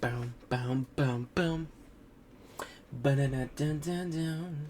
Boom, boom, boom, boom. Ba-da-da, dun, dun, dun.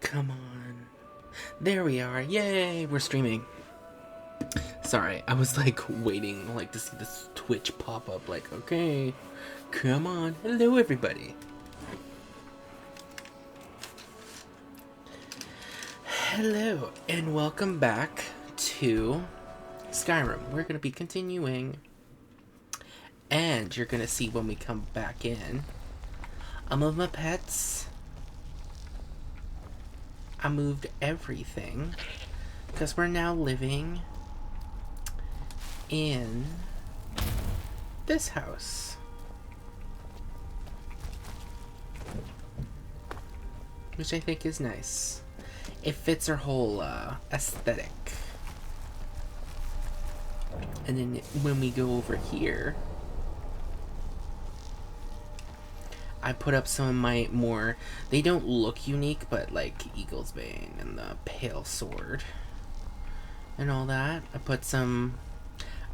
Come on. There we are. Yay, we're streaming. Sorry, I was like waiting like to see this Twitch pop up like, okay, come on. Hello everybody. Hello and welcome back to Skyrim. We're going to be continuing. And you're going to see when we come back in. I moved my pets. I moved everything. Because we're now living in this house. Which I think is nice. It fits our whole aesthetic. And then when we go over here, I put up some of my more, they don't look unique, but like Eagle's Bane and the Pale Sword and all that. I put some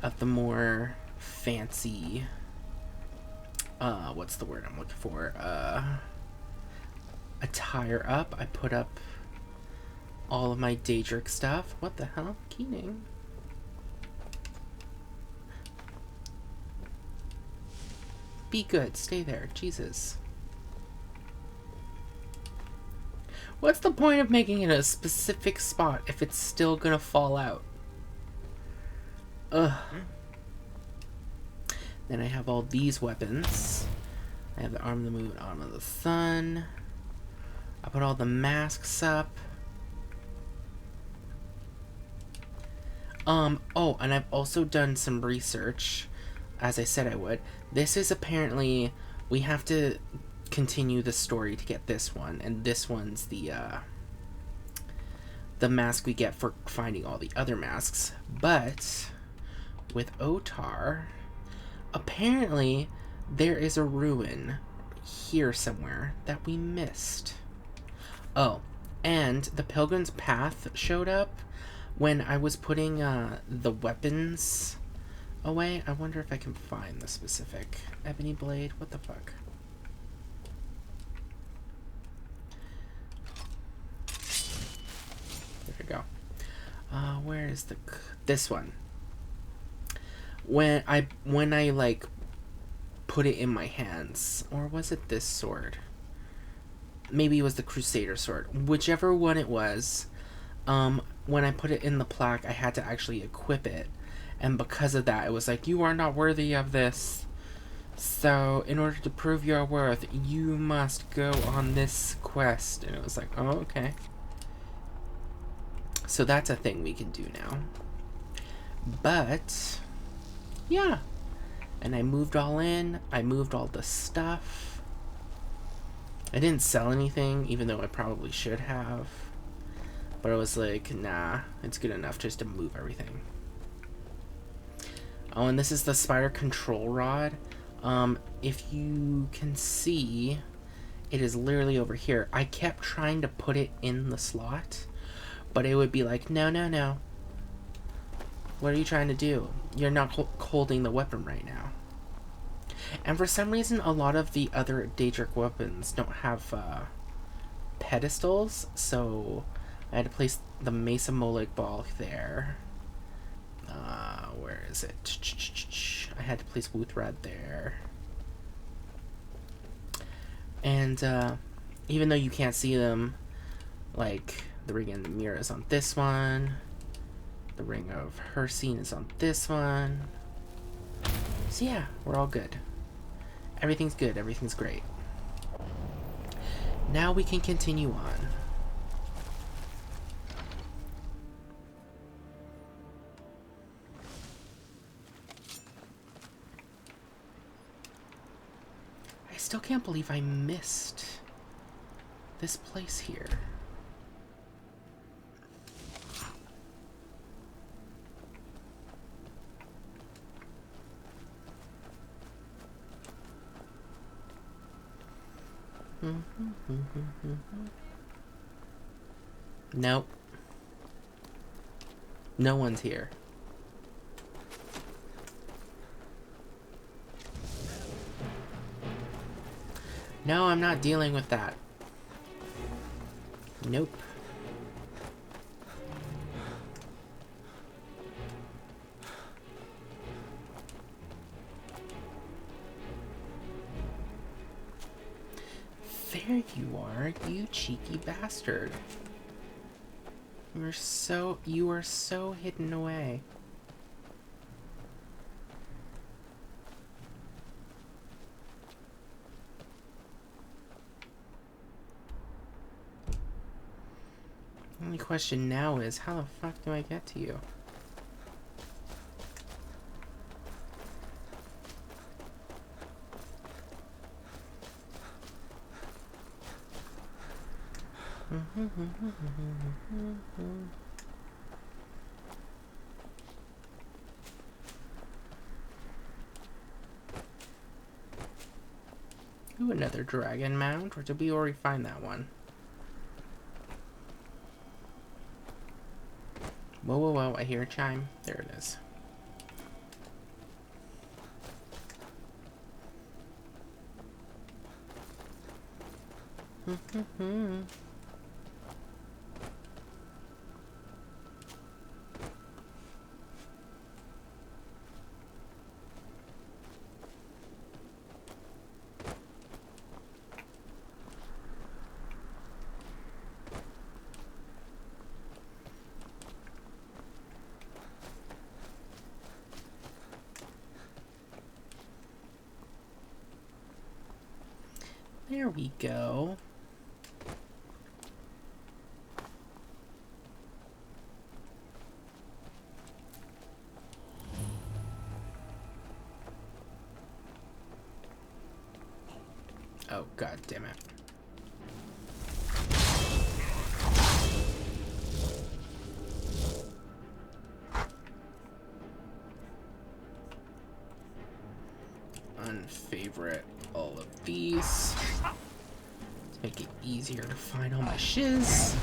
of the more fancy, what's the word I'm looking for? Attire up. I put up all of my Daedric stuff. What the hell? Keening. Be good. Stay there. Jesus. What's the point of making it a specific spot if it's still gonna fall out? Ugh. Then I have all these weapons. I have the Arm of the Moon, Arm of the Sun. I put all the masks up. Oh, and I've also done some research, as I said I would. This is apparently, we have to continue the story to get this one, and this one's the mask we get for finding all the other masks. But with Otar, apparently there is a ruin here somewhere that we missed. Oh, and the Pilgrim's Path showed up when I was putting the weapons away. I wonder if I can find the specific ebony blade. What the fuck? There we go. Where is this one? When I like put it in my hands, or was it this sword? Maybe it was the Crusader sword. Whichever one it was, when I put it in the plaque, I had to actually equip it. And because of that, it was like, you are not worthy of this. So, in order to prove your worth, you must go on this quest. And it was like, oh, okay. So that's a thing we can do now. But, yeah. And I moved all in. I moved all the stuff. I didn't sell anything, even though I probably should have. But I was like, nah, it's good enough just to move everything. Oh, and this is the spider control rod. If you can see, it is literally over here. I kept trying to put it in the slot, but it would be like, no, no, no. What are you trying to do? You're not holding the weapon right now. And for some reason, a lot of the other Daedric weapons don't have pedestals, so I had to place the Mesa Moloch ball there. Where is it? I had to place Wuthrad there. And even though you can't see them, like the Ring and the Mirror is on this one, the Ring of Hircine is on this one. So yeah, we're all good. Everything's good, everything's great. Now we can continue on. I still can't believe I missed this place here. Nope. No one's here. No, I'm not dealing with that. Nope. There you are, you cheeky bastard. You are so hidden away. The only question now is, how the fuck do I get to you? Ooh, another dragon mount, or did we already find that one? Whoa, whoa, whoa, I hear a chime. There it is. There we go. Oh, god damn it. Unfavorite all of these. Let's make it easier to find all my shiz.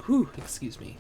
Whew, excuse me.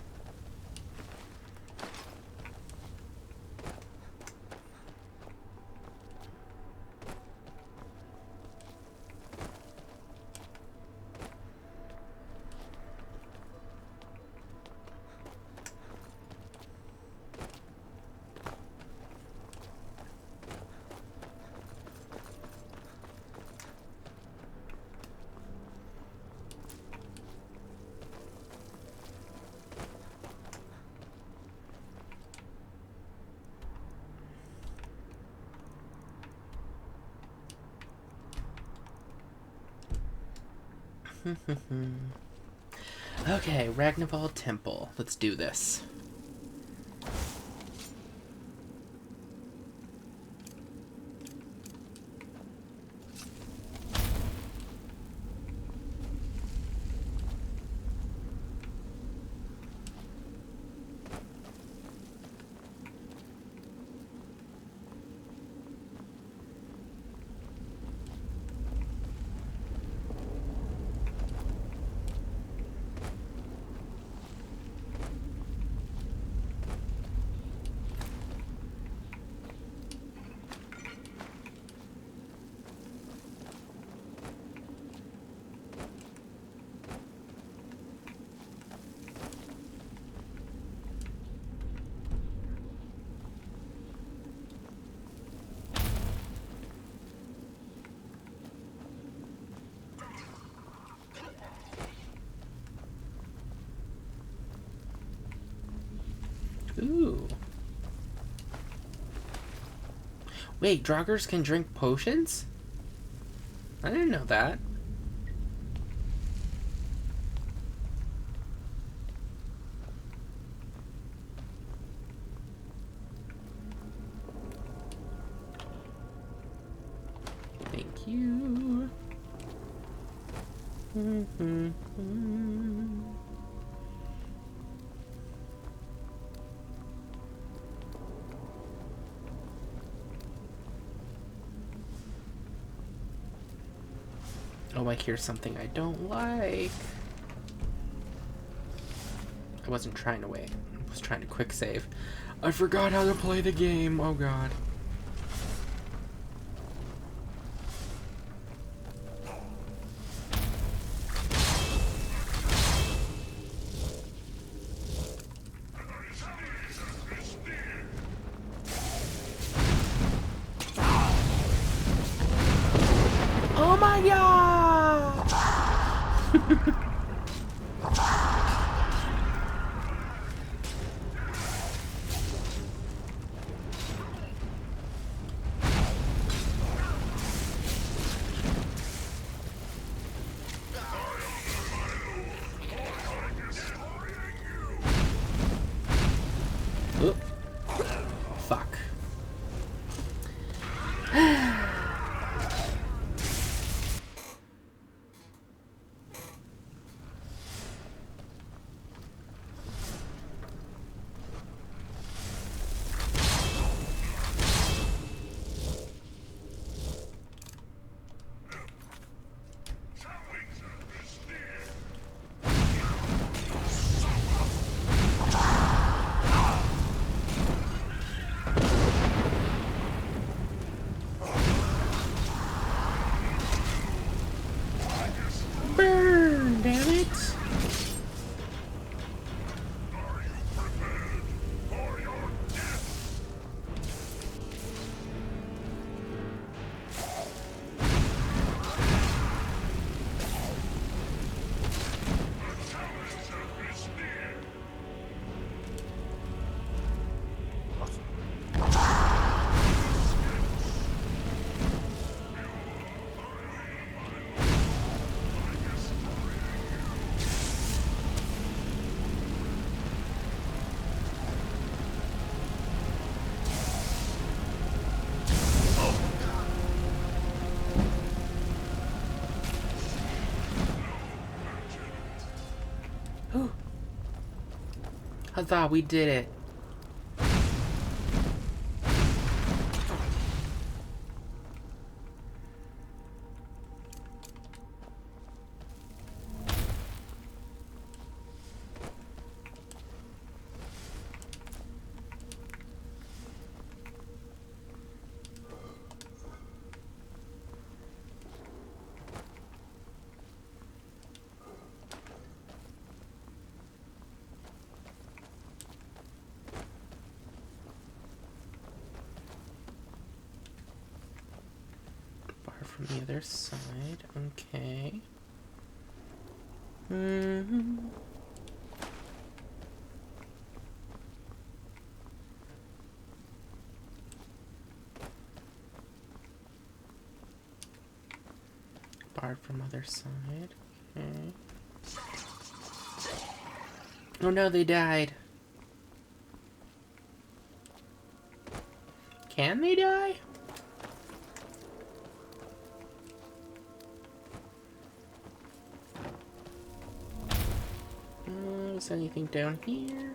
Okay, Ragnvald Temple. Let's do this. Ooh. Wait, Draugrs can drink potions? I didn't know that. Thank you. Oh, I hear something I don't like. I wasn't trying to wait. I was trying to quick save. I forgot how to play the game. Oh god. Oh my god! Oop. Fuck. Burn, damn it! Huzzah, we did it. From the other side, okay. Barred from other side, okay. Oh no, they died. Can they die? Is anything down here?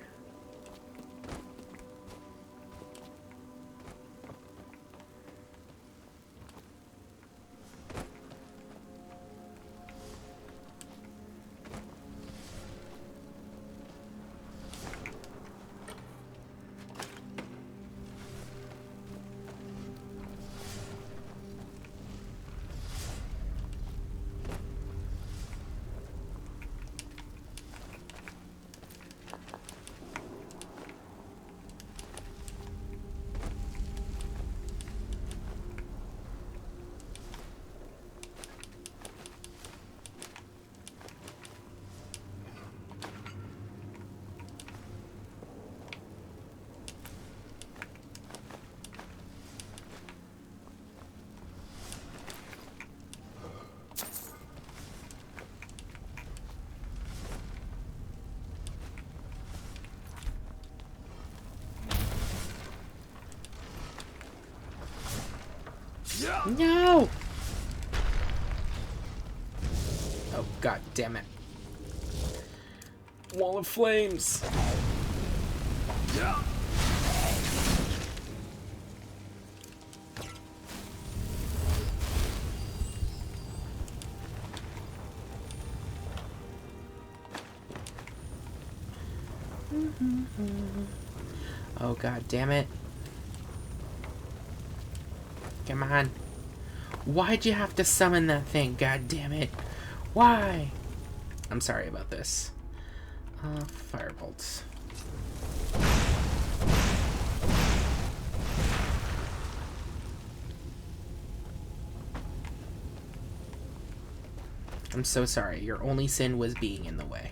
No! Oh, god damn it. Wall of flames! Yeah. Oh god damn it. Come on. Why'd you have to summon that thing? God damn it. Why? I'm sorry about this. Firebolts. I'm so sorry. Your only sin was being in the way.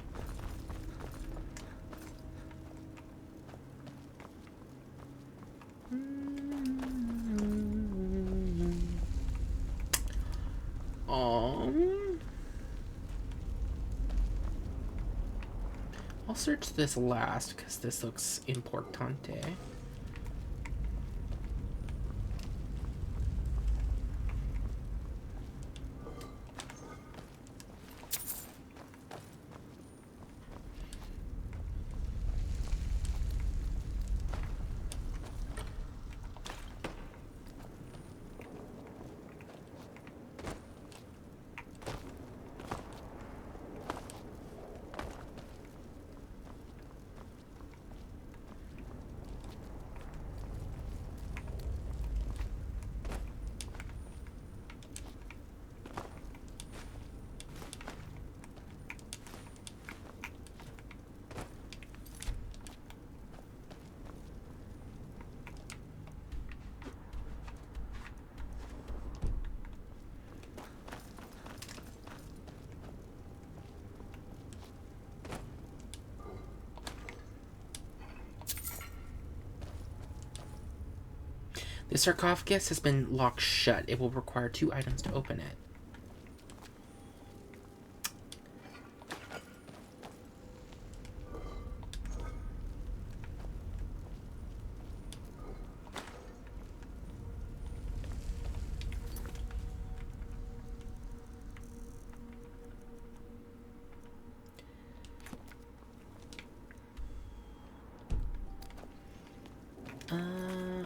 I'll search this last because this looks importante. The sarcophagus has been locked shut. It will require 2 items to open it.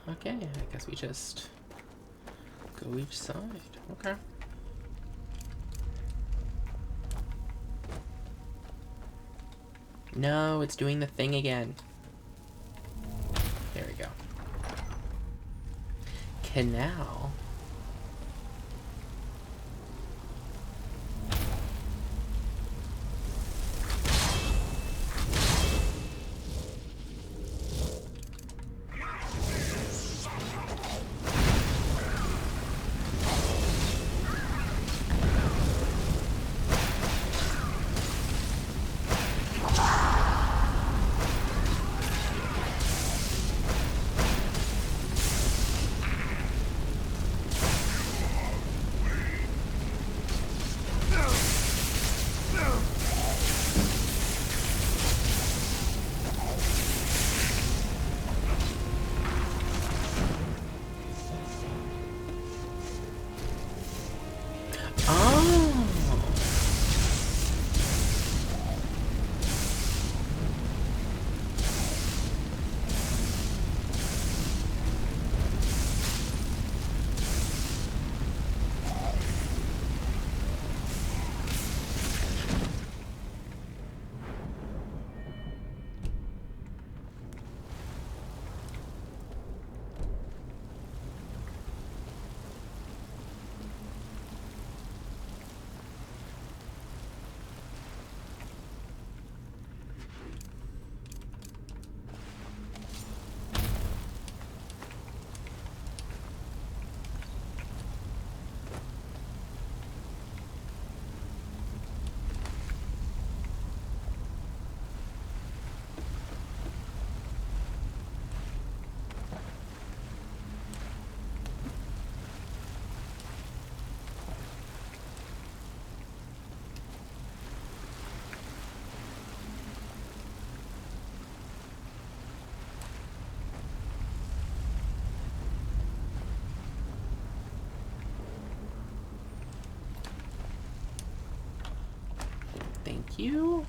Okay, I guess we just go each side. Okay. No, it's doing the thing again. There we go. Canal. you?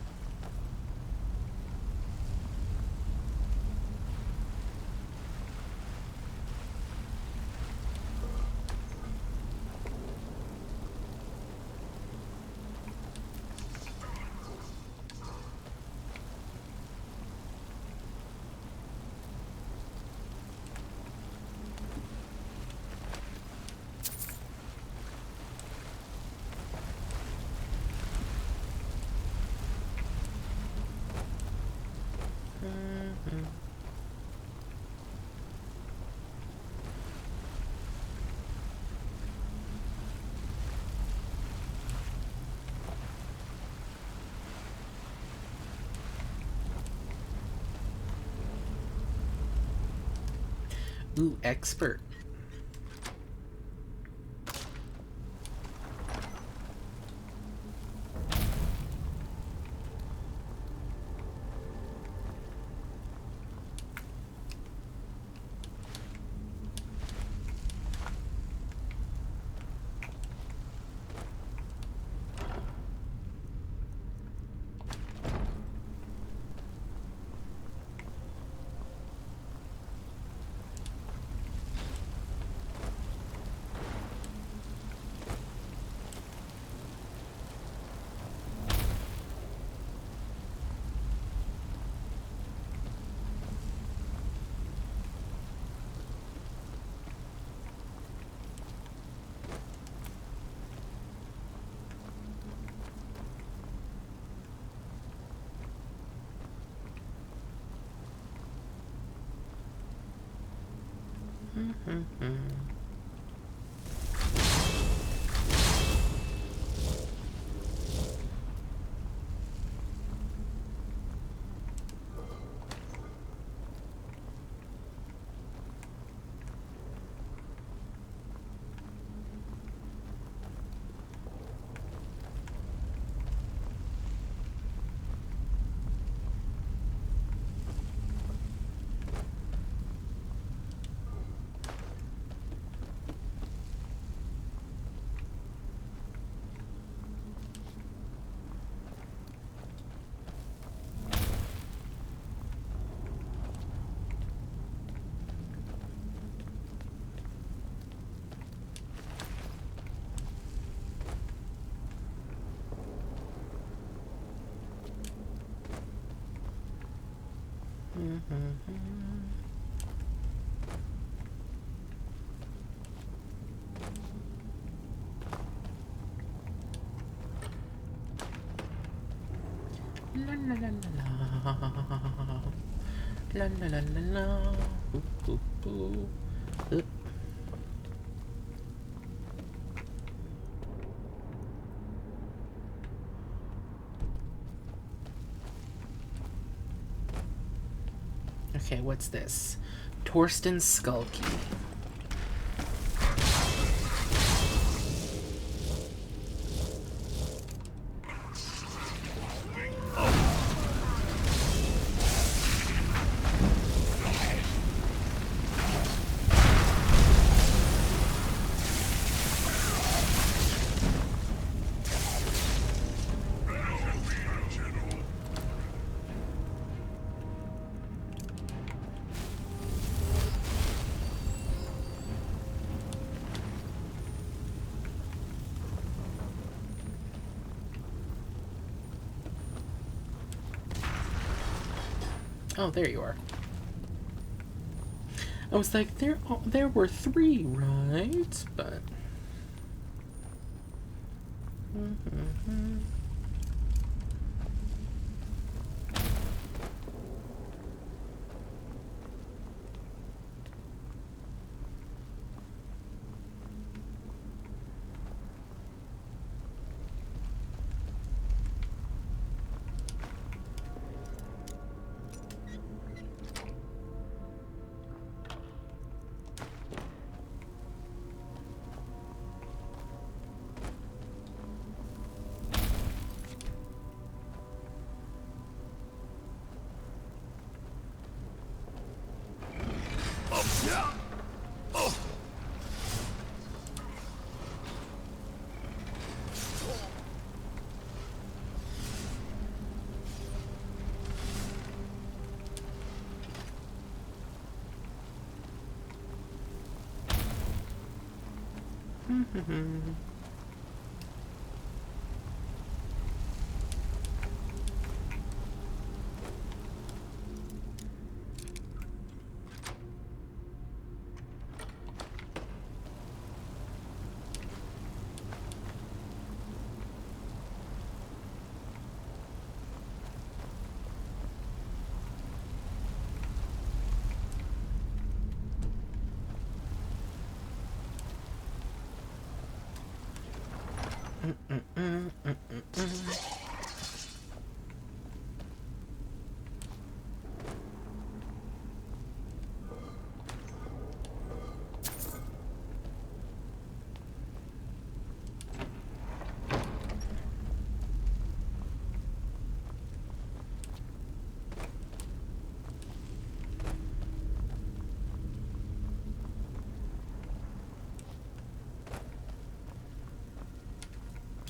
Ooh, expert. La la la la la. La la la la la. Ooh, ooh, ooh. Okay, what's this? Torsten's skull key. Oh, there you are. I was like, there were 3, right? But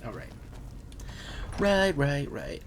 All right. Right.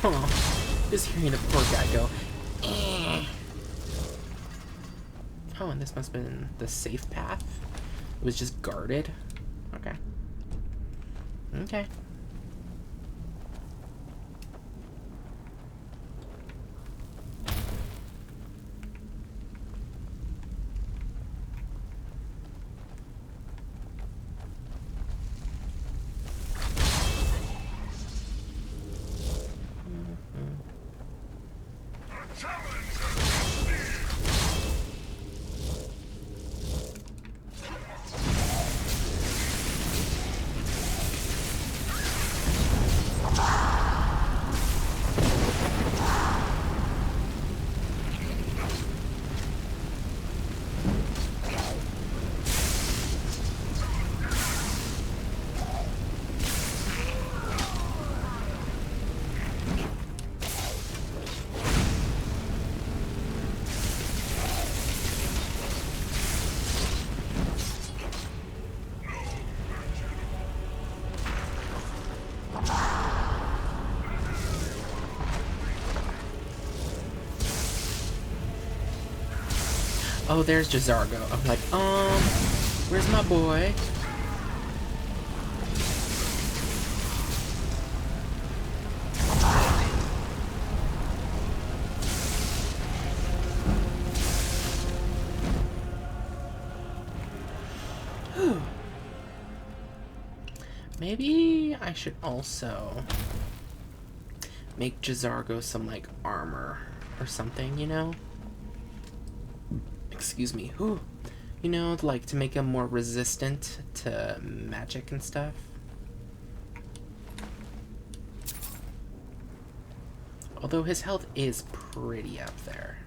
Oh, just hearing the poor guy go, eh. Oh, and this must have been the safe path. It was just guarded. Okay. Okay. Oh, there's Jazargo. I'm like, where's my boy? Maybe I should also make Jazargo some, like, armor or something, you know? Excuse me. Whew. You know, like, to make him more resistant to magic and stuff. Although his health is pretty up there.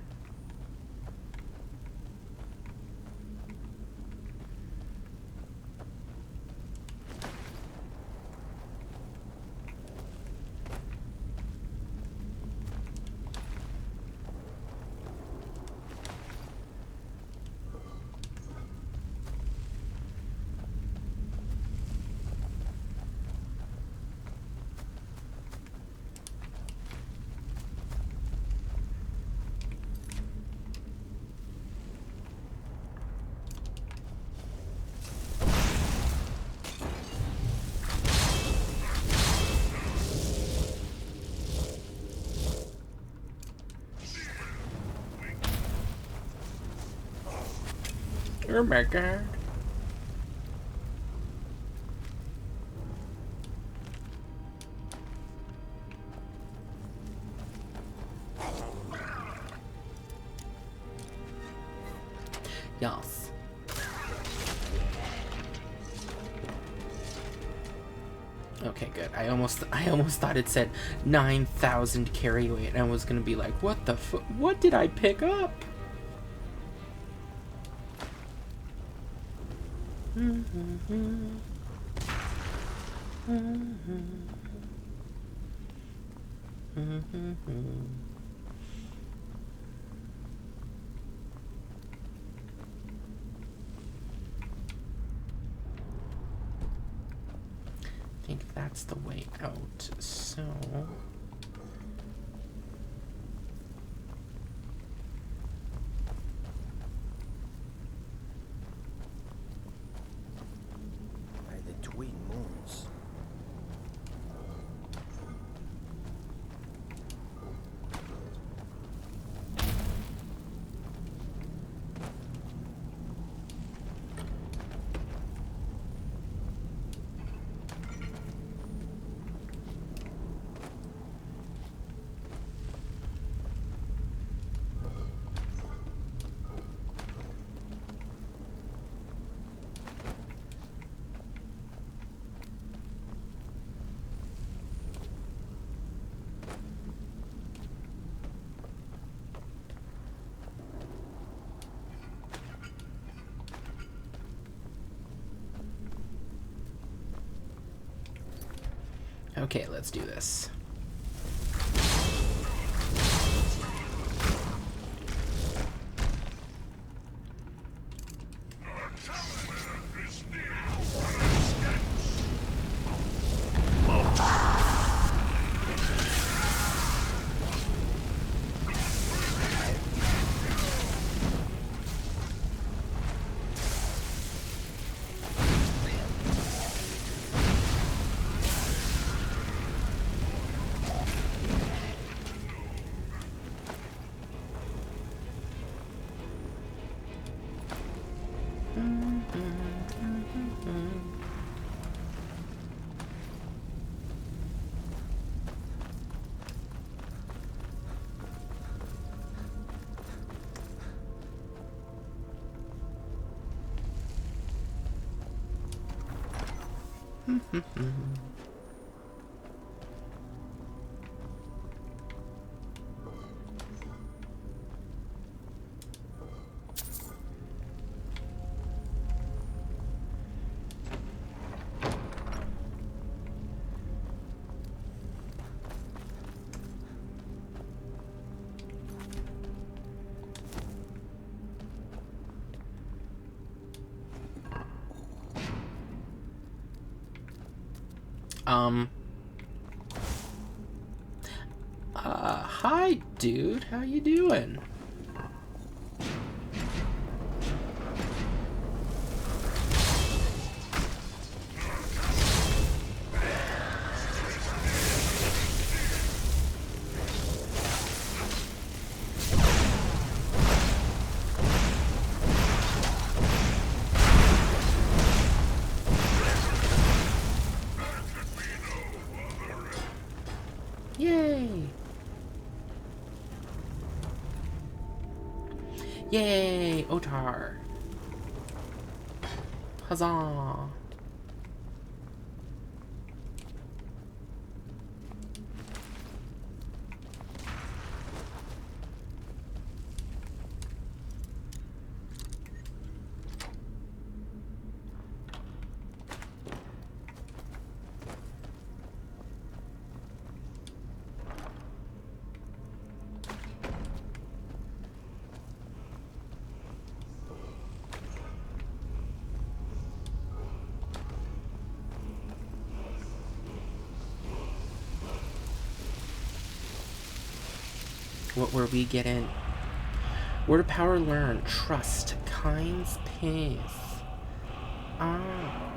Oh my god. Yes. Okay, good. I almost thought it said 9,000 carry weight, and I was gonna be like, what the what did I pick up? I think that's the way out, so... By the twin moons. Okay, let's do this. Hi, dude. How you doing? Yay! Yay! Otar! Huzzah! What were we getting? Word of power learn. Trust. Kind's pace. Ah.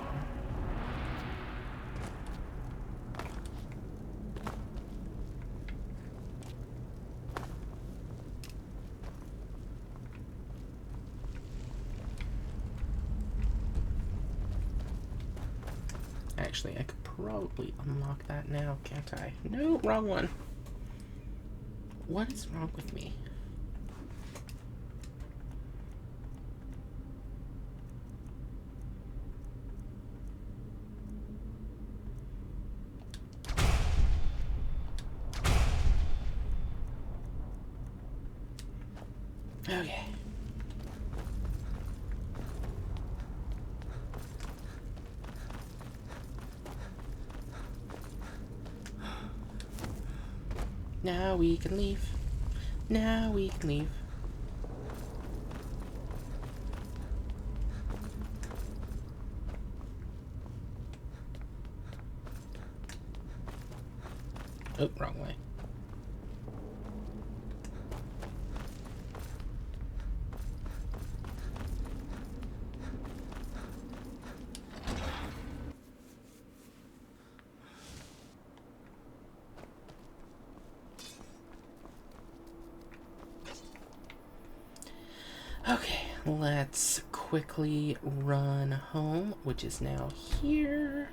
Actually, I could probably unlock that now, can't I? No, wrong one. What is wrong with me? Okay. Now we can leave. Now we can leave. Oh, wrong way. Okay, let's quickly run home, which is now here.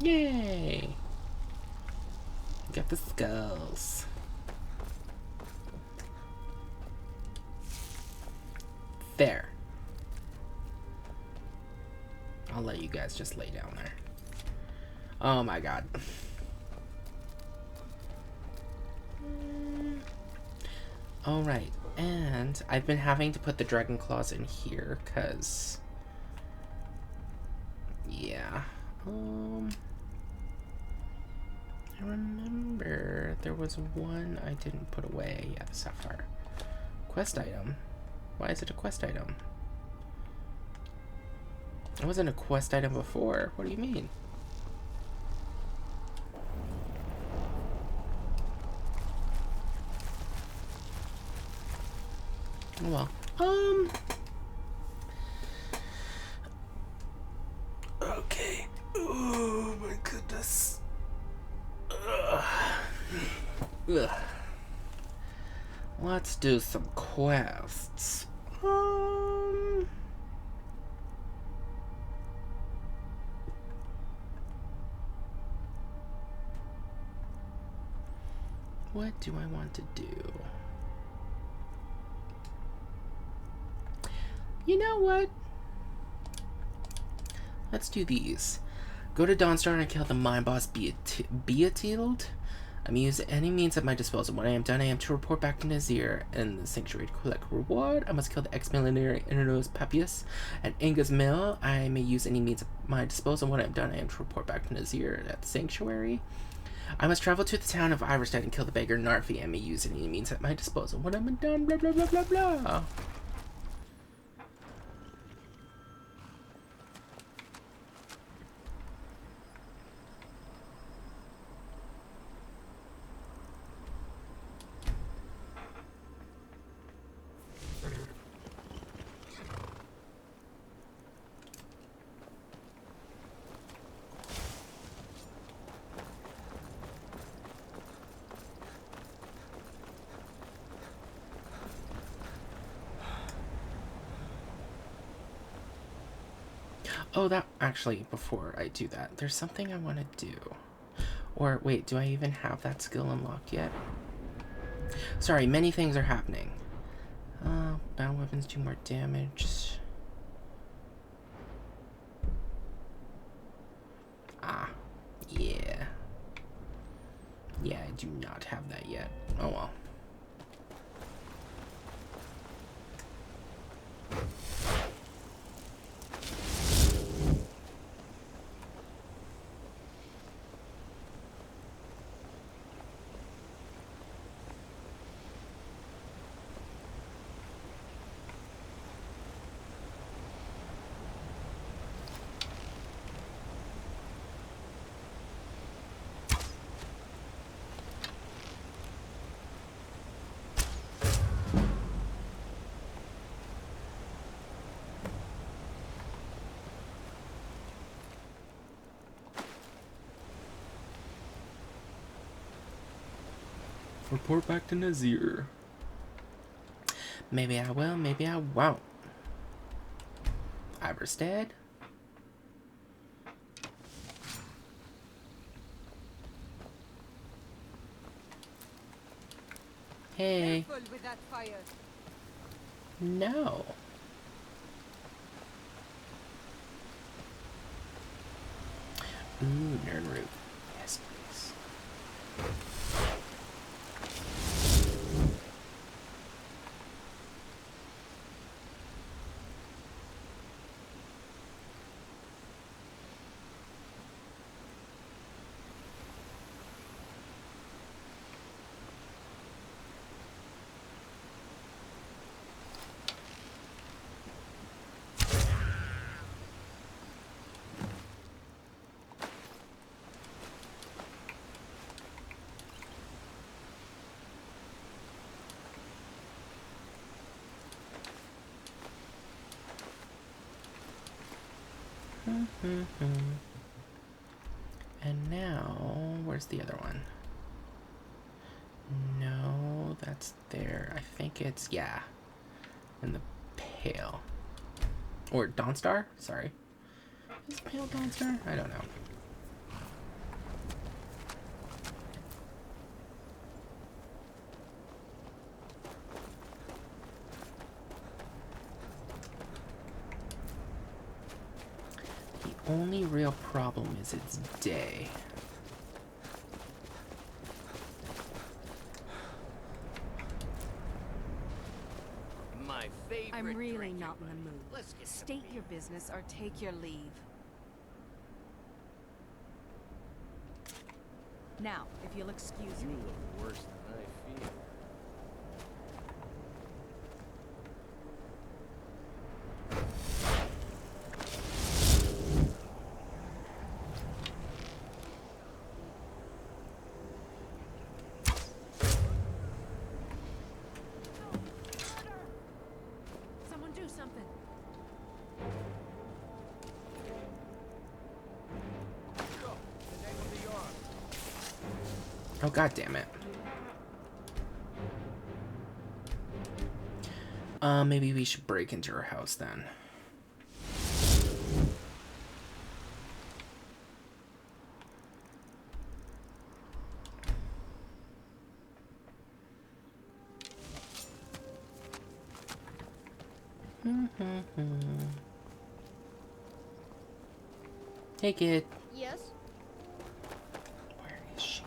Yay! Got the skulls. There. I'll let you guys just lay down there. Oh my god. Alright, and I've been having to put the dragon claws in here, because... yeah. I remember there was one I didn't put away. Yeah, the sapphire. Quest item? Why is it a quest item? It wasn't a quest item before. What do you mean? Well, okay. Oh my goodness. Ugh. Let's do some quests. What do I want to do? You know what? Let's do these. Go to Dawnstar and kill the mine boss Beatild. I'm using any means at my disposal. When I am done, I am to report back to Nazir and the Sanctuary to collect reward. I must kill the ex-millionaire Internos Papias at Anga's Mill. I may use any means at my disposal. When I am done, I am to report back to Nazir at the Sanctuary. I must travel to the town of Iverstead and kill the beggar Narfi. I may use any means at my disposal. When I'm done, blah, blah, blah, blah, blah. Oh, that actually, before I do that, there's something I want to do. Or, wait, do I even have that skill unlocked yet? Sorry, many things are happening. Battle weapons do more damage. Ah, yeah. Yeah, I do not have that yet. Oh well. Report back to Nazir. Maybe I will, maybe I won't. Iverstead? Hey. Careful with that fire. No. Ooh, nerd root. Yes, please. And now, where's the other one? No, that's there. I think it's, yeah, in the Pale. Or Dawnstar? Sorry. Is Pale Dawnstar? I don't know. The only real problem is it's day. My favorite. I'm really drinking not in the buddy. mood. Let's get some State your business or take your leave. Now, if you'll excuse You me. look worse than I feel. Someone do something. Go. The name of the yard. Oh, god damn it. Maybe we should break into her house then. Hey, kid. Yes? Where is she?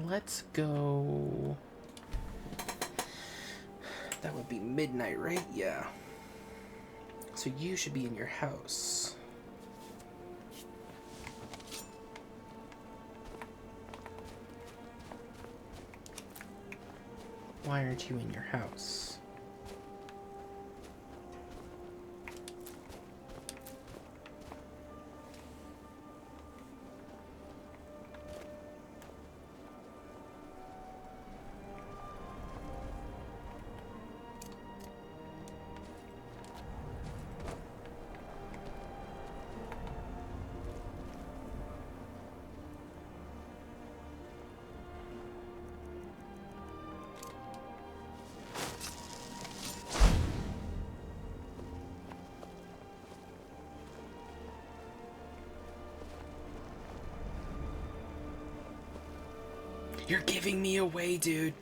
Let's go. That would be midnight, right? Yeah. So you should be in your house. Why aren't you in your house? You're giving me away, dude.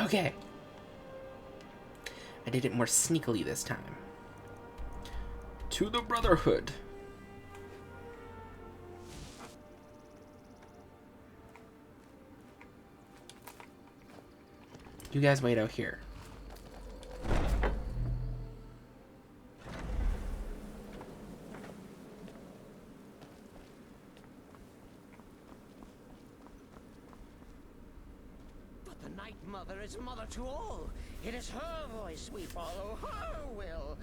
Okay. I did it more sneakily this time. To the Brotherhood. You guys wait out here. But the Night Mother is mother to all. It is her voice we follow, her will.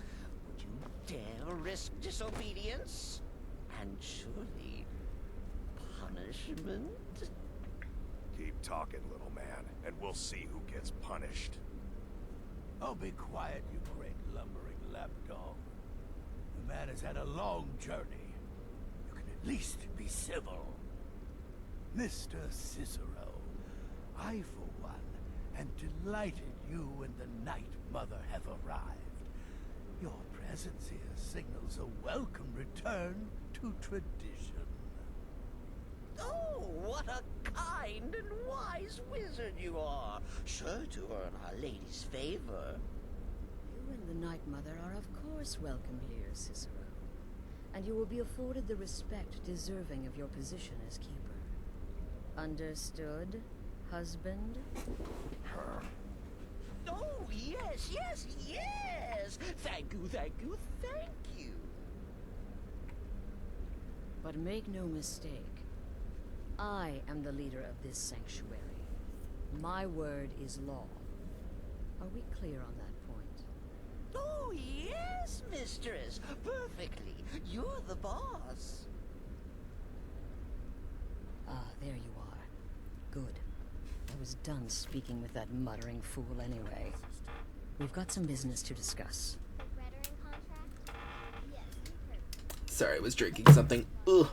Would you dare risk disobedience? And surely punishment? Keep talking, little man, and we'll see who gets punished. Oh, be quiet, you great lumbering lapdog. The man has had a long journey. You can at least be civil. Mr. Cicero, I, for one, am delighted you and the Night Mother have arrived. Your presence here signals a welcome return to tradition. Oh, what a kind and wise wizard you are. Sure to earn Our Lady's favor. You and the Night Mother are of course welcome here, Cicero. And you will be afforded the respect deserving of your position as keeper. Understood, husband? Oh, yes, yes, yes! Thank you, thank you, thank you! But make no mistake, I am the leader of this sanctuary. My word is law. Are we clear on that point? Oh, yes, mistress! Perfectly! You're the boss! Ah, there you are. Good. I was done speaking with that muttering fool anyway. We've got some business to discuss. Sorry, I was drinking something. Ugh.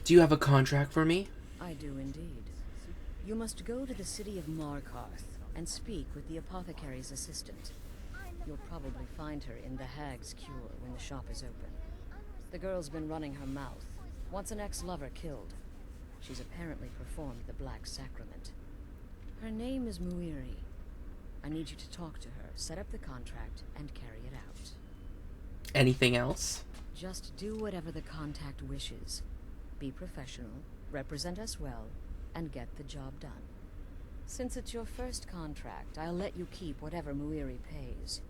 Do you have a contract for me? I do indeed. You must go to the city of Markarth and speak with the apothecary's assistant. You'll probably find her in the Hag's Cure when the shop is open. The girl's been running her mouth. Wants an ex-lover killed. She's apparently performed the Black Sacrament. Her name is Muiri. I need you to talk to her, set up the contract, and carry it out. Anything else? Just do whatever the contact wishes. Be professional, represent us well, and get the job done. Since it's your first contract, I'll let you keep whatever Muiri pays.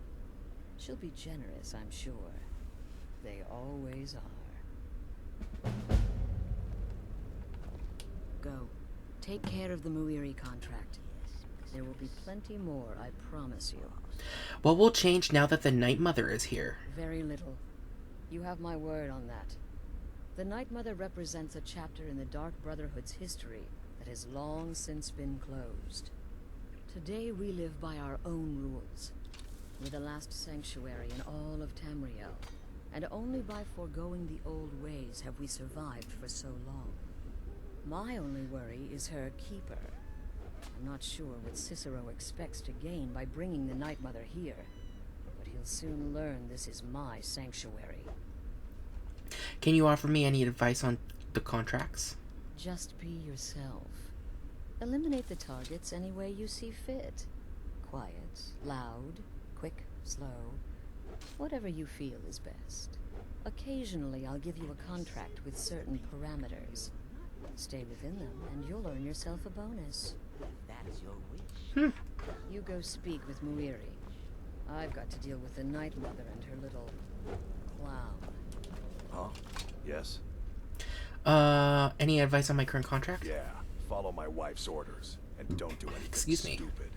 She'll be generous, I'm sure. They always are. Go. Take care of the Muiri contract. There will be plenty more, I promise you. What will change now that the Night Mother is here? Very little. You have my word on that. The Night Mother represents a chapter in the Dark Brotherhood's history that has long since been closed. Today we live by our own rules. We're the last sanctuary in all of Tamriel, and only by foregoing the old ways have we survived for so long. My only worry is her keeper. I'm not sure what Cicero expects to gain by bringing the Night Mother here, but he'll soon learn this is my sanctuary. Can you offer me any advice on the contracts? Just be yourself. Eliminate the targets any way you see fit. Quiet, loud, quick, slow. Whatever you feel is best. Occasionally I'll give you a contract with certain parameters. Stay within them and you'll earn yourself a bonus. That's your wish. You go speak with Muiri. I've got to deal with the Night Mother and her little clown. Huh? Yes? Any advice on my current contract? Yeah. Follow my wife's orders, and don't do anything Excuse me. stupid.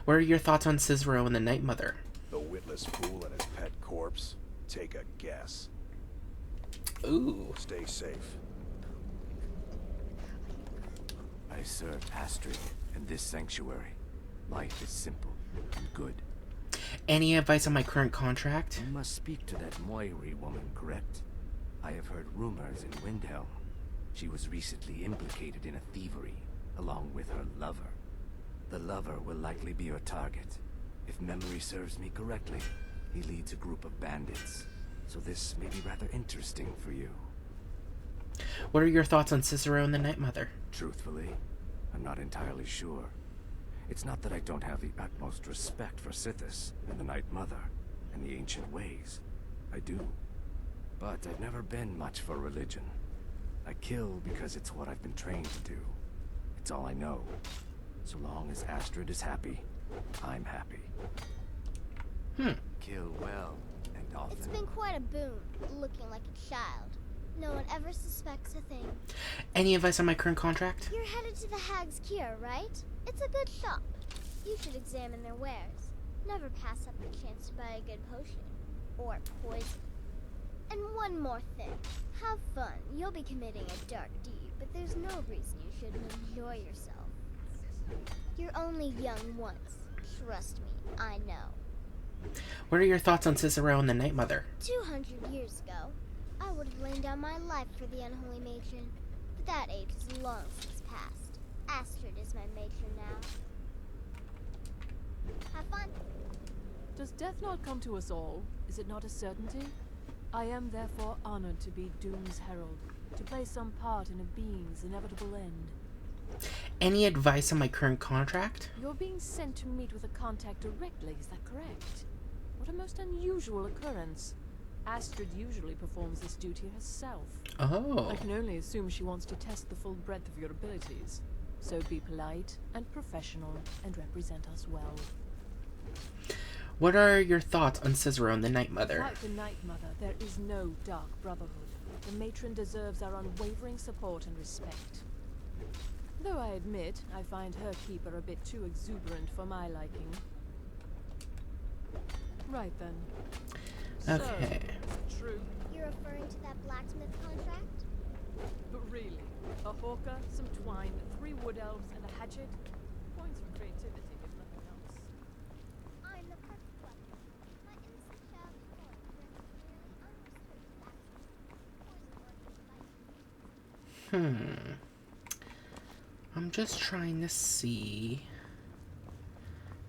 What are your thoughts on Cicero and the Night Mother? The witless fool and his pet corpse? Take a guess. Ooh. Stay safe. I serve Astrid in this sanctuary. Life is simple and good. Any advice on my current contract? You must speak to that Moiri woman, correct? I have heard rumors in Windhelm. She was recently implicated in a thievery, along with her lover. The lover will likely be your target. If memory serves me correctly, he leads a group of bandits. So this may be rather interesting for you. What are your thoughts on Cicero and the Night Mother? Truthfully, I'm not entirely sure. It's not that I don't have the utmost respect for Sithis and the Night Mother and the ancient ways. I do. But I've never been much for religion. I kill because it's what I've been trained to do. It's all I know. So long as Astrid is happy, I'm happy. Kill well and often. It's been quite a boon, looking like a child. No one ever suspects a thing. Any advice on my current contract? You're headed to the Hag's Cure, right? It's a good shop. You should examine their wares. Never pass up the chance to buy a good potion. Or poison. And one more thing. Have fun. You'll be committing a dark deed, but there's no reason you shouldn't enjoy yourself. You're only young once. Trust me, I know. What are your thoughts on Cicero and the Night Mother? 200 years ago, I would have laid down my life for the unholy matron. But that age is long since past. Astrid is my matron now. Have fun. Does death not come to us all? Is it not a certainty? I am therefore honored to be Doom's herald, to play some part in a being's inevitable end. Any advice on my current contract? You're being sent to meet with a contact directly, is that correct? What a most unusual occurrence. Astrid usually performs this duty herself. Oh. I can only assume she wants to test the full breadth of your abilities. So be polite and professional and represent us well. What are your thoughts on Cicero and the Night Mother? Like the Night Mother, there is no dark brotherhood. The matron deserves our unwavering support and respect. Though I admit, I find her keeper a bit too exuberant for my liking. Right then. Okay. So, true. You're referring to that blacksmith contract? But really, a hawker, some twine, 3 wood elves, and a hatchet? Points for creativity, if nothing else. I'm the perfect weapon. My innocent child toy grants nearly unrestricted access to poison working devices. I'm just trying to see.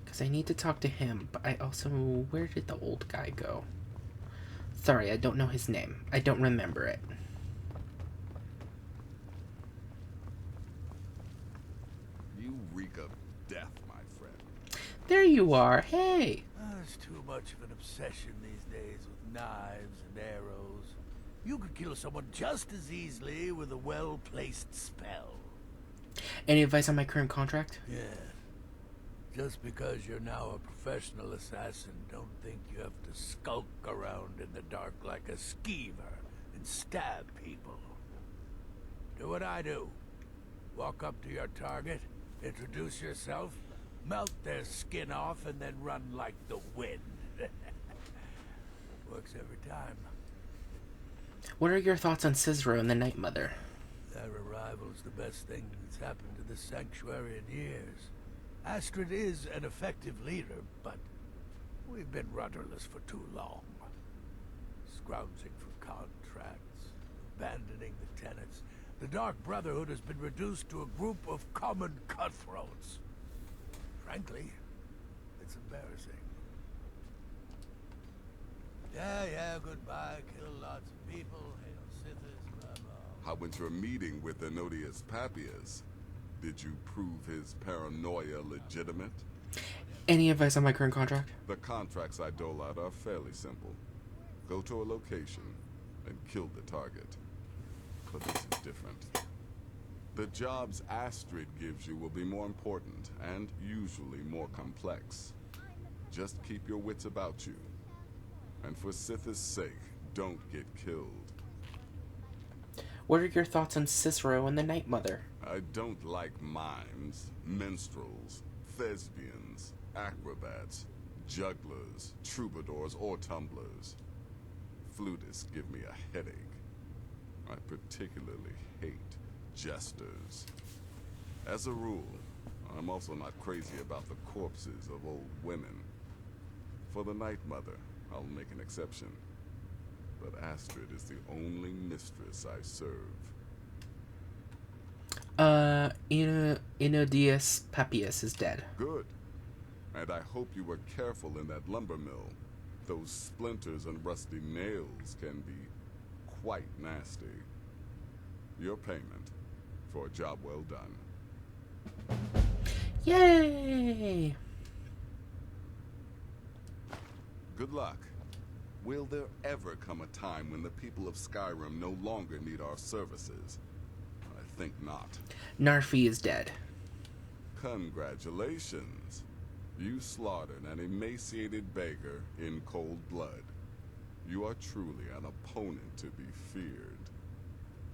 Because I need to talk to him, but I also... Where did the old guy go? Sorry, I don't know his name. I don't remember it. You reek of death, my friend. There you are. Hey! There's too much of an obsession these days with knives and arrows. You could kill someone just as easily with a well-placed spell. Any advice on my current contract? Yeah. Just because you're now a professional assassin, don't think you have to skulk around in the dark like a skeever and stab people. Do what I do. Walk up to your target, introduce yourself, melt their skin off, and then run like the wind. Works every time. What are your thoughts on Cicero and the Night Mother? Their arrival's the best thing that's happened to this sanctuary in years. Astrid is an effective leader, but we've been rudderless for too long. Scrounging for contracts, abandoning the tenants. The Dark Brotherhood has been reduced to a group of common cutthroats. Frankly, it's embarrassing. Yeah, goodbye. Kill lots of people. Hail Sithis, blah, blah. I went to a meeting with Enodius Papias. Did you prove his paranoia legitimate? Any advice on my current contract? The contracts I dole out are fairly simple. Go to a location and kill the target. But this is different. The jobs Astrid gives you will be more important and usually more complex. Just keep your wits about you. And for Sithis' sake, don't get killed. What are your thoughts on Cicero and the Night Mother? I don't like mimes, minstrels, thespians, acrobats, jugglers, troubadours, or tumblers. Flutists give me a headache. I particularly hate jesters. As a rule, I'm also not crazy about the corpses of old women. For the Night Mother, I'll make an exception. But Astrid is the only mistress I serve. Enodius Papias is dead. Good. And I hope you were careful in that lumber mill. Those splinters and rusty nails can be quite nasty. Your payment for a job well done. Yay! Good luck. Will there ever come a time when the people of Skyrim no longer need our services? I think not. Narfi is dead. Congratulations. You slaughtered an emaciated beggar in cold blood. You are truly an opponent to be feared.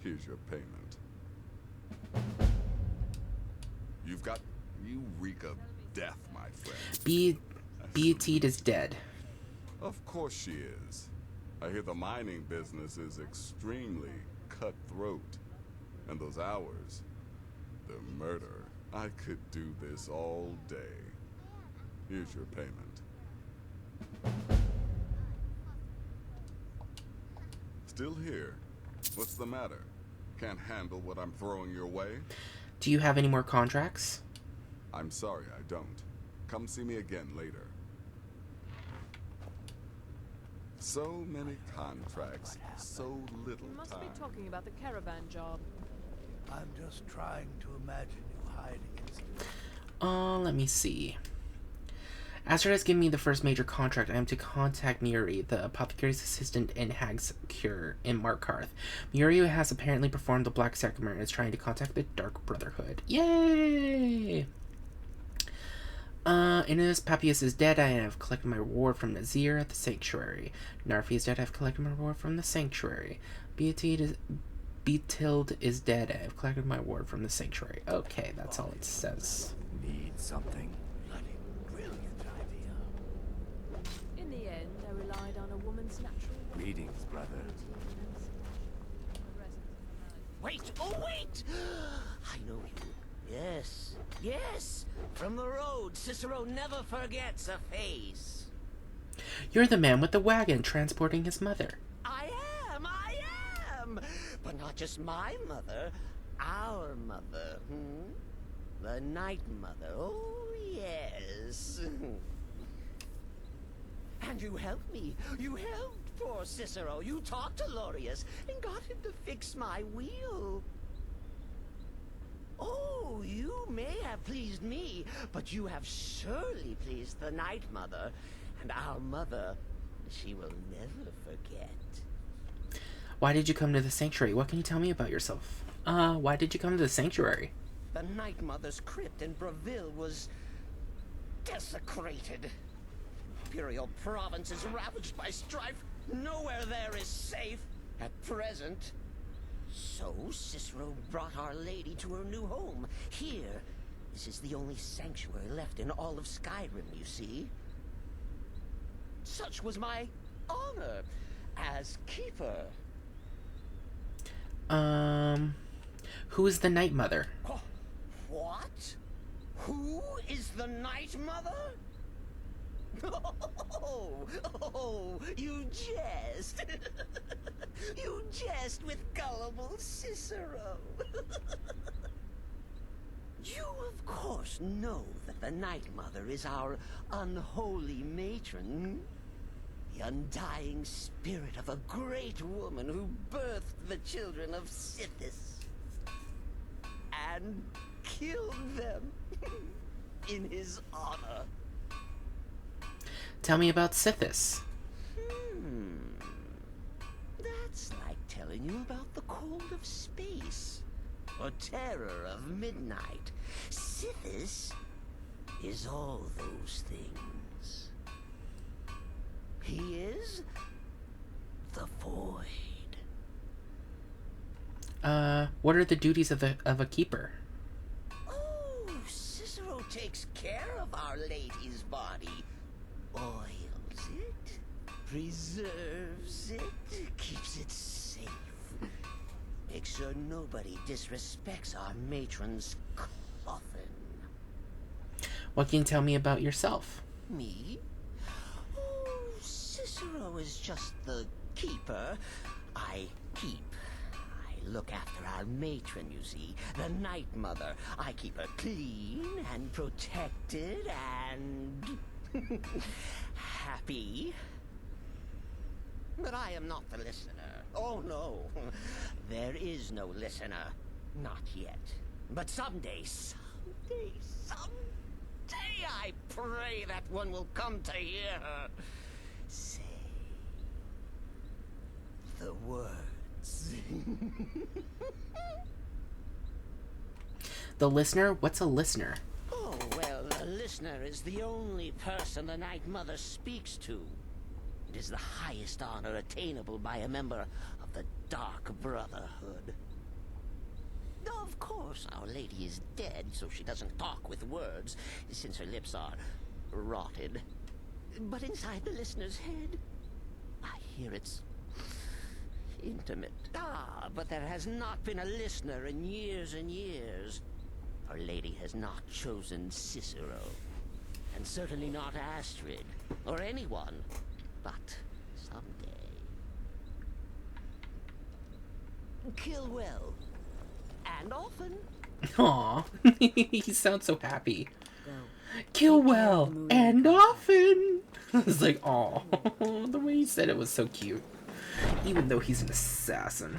Here's your payment. You reek of death, my friend. Beatite is dead. Of course she is. I hear the mining business is extremely cutthroat. And those hours, the murder. I could do this all day. Here's your payment. Still here? What's the matter? Can't handle what I'm throwing your way? Do you have any more contracts? I'm sorry, I don't. Come see me again later. So many contracts, so little You must time. be talking about the caravan job. I'm just trying to imagine you hiding in. Let me see. Aster has given me the first major contract. I am to contact Muri, the apothecary's assistant in Hag's Cure in Markarth. Muri has apparently performed the Black Sacrament and is trying to contact the Dark Brotherhood. Yay! Inus Papias is dead. I have collected my reward from Nazir at the Sanctuary. Narfi is dead. I have collected my reward from the Sanctuary. Beatild is dead. I have collected my reward from the Sanctuary. Okay, that's all it says. Need something? Bloody brilliant idea. In the end, I relied on a woman's natural Greetings, brother. Wait! Oh, wait! I know you. Yes. Yes! From the road, Cicero never forgets a face. You're the man with the wagon transporting his mother. I am! But not just my mother, our mother, The Night Mother, oh yes. And you helped me. You helped poor Cicero. You talked to Lorius and got him to fix my wheel. Oh, you may have pleased me, but you have surely pleased the Night Mother. And our mother, she will never forget. Why did you come to the Sanctuary? What can you tell me about yourself? Why did you come to the Sanctuary? The Night Mother's crypt in Breville was desecrated. Imperial province is ravaged by strife. Nowhere there is safe at present. So Cicero brought Our Lady to her new home. Here, this is the only sanctuary left in all of Skyrim, you see. Such was my honor as keeper. Who is the Night Mother? What? Who is the Night Mother? Oh, you jest. You jest with gullible Cicero. You, of course, know that the Night Mother is our unholy matron. The undying spirit of a great woman who birthed the children of Sithis. And killed them in his honor. Tell me about Sithis. That's like telling you about the cold of space, or terror of midnight. Sithis is all those things. He is the void. What are the duties of a keeper? Oh, Cicero takes care of Our Lady's body. Oils it, preserves it, keeps it safe. Makes sure nobody disrespects our matron's coffin. What can you tell me about yourself? Me? Oh, Cicero is just the keeper. I keep. I look after our matron, you see, the Night Mother. I keep her clean and protected and happy. But I am not the listener. Oh, no. There is no listener. Not yet. But someday someday I pray that one will come to hear her say the words. The listener? What's a listener? Oh, well, a listener is the only person the Night Mother speaks to. It is the highest honor attainable by a member of the Dark Brotherhood. Of course, Our Lady is dead, so she doesn't talk with words, since her lips are rotted. But inside the listener's head, I hear it's intimate. Ah, but there has not been a listener in years and years. Our Lady has not chosen CICERO, and certainly not Astrid, or anyone. But someday. Kill well. And often. Aw, he sounds so happy. Go. Kill Take care of well the moon and contract. often. It's like, aw, the way he said it was so cute. Even though he's an assassin.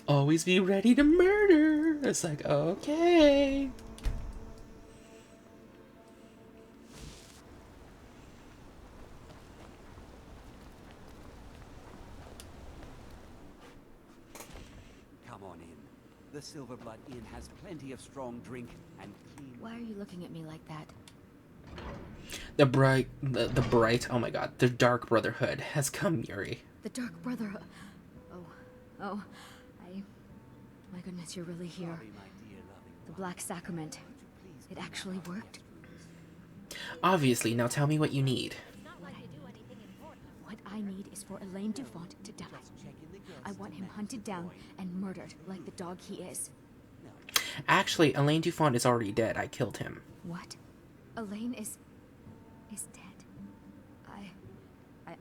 Always be ready to murder. It's like, okay. Come on in. The Silverblood Inn has plenty of strong drink and clean... Why are you looking at me like that? The bright, oh my god, the Dark Brotherhood has come, Yuri. The Dark Brotherhood. Oh, my goodness, you're really here. Sorry, my dear loving The one. Black Sacrament. Please It come actually out of worked? the rooms. Obviously, now tell me what you need. What I need is for Elaine Dufont to die. Check in the girls' I want him section, hunted down boy. and murdered like the dog he is. Actually, Elaine Dufont is already dead. I killed him. What? Elaine is dead.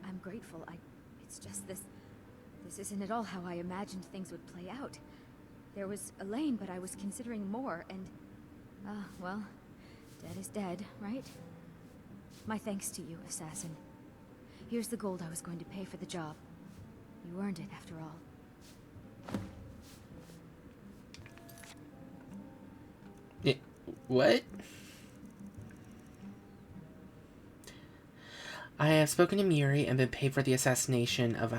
I'm grateful. It's just this isn't at all how I imagined things would play out. There was Elaine, but I was considering more, and well, dead is dead, right? My thanks to you, assassin. Here's the gold I was going to pay for the job. You earned it, after all. What? I have spoken to Muri and been paid for the assassination of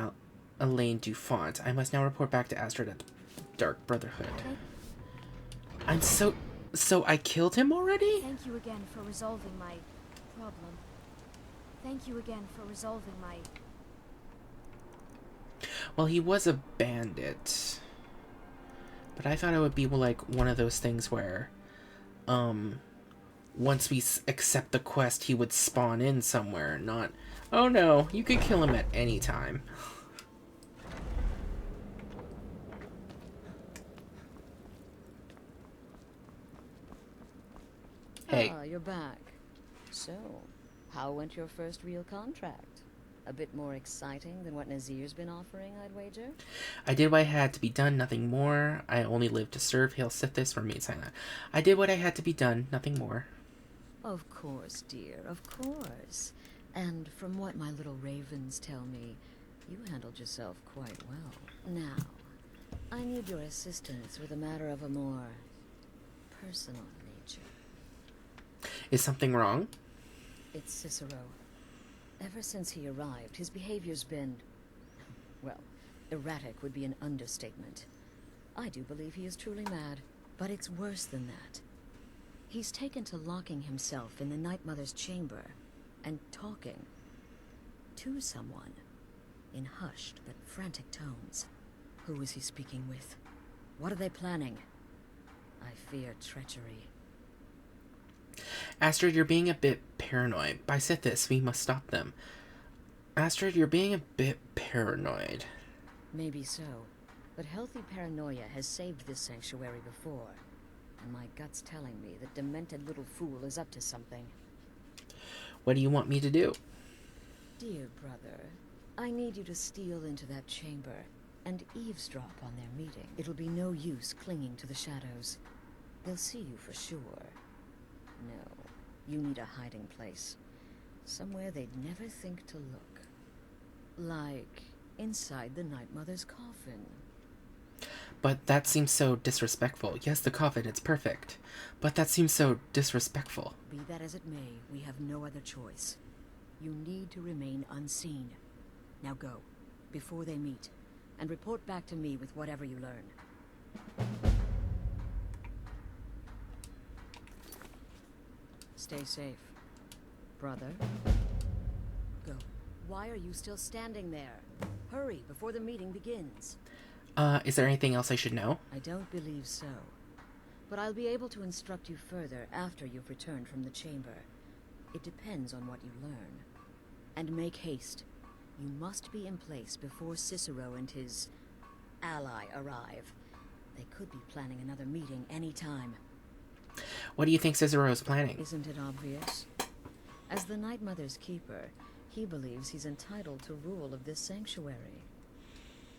Elaine Dufont. I must now report back to Astrid at the Dark Brotherhood. I'm so I killed him already? Thank you again for resolving my problem. Thank you again for resolving my... Well, he was a bandit. But I thought it would be like one of those things where, once we accept the quest, he would spawn in somewhere, not, oh no, you could kill him at any time. Hey. Ah, you're back. So, how went your first real contract? A bit more exciting than what Nazir's been offering, I'd wager? I did what I had to be done, nothing more. I only live to serve. Hail Sithis, remain silent. I did what I had to be done, nothing more. Of course, dear, of course. And from what my little ravens tell me, you handled yourself quite well. Now, I need your assistance with a matter of a more personal nature. Is something wrong? It's Cicero. Ever since he arrived, his behavior's been... well, erratic would be an understatement. I do believe he is truly mad, but it's worse than that. He's taken to locking himself in the Night Mother's chamber and talking to someone in hushed but frantic tones. Who is he speaking with? What are they planning? I fear treachery. Astrid, you're being a bit paranoid. By Sithis, we must stop them. Astrid, you're being a bit paranoid. Maybe so, but healthy paranoia has saved this sanctuary before. And my gut's telling me that demented little fool is up to something. What do you want me to do? Dear brother, I need you to steal into that chamber and eavesdrop on their meeting. It'll be no use clinging to the shadows. They'll see you for sure. No, you need a hiding place. Somewhere they'd never think to look. Like inside the Night Mother's coffin. But that seems so disrespectful. Yes, the coffin, it's perfect. But that seems so disrespectful. Be that as it may, we have no other choice. You need to remain unseen. Now go, before they meet, and report back to me with whatever you learn. Stay safe, brother. Go. Why are you still standing there? Hurry, before the meeting begins. Is there anything else I should know? I don't believe so. But I'll be able to instruct you further after you've returned from the chamber. It depends on what you learn. And make haste. You must be in place before Cicero and his ally arrive. They could be planning another meeting any time. What do you think Cicero is planning? Isn't it obvious? As the Night Mother's keeper, he believes he's entitled to rule of this sanctuary.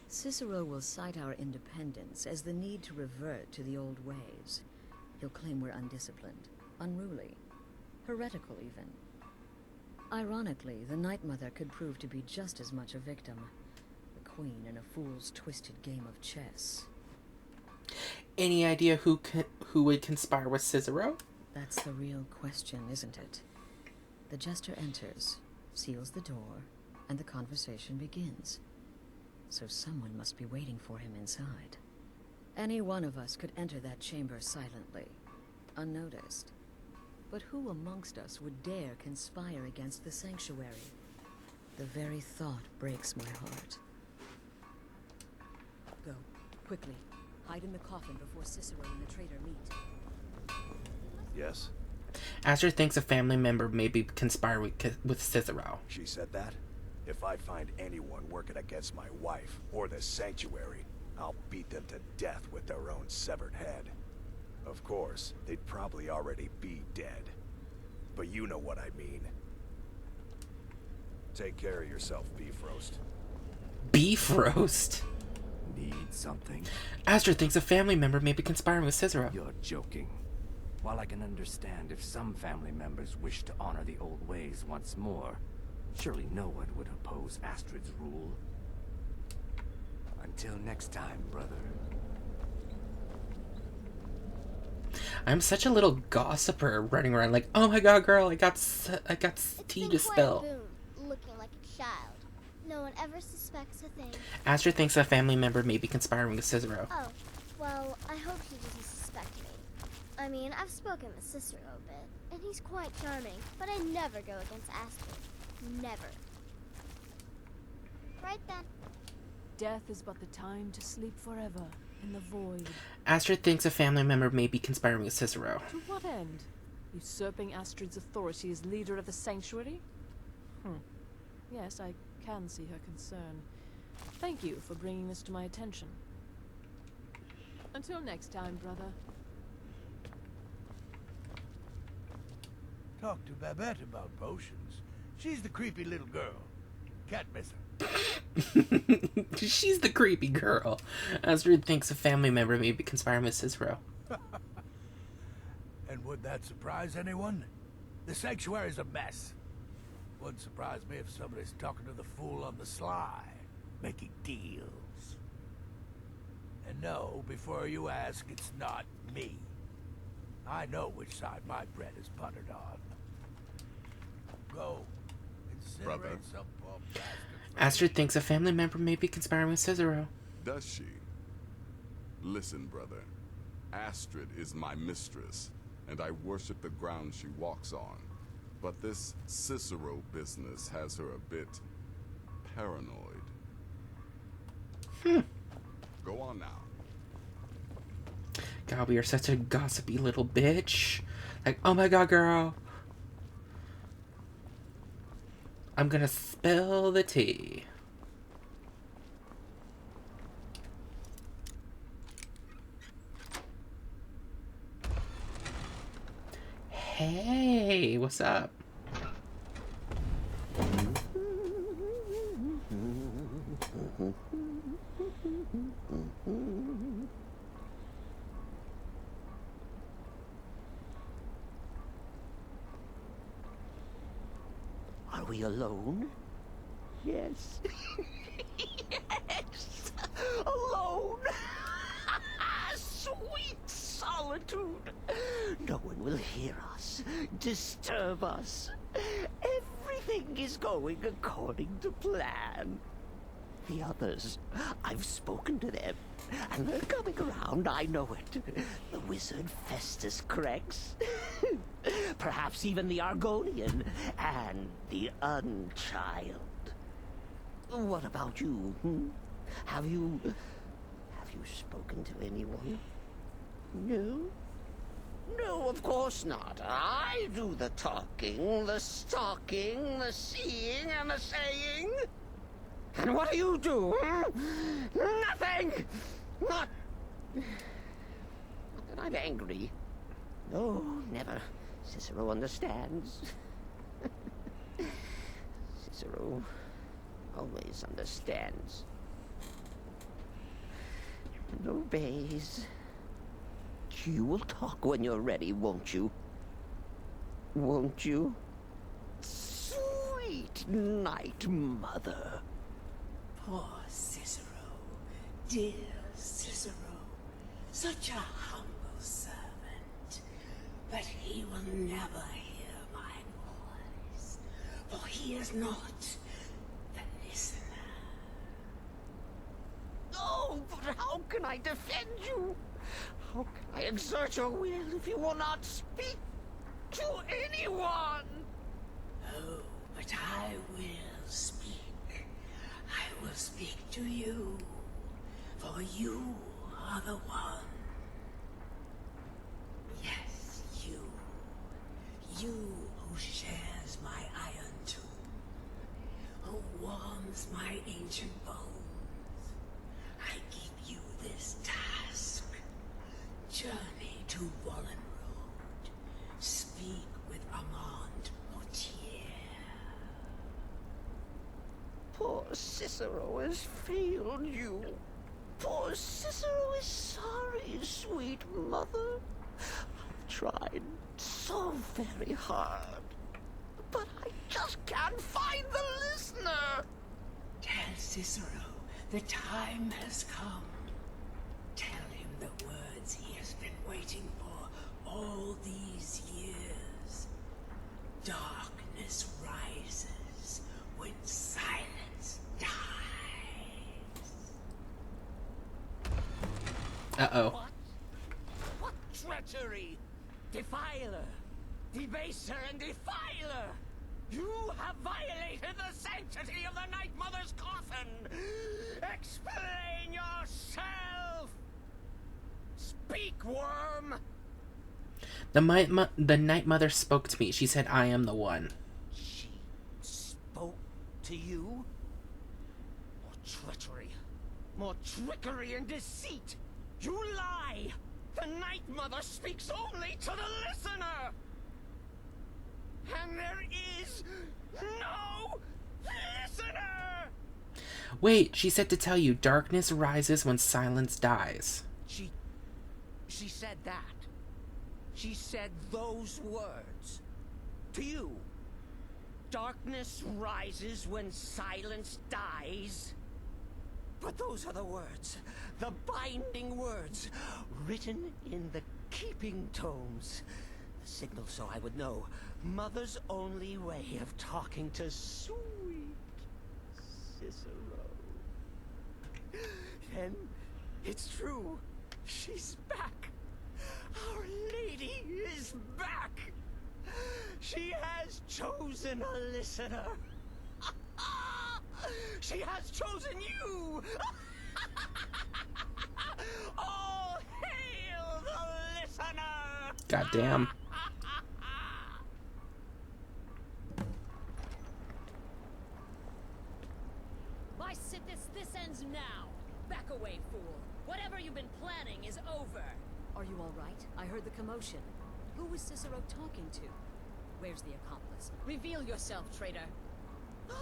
Cicero will cite our independence as the need to revert to the old ways. He'll claim we're undisciplined, unruly, heretical even. Ironically, the Night Mother could prove to be just as much a victim. The queen in a fool's twisted game of chess. Any idea who would conspire with Cicero? That's the real question, isn't it? The jester enters, seals the door, and the conversation begins. So someone must be waiting for him inside. Any one of us could enter that chamber silently, unnoticed. But who amongst us would dare conspire against the sanctuary? The very thought breaks my heart. Go, quickly. Hide in the coffin before Cicero and the traitor meet. Yes? Astrid thinks a family member may be conspiring with Cicero. She said that? If I find anyone working against my wife or the sanctuary, I'll beat them to death with their own severed head. Of course, they'd probably already be dead. But you know what I mean. Take care of yourself, Beef Roast. Beef roast? Need something? Astrid thinks a family member may be conspiring with Cicero. You're joking. While I can understand if some family members wish to honor the old ways once more, surely no one would oppose Astrid's rule. Until next time, brother. I'm such a little gossiper running around like, oh my god, girl, I got tea to spill. Boom, looking like a child. No one ever suspects a thing. Astrid thinks a family member may be conspiring with Cicero. Oh, well, I hope he doesn't suspect me. I mean, I've spoken with Cicero a bit, and he's quite charming, but I never go against Astrid. Never. Right then. Death is but the time to sleep forever in the void. Astrid thinks a family member may be conspiring with Cicero. To what end? Usurping Astrid's authority as leader of the sanctuary? Yes, I can see her concern. Thank you for bringing this to my attention. Until next time, brother. Talk to Babette about potions. She's the creepy little girl. Can't miss her. She's the creepy girl. Astrid thinks a family member may be conspiring with Cicero. And would that surprise anyone? The sanctuary's a mess. Wouldn't surprise me if somebody's talking to the fool on the sly, making deals. And no, before you ask, it's not me. I know which side my bread is buttered on. Go. Brother. Incinerate some poor bastard. Astrid thinks a family member may be conspiring with Cicero. Does she? Listen, brother. Astrid is my mistress, and I worship the ground she walks on. But this Cicero business has her a bit paranoid. Go on now. God, we are such a gossipy little bitch. Like, oh my god, girl. I'm gonna spill the tea. Hey, what's up? Are we alone? Yes. Yes! Alone! solitude. No one will hear us, disturb us. Everything is going according to plan. The others, I've spoken to them, and they're coming around, I know it. The wizard Festus Crex, perhaps even the Argonian, and the Unchild. What about you? Have you spoken to anyone? No? No, of course not. I do the talking, the stalking, the seeing, and the saying. And what do you do? Nothing! Not that I'm angry. No, never. Cicero understands. Cicero always understands. And obeys. You will talk when you're ready, won't you? Won't you? Sweet Night Mother. Poor Cicero, dear Cicero, such a humble servant, but he will never hear my voice, for he is not the listener. Oh, but how can I defend you? How can I exert your will if you will not speak to anyone? Oh, but I will speak. I will speak to you, for you are the one. Yes, you. You who shares my iron tomb, who warms my ancient bones. I give you this task. Journey to Wallen Road. Speak with Armand Mortier. Poor Cicero has failed you. Poor Cicero is sorry, sweet mother. I've tried so very hard, but I just can't find the listener. Tell Cicero the time has come. Tell him the words he has been waiting for all these years. Darkness rises when silence dies. Uh-oh. What treachery! Defiler! Debaser and defiler! You have violated the sanctity of the Night Mother's coffin! Explain yourself! Speak, worm! The Night Mother spoke to me. She said, I am the one. She spoke to you? More treachery. More trickery and deceit! You lie! The Night Mother speaks only to the listener! And there is no listener! Wait, she said to tell you, darkness rises when silence dies. She said that. She said those words. To you. Darkness rises when silence dies. But those are the words, the binding words, written in the keeping tomes. The signal so I would know. Mother's only way of talking to sweet Cicero. Then, it's true. She's back. Our Lady is back. She has chosen a listener. She has chosen you. All hail the listener. Goddamn. By Sithis, this ends now. Back away, fool. Whatever you've been planning is over. Are you all right? I heard the commotion. Who was Cicero talking to? Where's the accomplice? Reveal yourself, traitor.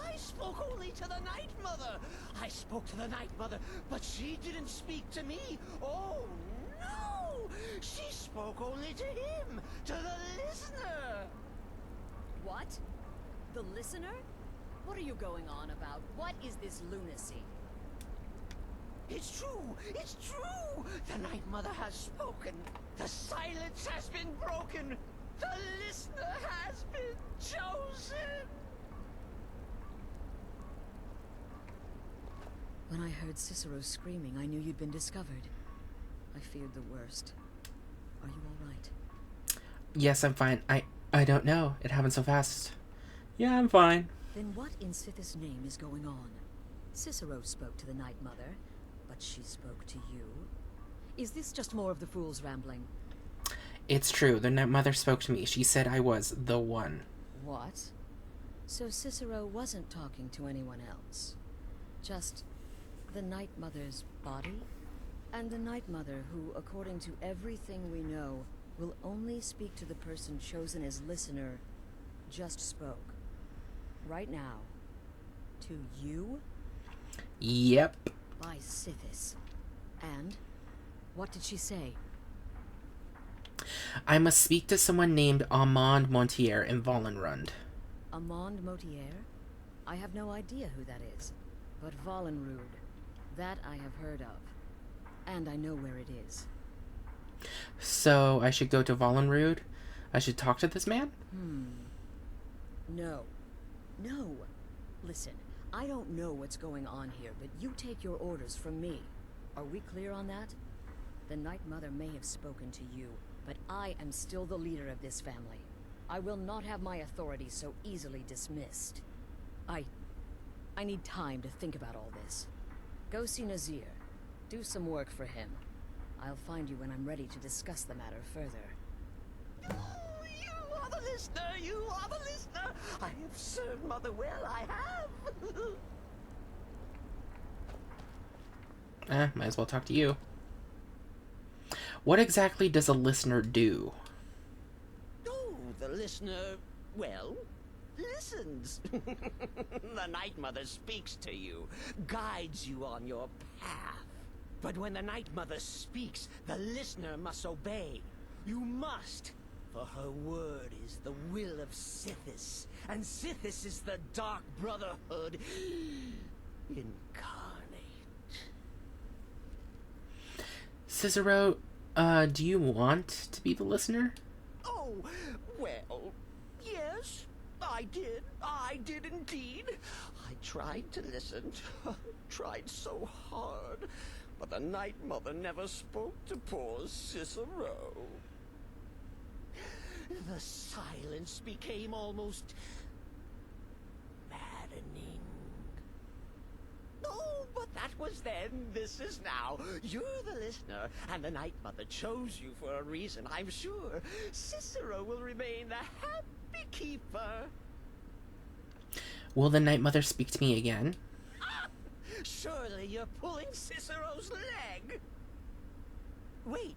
I spoke only to the Night Mother. I spoke to the Night Mother, but she didn't speak to me. Oh, no! She spoke only to him, to the listener. What? The listener? What are you going on about? What is this lunacy? It's true! It's true! The Night Mother has spoken! The silence has been broken! The listener has been chosen! When I heard Cicero screaming, I knew you'd been discovered. I feared the worst. Are you all right? Yes, I'm fine. I don't know. It happened so fast. Yeah, I'm fine. Then what in Sithis' name is going on? Cicero spoke to the Night Mother, but she spoke to you? Is this just more of the fool's rambling? It's true. The Night Mother spoke to me. She said I was the one. What? So Cicero wasn't talking to anyone else? Just the Night Mother's body? And the Night Mother, who, according to everything we know, will only speak to the person chosen as listener, just spoke. Right now. To you? Yep. By Sithis. And? What did she say? I must speak to someone named Armand Montier in Vollenrund. Armand Motier? I have no idea who that is. But Vollenrud, that I have heard of. And I know where it is. So I should go to Vollenrud? I should talk to this man? No. No. Listen, I don't know what's going on here, but you take your orders from me. Are we clear on that? The Night Mother may have spoken to you, but I am still the leader of this family. I will not have my authority so easily dismissed. I need time to think about all this. Go see Nazir. Do some work for him. I'll find you when I'm ready to discuss the matter further. Oh, you are the listener! You are the listener! I have served Mother well, I have! Might as well talk to you. What exactly does a listener do? Oh, the listener, well, listens. The Night Mother speaks to you, guides you on your path. But when the Night Mother speaks, the listener must obey. You must, for her word is the will of Sithis, and Sithis is the Dark Brotherhood incarnate. Cicero, do you want to be the listener? Oh, well, yes, I did. I did indeed. I tried to listen, tried so hard. But the Night Mother never spoke to poor Cicero. The silence became almost maddening. Oh, but that was then, this is now. You're the listener, and the Night Mother chose you for a reason, I'm sure. Cicero will remain the happy keeper. Will the Night Mother speak to me again? Surely you're pulling Cicero's leg. Wait.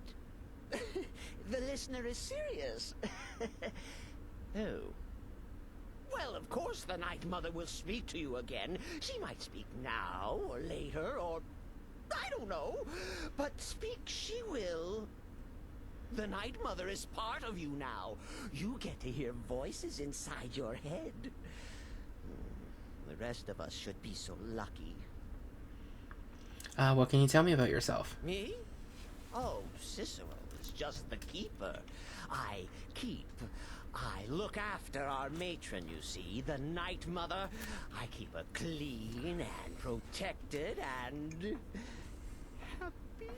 The listener is serious. Oh. Well, of course the Night Mother will speak to you again. She might speak now, or later, or... I don't know. But speak she will. The Night Mother is part of you now. You get to hear voices inside your head. The rest of us should be so lucky. What can you tell me about yourself? Me? Oh, Cicero is just the keeper. I keep. I look after our matron, you see, the Night Mother. I keep her clean and protected and... happy.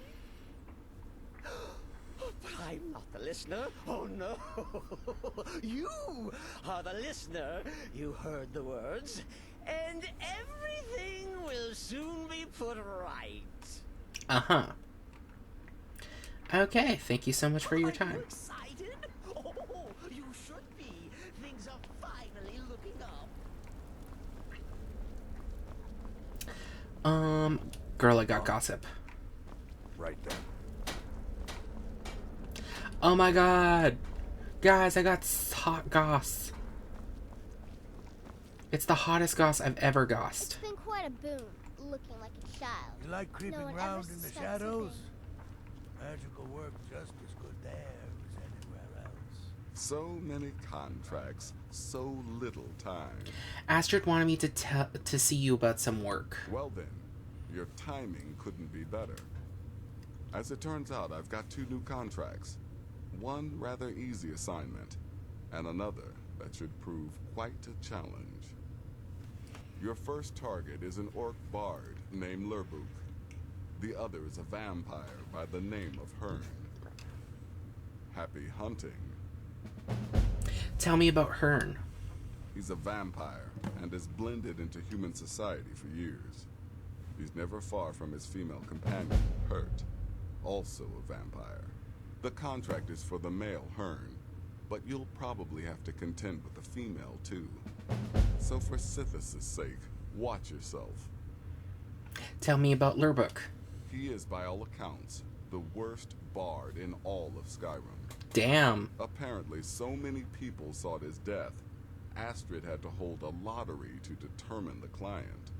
But I'm not the listener. Oh, no. You are the listener. You heard the words. And everything will soon be put right. Uh-huh. Okay, thank you so much for your Are you time. excited? Oh, you should be. Things are finally looking up. Girl, I got gossip. Right there. Oh my god! Guys, I got hot goss. It's the hottest goss I've ever gossed. It's been quite a boon, looking like a child. You like creeping No one around ever in the suspects a shadows? thing. Magical work just as good there as anywhere else. So many contracts, so little time. Astrid wanted me to see you about some work. Well then, Your timing couldn't be better. As it turns out, I've got 2 new contracts. One rather easy assignment, and another that should prove quite a challenge. Your first target is an orc bard named Lurbuk. The other is a vampire by the name of Hearn. Happy hunting. Tell me about Hearn. He's a vampire and has blended into human society for years. He's never far from his female companion, Hurt, also a vampire. The contract is for the male Hearn, but you'll probably have to contend with the female too. So for Sithis' sake, watch yourself. Tell me about Lurbuk. He is, by all accounts, the worst bard in all of Skyrim. Damn. Apparently, so many people sought his death, Astrid had to hold a lottery to determine the client.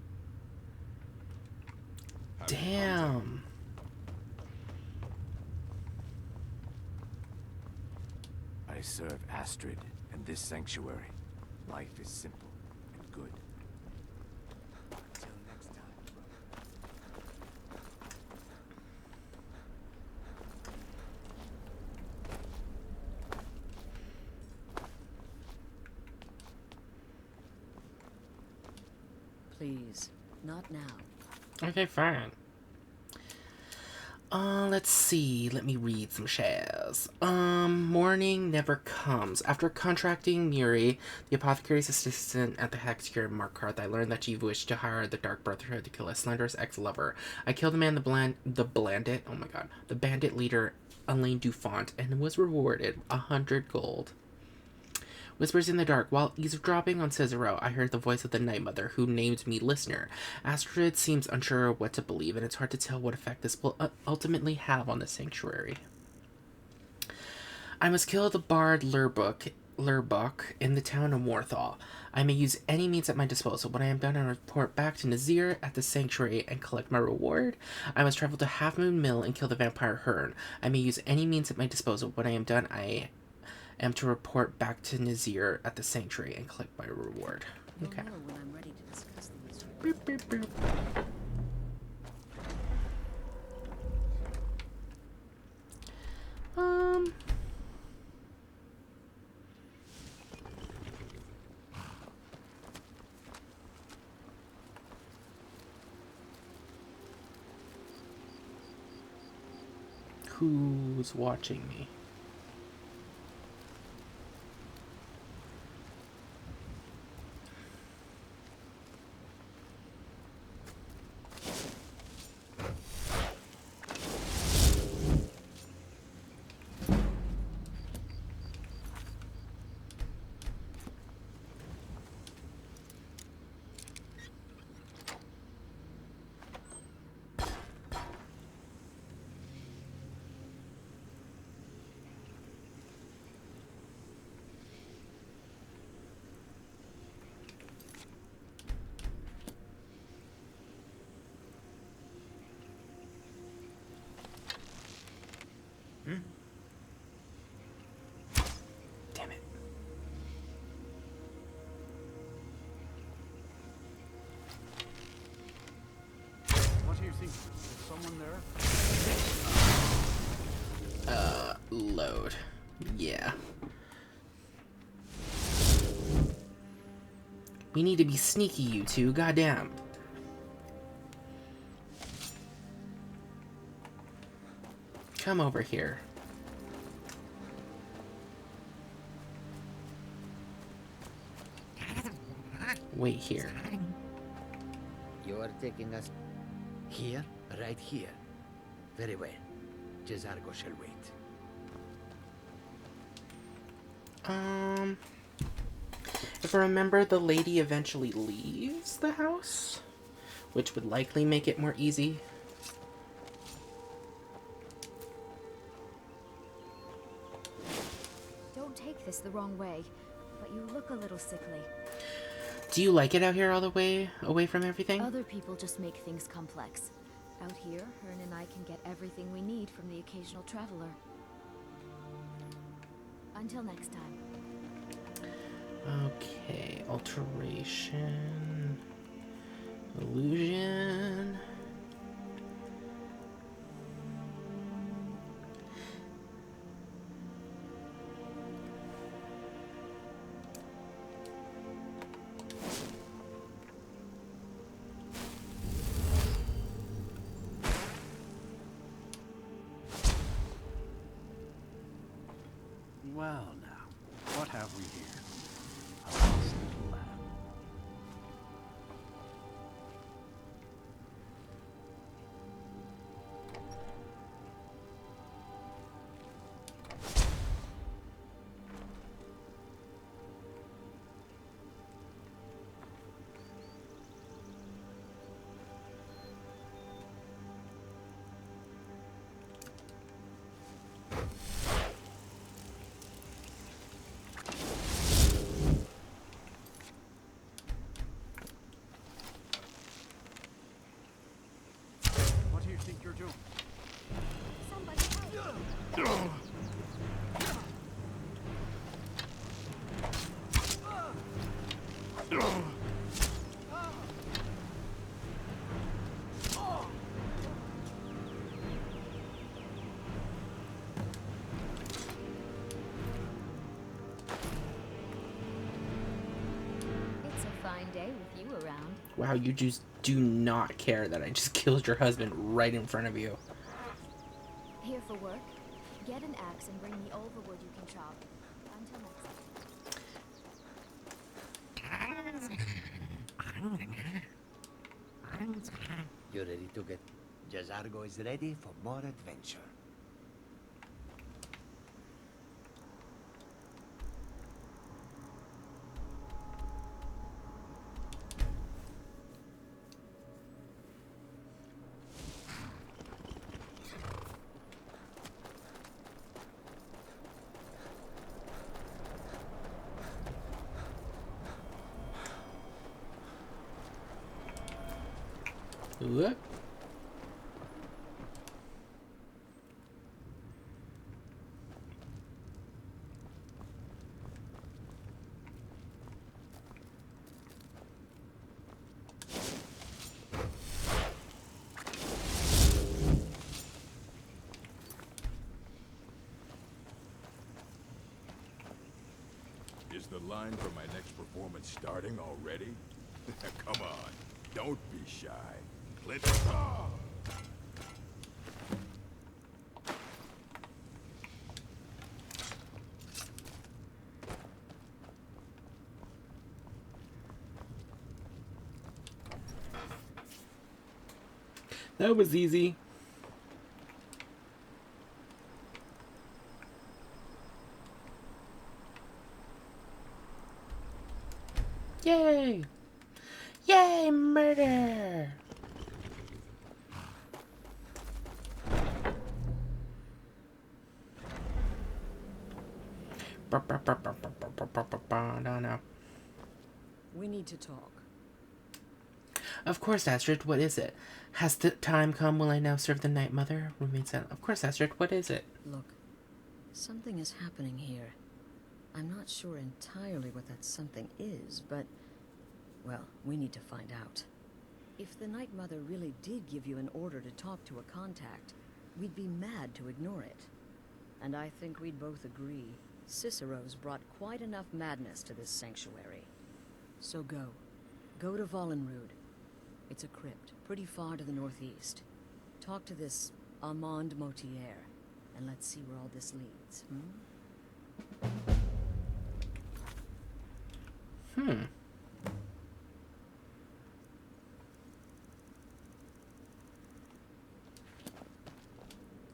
Damn. I serve Astrid and this sanctuary. Life is simple and good. Until next time. Please, not now. Okay, fine. Let's see. Let me read some shares. Morning never comes. After contracting Muri, the apothecary's assistant at the Hexcure Markarth, I learned that she wished to hire the Dark Brotherhood to kill a slanderous ex-lover. I killed the man, the bandit leader, Elaine Dufont, and was rewarded 100 gold. Whispers in the dark. While eavesdropping on CICERO, I heard the voice of the Night Mother, who named me listener. Astrid seems unsure what to believe, and it's hard to tell what effect this will ultimately have on the sanctuary. I must kill the bard Lurbuk in the town of Morthal. I may use any means at my disposal. When I am done, I report back to Nazir at the sanctuary and collect my reward. I must travel to Half Moon Mill and kill the vampire Hearn. I may use any means at my disposal. When I am done, I am to report back to Nazir at the sanctuary and collect my reward. Okay. You'll know when I'm ready to discuss these. Boop, boop, boop. Who's watching me? Damn it. What do you think? Is someone there? Load. Yeah. We need to be sneaky, you two. Goddamn. Come over here. Wait here. You are taking us here? Right here. Very well. Cesargo shall wait. If I remember, the lady eventually leaves the house, which would likely make it more easy. Don't take this the wrong way, but you look a little sickly. Do you like it out here all the way away from everything? Other people just make things complex. Out here, Hearn and I can get everything we need from the occasional traveler. Until next time. Okay, alteration, illusion. Well, now, what have we here? A lost little lamb. What do you think you're doing? Somebody help. It's a fine day with you around. Wow, you just do not care that I just killed your husband right in front of you. Here for work? Get an axe and bring me all the wood you can chop. Until next time. You ready to get... Jazargo is ready for more adventure. Whoop. Is the line for my next performance starting already? Come on, don't be shy. Let's go! That was easy. Yay! Yay, murder! No. We need to talk. Of course, Astrid, what is it? Has the time come? Will I now serve the Night Mother? Remain silent. Of course, Astrid, what is it? Look, something is happening here. I'm not sure entirely what that something is, but... well, we need to find out. If the Night Mother really did give you an order to talk to a contact, we'd be mad to ignore it. And I think we'd both agree, Cicero's brought quite enough madness to this sanctuary. So go. Go to Vollenrude. It's a crypt, pretty far to the northeast. Talk to this Armand Motier, and let's see where all this leads,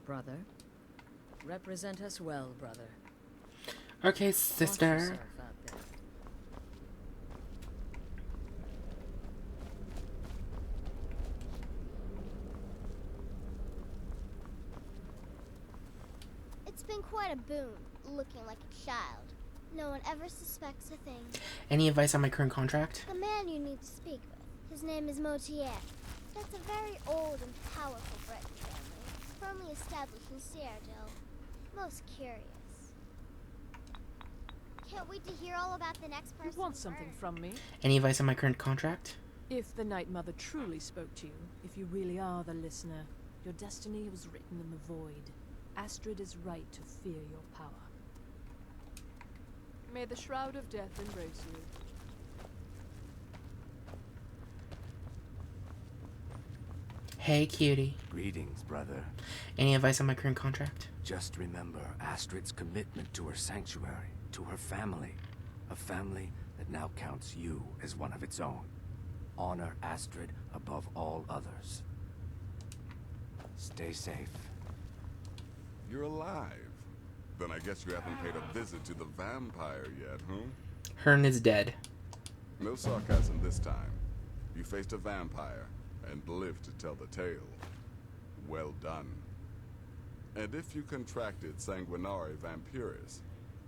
Brother, represent us well, brother. Okay, Watch sister. yourself out there. It's been quite a boon, looking like a child. No one ever suspects a thing. Any advice on my current contract? The man you need to speak with, his name is Motier. That's a very old and powerful Breton family, firmly established in Cyrodiil. Most curious. Can't wait to hear all about the next person. You want something from me? Any advice on my current contract? If the Night Mother truly spoke to you, if you really are the listener, your destiny was written in the void. Astrid is right to fear your power. May the Shroud of Death embrace you. Hey, cutie. Greetings, brother. Any advice on my current contract? Just remember Astrid's commitment to her sanctuary, to her family. A family that now counts you as one of its own. Honor Astrid above all others. Stay safe. You're alive. Then I guess you haven't paid a visit to the vampire yet, huh? Hearn is dead. No sarcasm this time. You faced a vampire and lived to tell the tale. Well done. And if you contracted Sanguinari Vampiris,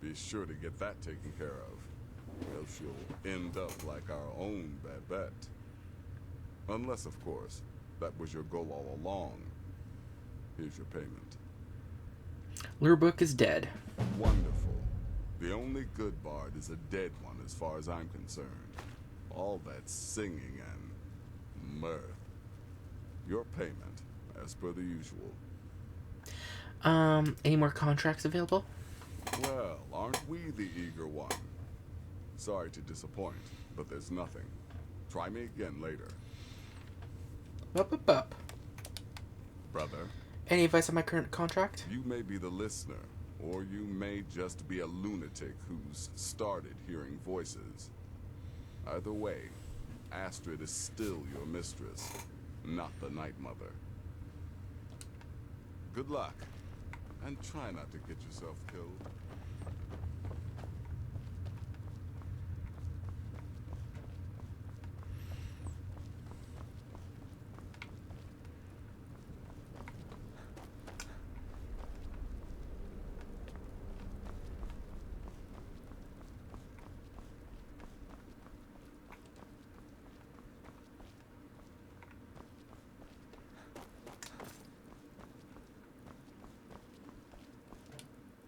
be sure to get that taken care of. Else you'll end up like our own Babette. Unless, of course, that was your goal all along. Here's your payment. Lurebook is dead. Wonderful. The only good bard is a dead one as far as I'm concerned. All that singing and mirth. Your payment, as per the usual. Any more contracts available? Well, aren't we the eager one? Sorry to disappoint, but there's nothing. Try me again later. Up. Brother, Any advice on my current contract? you may be the listener, or you may just be a lunatic who's started hearing voices. Either way, Astrid is still your mistress, not the Night Mother. Good luck, and try not to get yourself killed.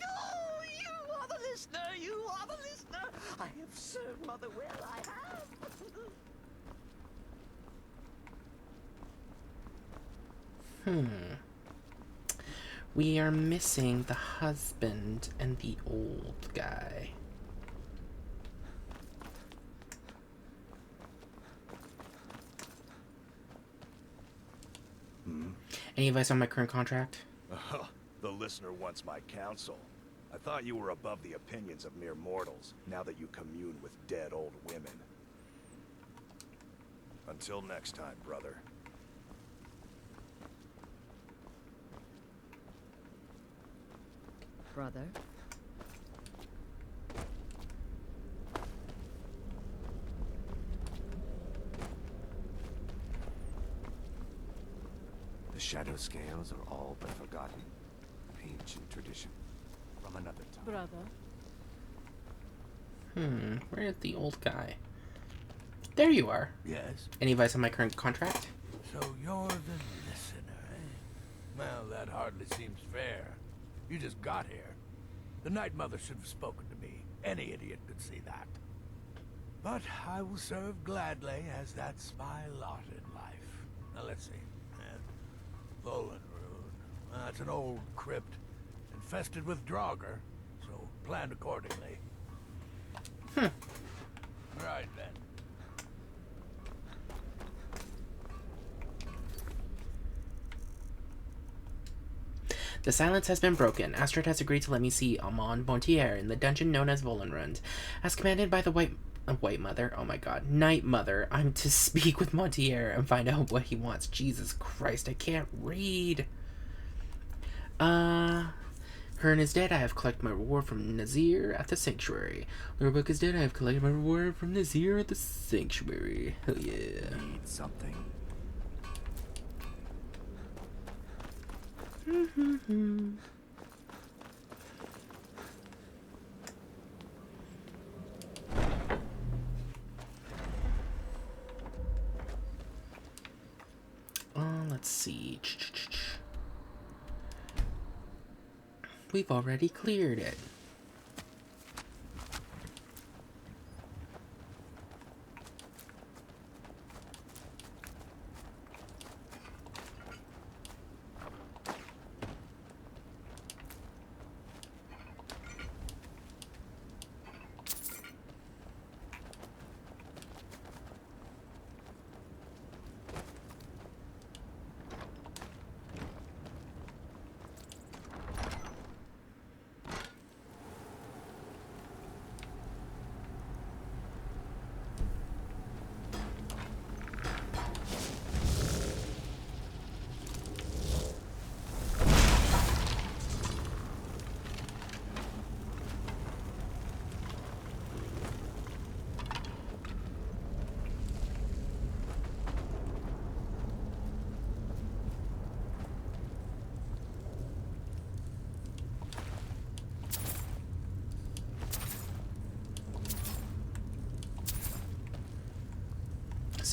Oh, you are the listener! You are the listener! I have served Mother well, I have! We are missing the husband and the old guy. Any advice on my current contract? The listener wants my counsel. I thought you were above the opinions of mere mortals, now that you commune with dead old women. Until next time, brother. Brother? The shadow scales are all but forgotten. Ancient tradition from another time. Brother. Where's the old guy? There you are. Yes? Any advice on my current contract? So you're the listener, eh? Well, that hardly seems fair. You just got here. The Night Mother should have spoken to me. Any idiot could see that. But I will serve gladly, as that's my lot in life. Now let's see. Volenrune. That's an old crypt, infested with Draugr, so plan accordingly. Right then. The silence has been broken. Astrid has agreed to let me see Amon Bontier in the dungeon known as Volenrund. As commanded by the White Mother, oh my god, Night Mother, I'm to speak with Montier and find out what he wants. Jesus Christ, I can't read. Hearn is dead. I have collected my reward from Nazir at the Sanctuary. Lurebook is dead. I have collected my reward from Nazir at the Sanctuary. Hell yeah. Need something. Let's see. We've already cleared it.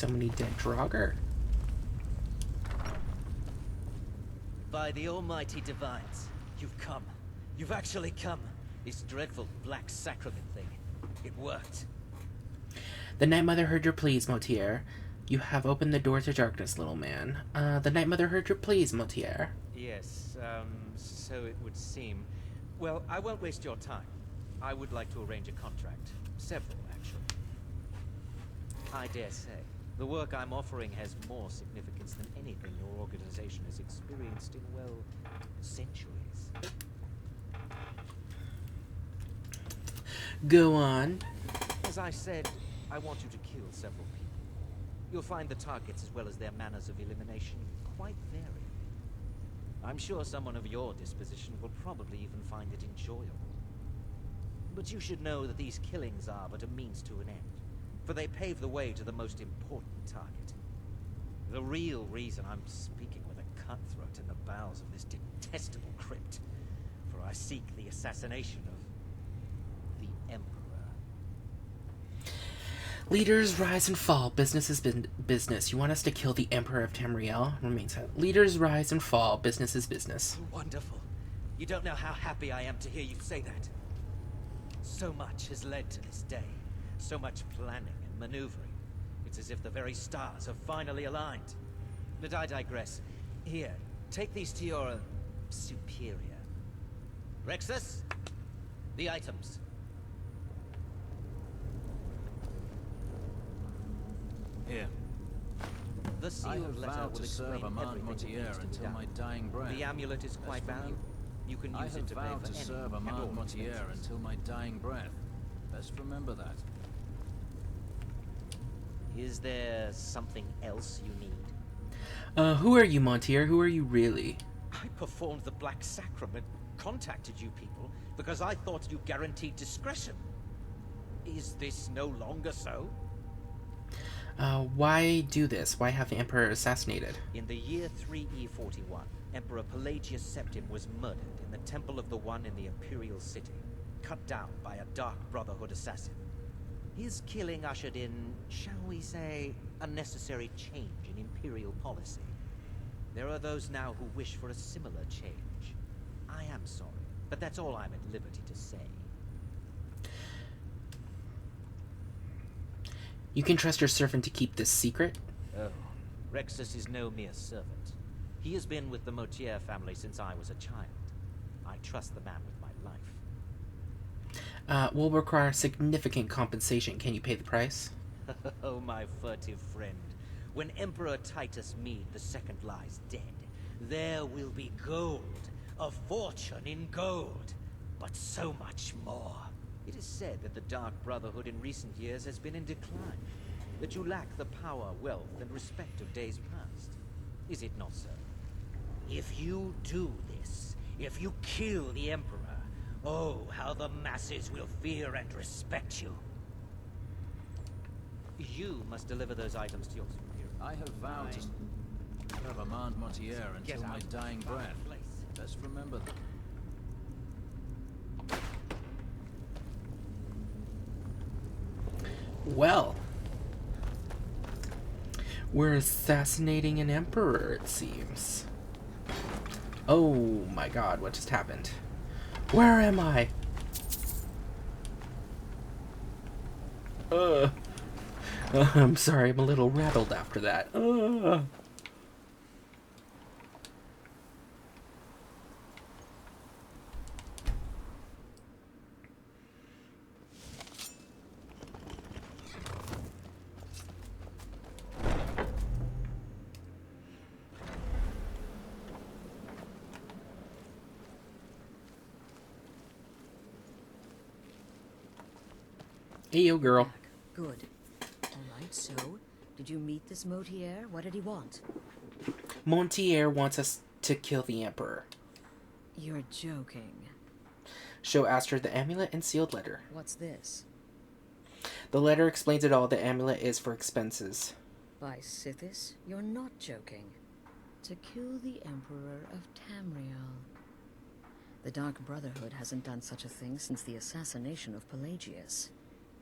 so many dead Draugr. By the almighty divines, you've come. You've actually come. This dreadful black sacrament thing. It worked. The Night Mother heard your pleas, Motier. You have opened the door to darkness, little man. The Night Mother heard your pleas, Motier. Yes, so it would seem. Well, I won't waste your time. I would like to arrange a contract. Several, actually. I dare say, the work I'm offering has more significance than anything your organization has experienced in, well, centuries. Go on. As I said, I want you to kill several people. You'll find the targets as well as their manners of elimination quite varied. I'm sure someone of your disposition will probably even find it enjoyable. But you should know that these killings are but a means to an end, for they pave the way to the most important target. The real reason I'm speaking with a cutthroat in the bowels of this detestable crypt, for I seek the assassination of the Emperor. Leaders rise and fall. Business is business. You want us to kill the Emperor of Tamriel? Remain silent. Leaders rise and fall. Business is business. Wonderful. You don't know how happy I am to hear you say that. So much has led to this day. So much planning and maneuvering. It's as if the very stars have finally aligned. But I digress. Here, take these to your superior. Rexus, the items. Here. The I sealed have letter vowed will to serve explain Amand everything that Mortier needs to be until done. my dying breath. The amulet is quite valuable. You can I use have it to pay vowed for to any serve and all Amand Mortier expenses. until my dying breath. Best remember that. Is there something else you need? Who are you, Montier? Who are you really? I performed the Black Sacrament, contacted you people, because I thought you guaranteed discretion. Is this no longer so? Why do this? Why have the Emperor assassinated? In the year 3E41, Emperor Pelagius Septim was murdered in the Temple of the One in the Imperial City, cut down by a Dark Brotherhood assassin. His killing ushered in, shall we say, a necessary change in Imperial policy. There are those now who wish for a similar change. I am sorry, but that's all I'm at liberty to say. You can trust your servant to keep this secret? Oh, Rexus is no mere servant. He has been with the Motier family since I was a child. I trust the man with my life. Will require significant compensation. Can you pay the price? Oh, my furtive friend. When Emperor Titus Mede II lies dead, there will be gold. A fortune in gold. But so much more. It is said that the Dark Brotherhood in recent years has been in decline. That you lack the power, wealth, and respect of days past. Is it not so? If you do this, if you kill the Emperor, oh, how the masses will fear and respect you. You must deliver those items to your superior. I have vowed to serve Amand Mortier until my dying breath. Best remember that. Well, we're assassinating an emperor, it seems. Oh my god, what just happened? Where am I? I'm sorry, I'm a little rattled after that. Hey, yo, girl. Good. All right, so, did you meet this Motier? What did he want? Montier wants us to kill the Emperor. You're joking. Show Aster the amulet and sealed letter. What's this? The letter explains it all. The amulet is for expenses. By Sithis, you're not joking. To kill the Emperor of Tamriel. The Dark Brotherhood hasn't done such a thing since the assassination of Pelagius.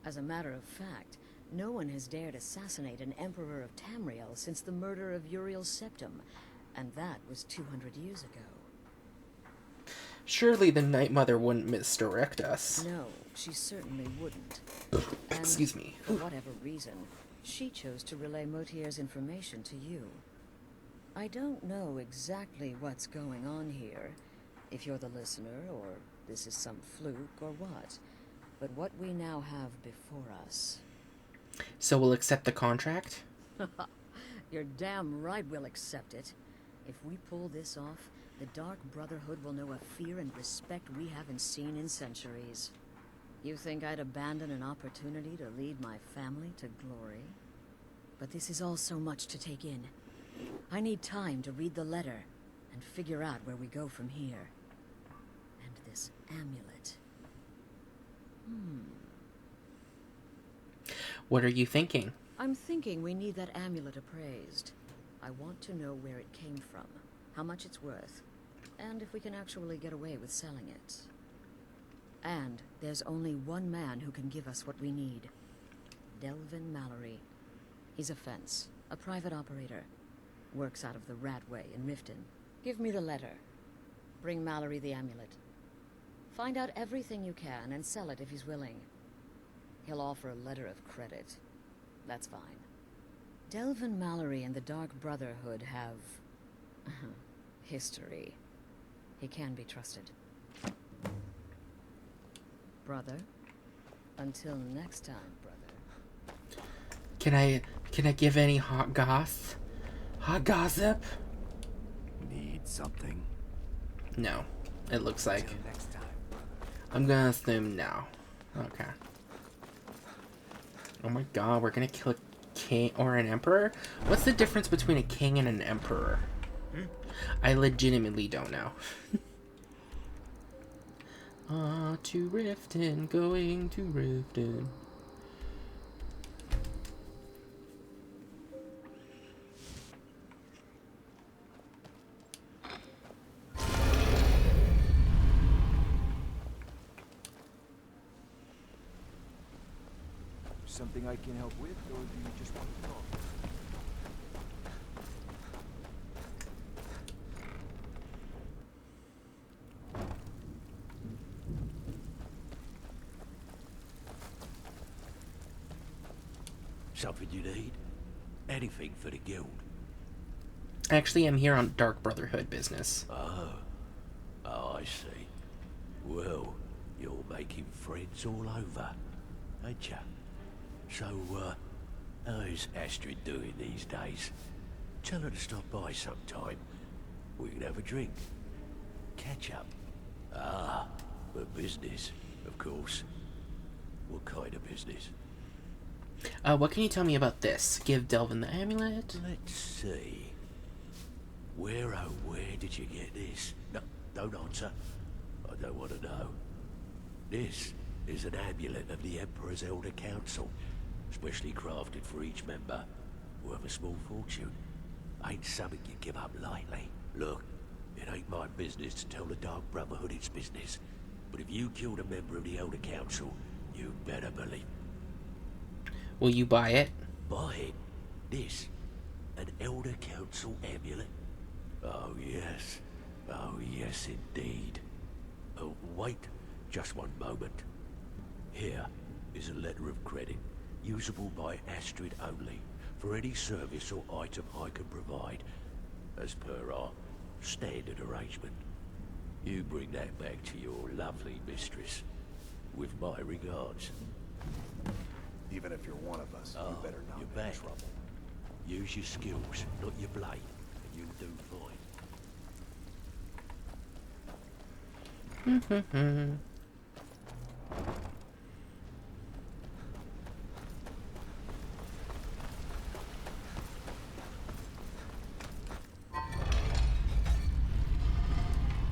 As a matter of fact, No one has dared assassinate an Emperor of Tamriel since the murder of Uriel's septum, and that was 200 years ago. Surely the Night Mother wouldn't misdirect us. No, she certainly wouldn't. Excuse me. For whatever reason, she chose to relay Motier's information to you. I don't know exactly what's going on here, if you're the listener, or this is some fluke, or what. But what we now have before us... So we'll accept the contract? You're damn right we'll accept it. If we pull this off, the Dark Brotherhood will know a fear and respect we haven't seen in centuries. You think I'd abandon an opportunity to lead my family to glory? But this is all so much to take in. I need time to read the letter and figure out where we go from here. And this amulet. What are you thinking? I'm thinking we need that amulet appraised. I want to know where it came from, how much it's worth, and if we can actually get away with selling it. And there's only one man who can give us what we need. Delvin Mallory. He's a fence, a private operator. Works out of the Ratway in Riften. Give me the letter. Bring Mallory the amulet. Find out everything you can and sell it if he's willing. He'll offer a letter of credit. That's fine. Delvin Mallory and the Dark Brotherhood have... history. He can be trusted. Brother? Until next time, brother. Can I give any hot goss? Hot gossip? Need something? No. It looks like... Until next time, brother. I'm gonna assume no. Okay. Oh my god, we're gonna kill a king or an emperor? What's the difference between a king and an emperor? I legitimately don't know. To Riften, going to Riften. Something I can help with, or do you just want to talk? Something you need? Anything for the guild? Actually, I'm here on Dark Brotherhood business. Oh, I see. Well, you're making friends all over, ain't ya? So, how's Astrid doing these days? Tell her to stop by sometime. We can have a drink. Catch up. Ah, but business, of course. What kind of business? What can you tell me about this? Give Delvin the amulet? Let's see. Where did you get this? No, don't answer. I don't want to know. This is an amulet of the Emperor's Elder Council, specially crafted for each member, worth a small fortune. Ain't something you give up lightly. Look, it ain't my business to tell the Dark Brotherhood its business, but if you killed a member of the Elder Council, you better believe. Will you buy it? Buy it? This? An Elder Council amulet? Oh yes. Oh yes indeed. Oh, wait just one moment. Here is a letter of credit, usable by Astrid only, for any service or item I can provide, as per our standard arrangement. You bring that back to your lovely mistress, with my regards. Even if you're one of us, you better not you're be in back. trouble. Use your skills, not your blade, and you'll do fine.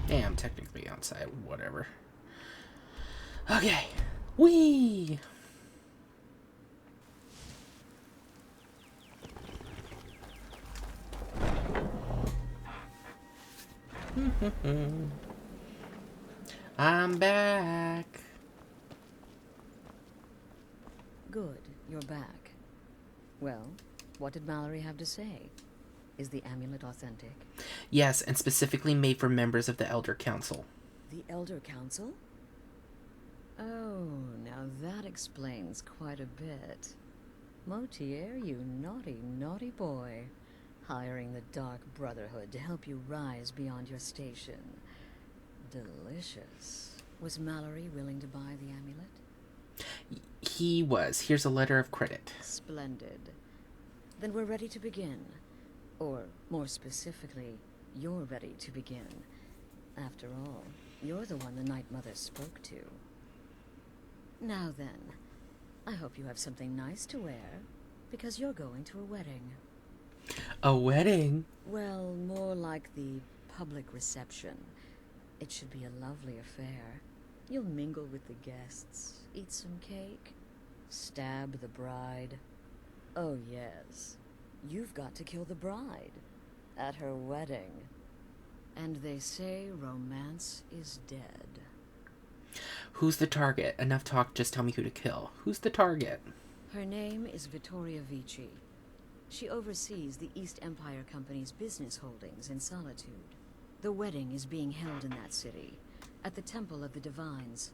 Yeah, I'm technically outside, whatever. Okay. Whee! I'm back. Good, you're back. Well, what did Mallory have to say? Is the amulet authentic? Yes, and specifically made for members of the Elder Council. The Elder Council? Oh, now that explains quite a bit. Motier, you naughty, naughty boy. Hiring the Dark Brotherhood to help you rise beyond your station. Delicious. Was Mallory willing to buy the amulet? He was. Here's a letter of credit. Splendid. Then we're ready to begin. Or, more specifically, you're ready to begin. After all, you're the one the Night Mother spoke to. Now then, I hope you have something nice to wear, because you're going to a wedding. A wedding? Well, more like the public reception. It should be a lovely affair. You'll mingle with the guests, eat some cake, stab the bride. Oh yes, you've got to kill the bride at her wedding. And they say romance is dead. Who's the target? Enough talk, just tell me who to kill. Who's the target? Her name is Vittoria Vici. She oversees the East Empire Company's business holdings in Solitude. The wedding is being held in that city, at the Temple of the Divines.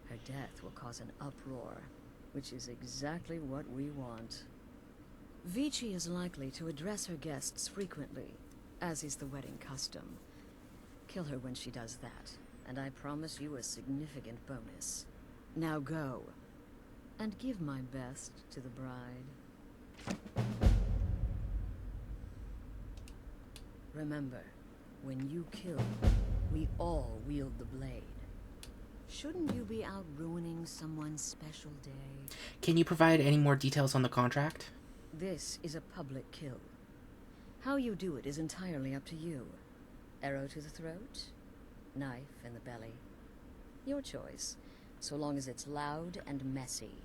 Her death will cause an uproar, which is exactly what we want. Vici is likely to address her guests frequently, as is the wedding custom. Kill her when she does that, and I promise you a significant bonus. Now go, and give my best to the bride. Remember, when you kill, we all wield the blade. Shouldn't you be out ruining someone's special day? Can you provide any more details on the contract? This is a public kill. How you do it is entirely up to you. Arrow to the throat? Knife in the belly? Your choice, so long as it's loud and messy.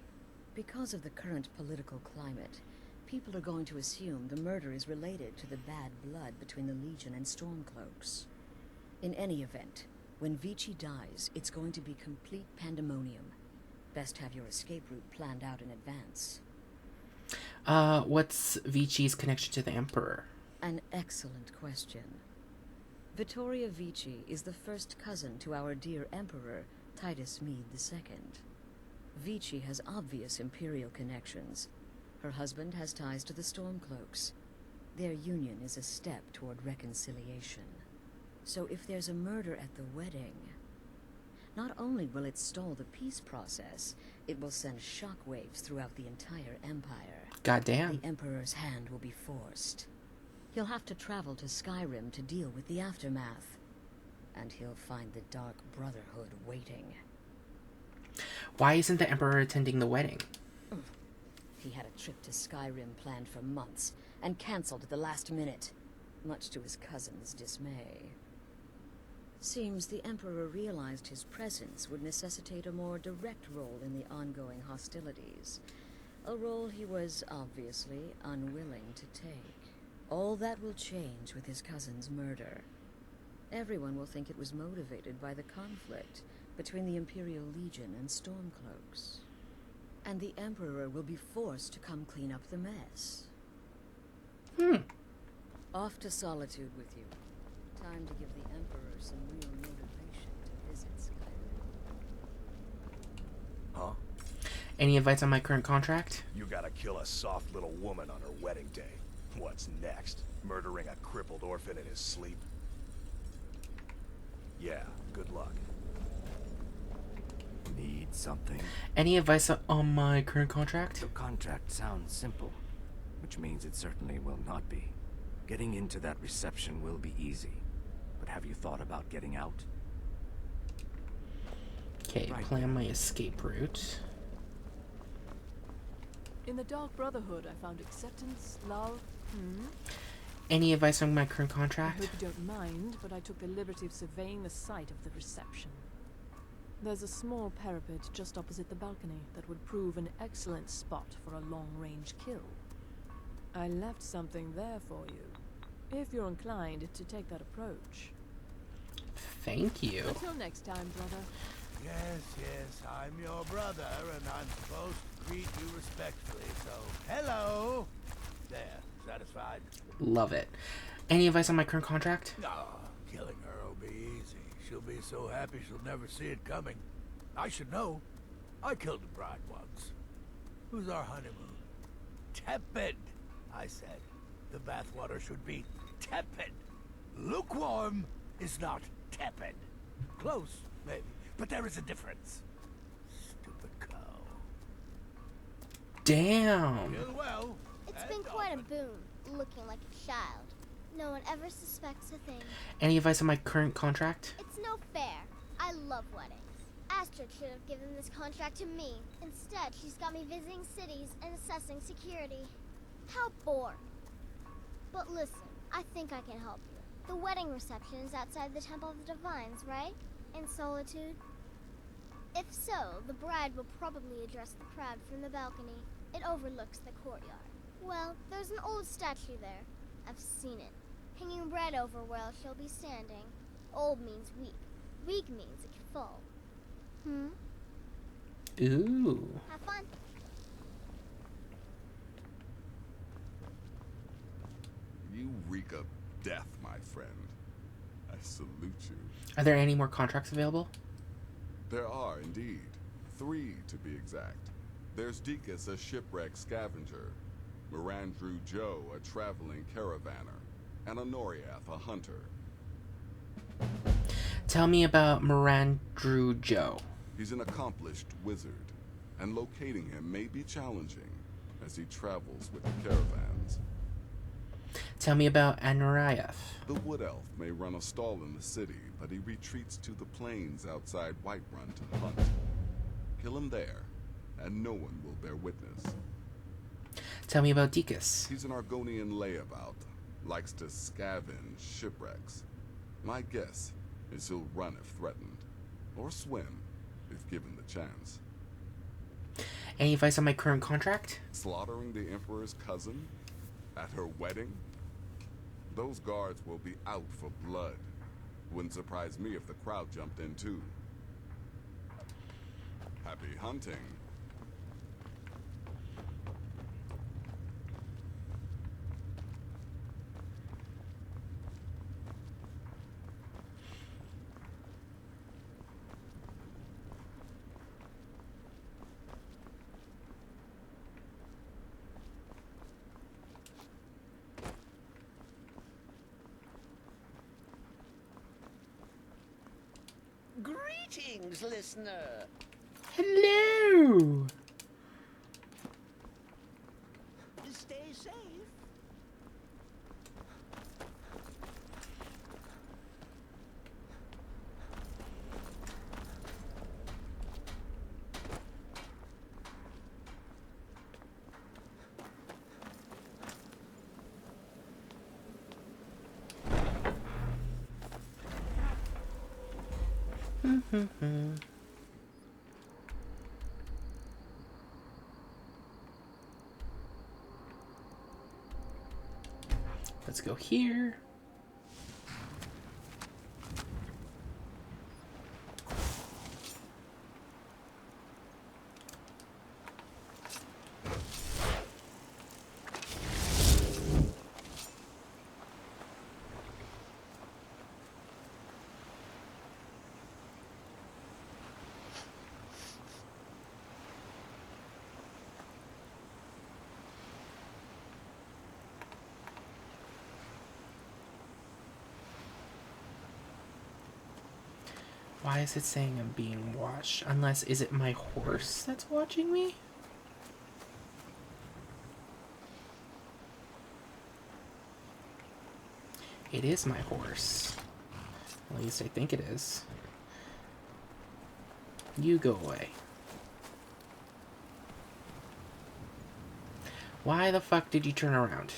Because of the current political climate, people are going to assume the murder is related to the bad blood between the Legion and Stormcloaks. In any event, when Vici dies, it's going to be complete pandemonium. Best have your escape route planned out in advance. What's Vici's connection to the Emperor? An excellent question. Vittoria Vici is the first cousin to our dear Emperor, Titus Mede II. Vici has obvious imperial connections. Her husband has ties to the Stormcloaks. Their union is a step toward reconciliation. So if there's a murder at the wedding, not only will it stall the peace process, it will send shockwaves throughout the entire empire. Goddamn. The Emperor's hand will be forced. He'll have to travel to Skyrim to deal with the aftermath. And he'll find the Dark Brotherhood waiting. Why isn't the Emperor attending the wedding? He had a trip to Skyrim planned for months, and cancelled at the last minute, much to his cousin's dismay. Seems the Emperor realized his presence would necessitate a more direct role in the ongoing hostilities. A role he was obviously unwilling to take. All that will change with his cousin's murder. Everyone will think it was motivated by the conflict between the Imperial Legion and Stormcloaks. And the Emperor will be forced to come clean up the mess. Off to Solitude with you. Time to give the Emperor some real motivation to visit Skyrim. Huh? Any advice on my current contract? You gotta kill a soft little woman on her wedding day. What's next? Murdering a crippled orphan in his sleep? Yeah, good luck. Need something? Any advice on my current contract? The contract sounds simple, which means it certainly will not be. Getting into that reception will be easy, but have you thought about getting out? Okay, plan my escape route. In the Dark Brotherhood, I found acceptance, love. Any advice on my current I contract? hope you don't mind, but I took the liberty of surveying the site of the reception. There's a small parapet just opposite the balcony that would prove an excellent spot for a long-range kill. I left something there for you, if you're inclined to take that approach. Thank you. Until next time, brother. Yes, I'm your brother, and I'm supposed to treat you respectfully, so hello. There, satisfied? Love it. Any advice on my current contract? No, killing her will be easy. She'll be so happy she'll never see it coming. I should know. I killed a bride once. Who's our honeymoon? Tepid, I said. The bathwater should be tepid. Lukewarm is not tepid. Close, maybe, but there is a difference. Stupid cow. Damn. Kill well. It's been quite a boon, looking like a child. No one ever suspects a thing. Any advice on my current contract? It's no fair. I love weddings. Astrid should have given this contract to me. Instead, she's got me visiting cities and assessing security. How boring. But listen, I think I can help you. The wedding reception is outside the Temple of the Divines, right? In Solitude? If so, the bride will probably address the crowd from the balcony. It overlooks the courtyard. Well, there's an old statue there. I've seen it. Hanging bread over where she'll be standing. Old means weak. Weak means it can fall. Ooh. Have fun. You reek of death, my friend. I salute you. Are there any more contracts available? There are, indeed. 3, to be exact. There's Deacus, a shipwreck scavenger. Mirandru Joe, a traveling caravaner. And Honoriath, a hunter. Tell me about Mirandru Joe. He's an accomplished wizard, and locating him may be challenging as he travels with the caravans. Tell me about Honoriath. The wood elf may run a stall in the city, but he retreats to the plains outside Whiterun to hunt. Kill him there, and no one will bear witness. Tell me about Deacus. He's an Argonian layabout, likes to scavenge shipwrecks. My guess is he'll run if threatened, or swim if given the chance. Any advice on my current contract? Slaughtering the Emperor's cousin at her wedding? Those guards will be out for blood. Wouldn't surprise me if the crowd jumped in too. Happy hunting. Greetings, listener. Hello. Stay safe. Let's go here. Why is it saying I'm being watched? Unless, is it my horse that's watching me? It is my horse. At least I think it is. You go away. Why the fuck did you turn around?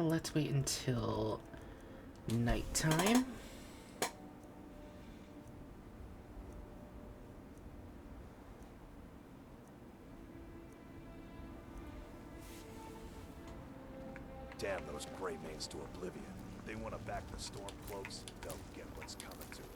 Let's wait until nighttime. Damn those Grey Manes to oblivion. They want to back the Stormcloaks, they'll get what's coming to them.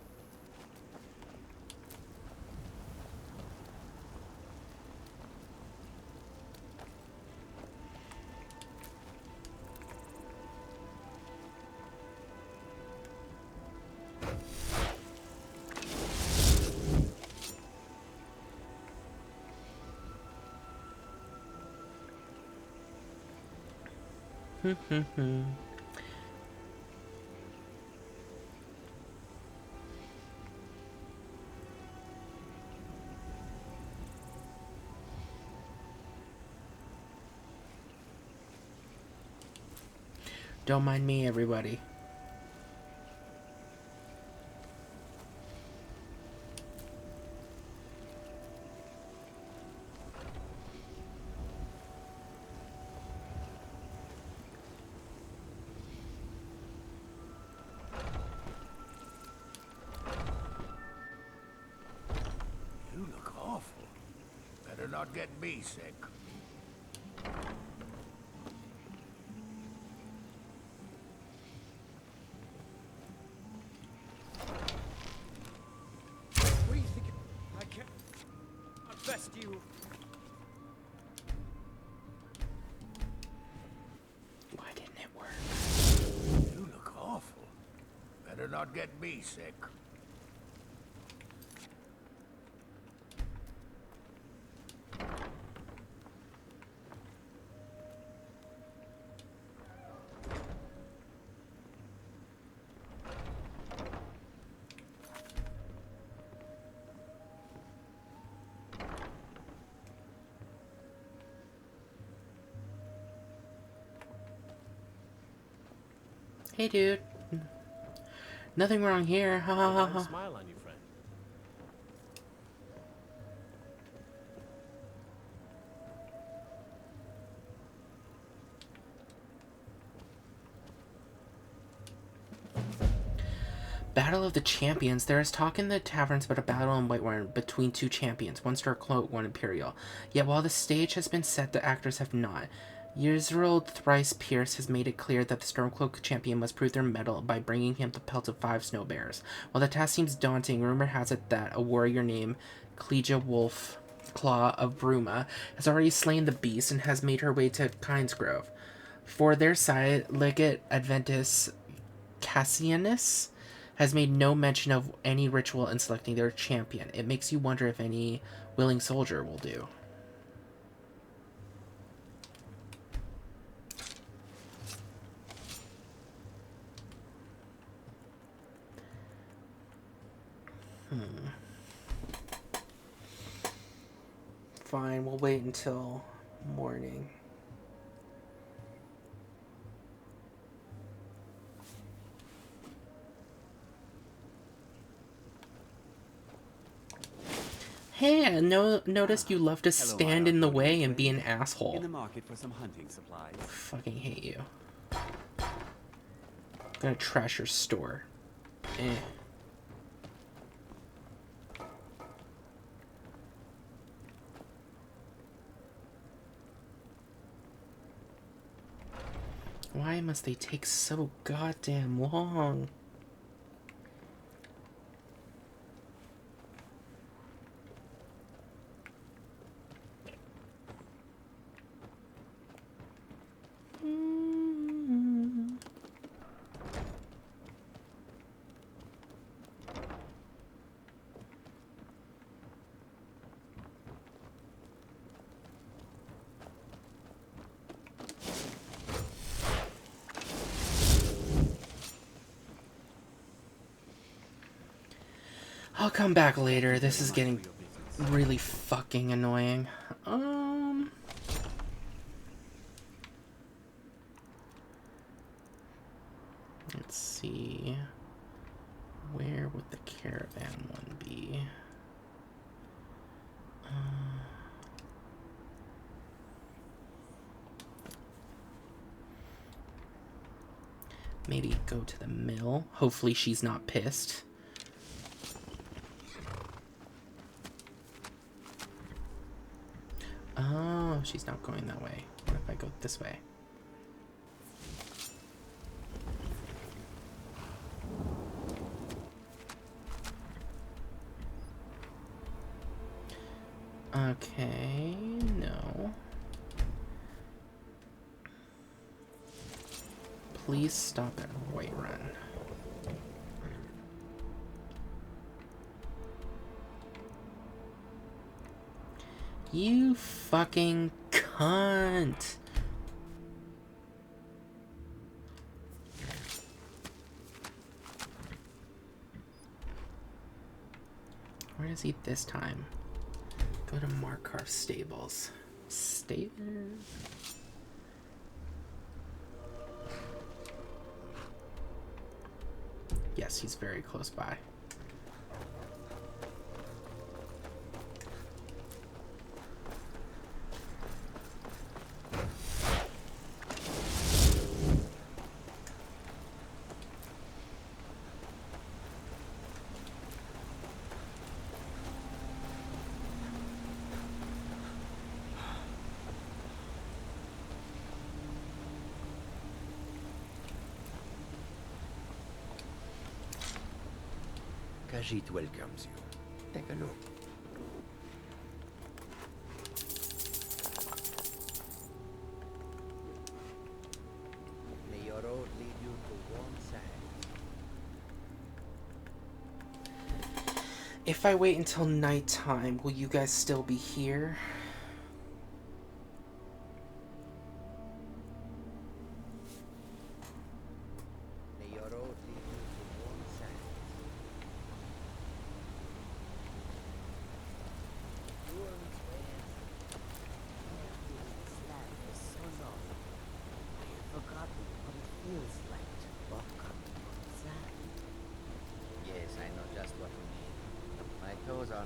Don't mind me, everybody. You look awful. Better not get me sick. What do you think? I can't. I'll best you. Why didn't it work? You look awful. Better not get me sick. Hey, dude. Nothing wrong here. Ha ha ha ha. Smile on you, friend. Battle of the Champions. There is talk in the taverns about a battle in Whitewater between two champions, one Starcloak, one Imperial. Yet while the stage has been set, the actors have not. Years-old Thrice Pierce has made it clear that the Stormcloak champion must prove their mettle by bringing him the pelt of 5 snow bears. While the task seems daunting, rumor has it that a warrior named Cleja Wolf Claw of Bruma has already slain the beast and has made her way to Kinesgrove. For their side, Legate Adventus Cassianus has made no mention of any ritual in selecting their champion. It makes you wonder if any willing soldier will do. Fine, we'll wait until morning. Hey, I noticed you love to stand in the way and be an asshole. In the market for some hunting supplies. Fucking hate you. I'm gonna trash your store. Eh. Why must they take so goddamn long? I'll come back later. This is getting really fucking annoying. Let's see. Where would the caravan one be? Maybe go to the mill. Hopefully she's not pissed. Oh, she's not going that way. What if I go this way? Okay, no. Please stop at Whiterun. You fucking cunt! Where is he this time? Go to Markarth's stables. Stables? Yes, he's very close by. Khajiit welcomes you. Take a look. May your road lead you to warm sand. If I wait until nighttime, will you guys still be here?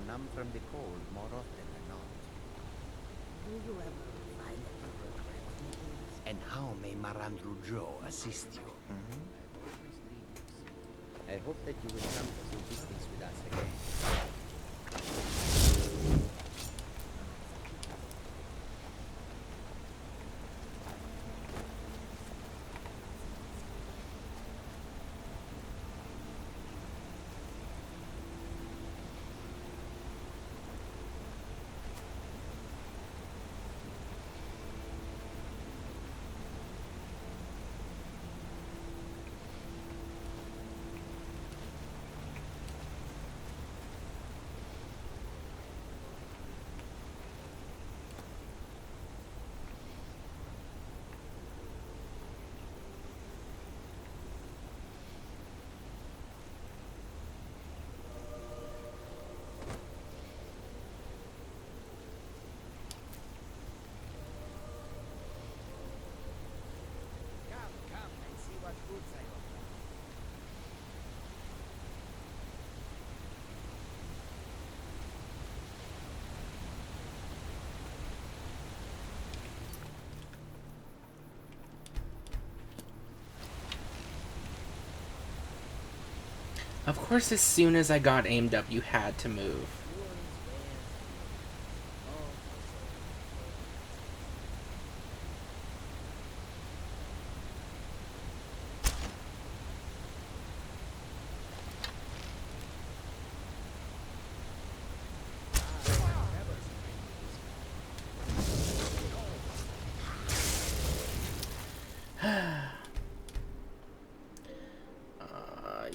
Numb from the cold more often than not. Do you ever find that you regret things? And how may Marandru Joe assist you? I hope that you will come to do business with us again. Of course, as soon as I got aimed up, you had to move.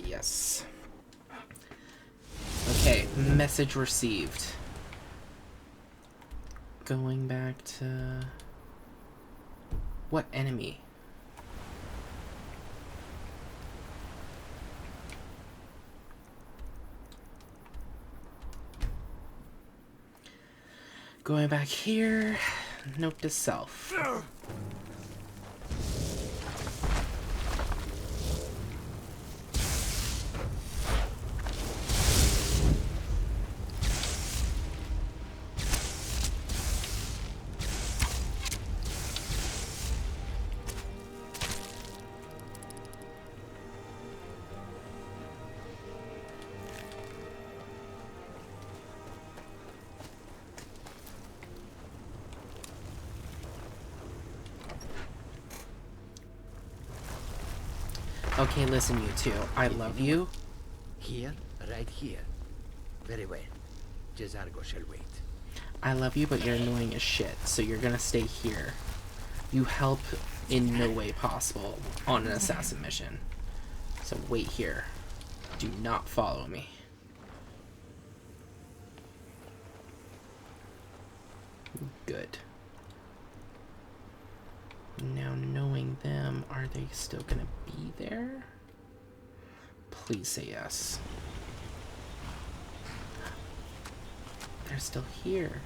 Yes. Okay, message received. Going back to... What enemy? Going back here. Note to self. Okay, listen, you two. I love you. Here, right here. Very well. J'esargo shall wait. I love you, but you're annoying as shit, so you're gonna stay here. You help in no way possible on an assassin mission. So wait here. Do not follow me. Good. Now, knowing them, are they still gonna be there? Please say yes. They're still here.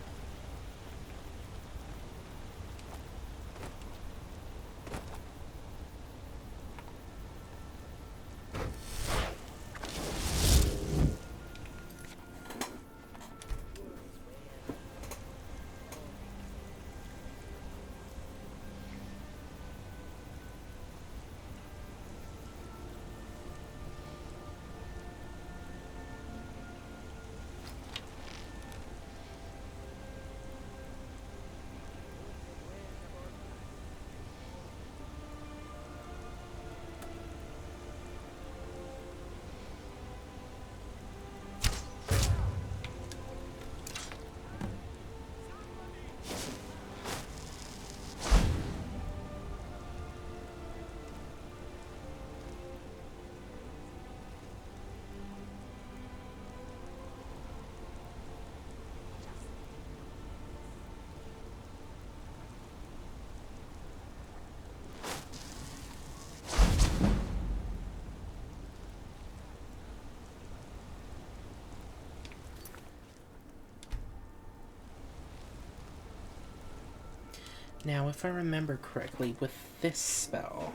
Now, if I remember correctly, with this spell,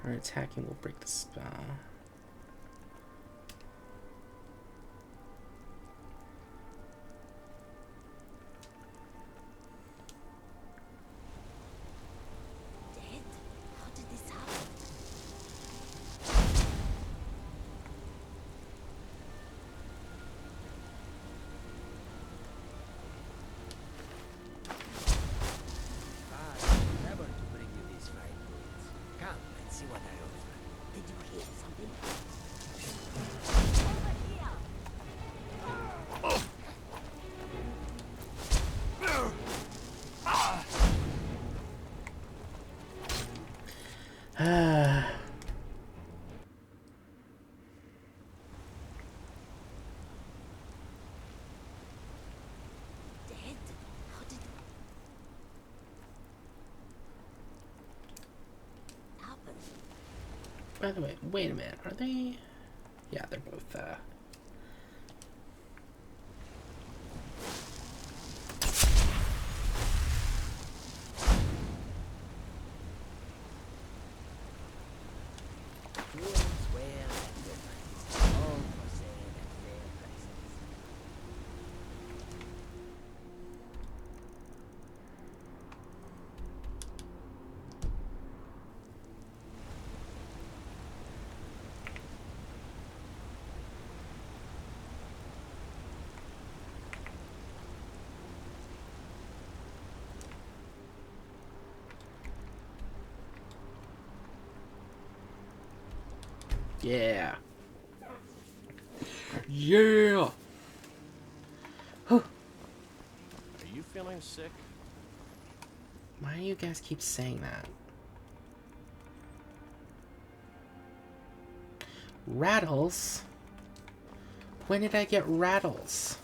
our attacking will break the spell. Dead? How did this happen? Never to bring you these fine goods. Come and see what I offer. Did you hear something? Dead? How did happen? By the way, wait a minute. Are they? Yeah, they're both, Tools, ware, and weapons. All for sale at fair prices. yeah. Yeah! Are you feeling sick? Why do you guys keep saying that? Rattles? When did I get rattles?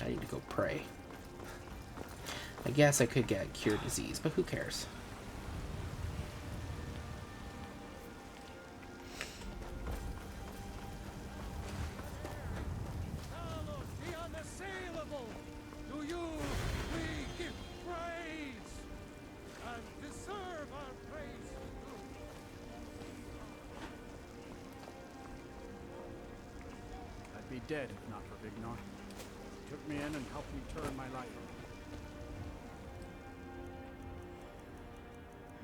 I need to go pray. I guess I could get cure disease, but who cares? Hallowed be unassailable. To you we give praise and deserve our praise too. I'd be dead if not for Vignar. He took me in and helped me turn my life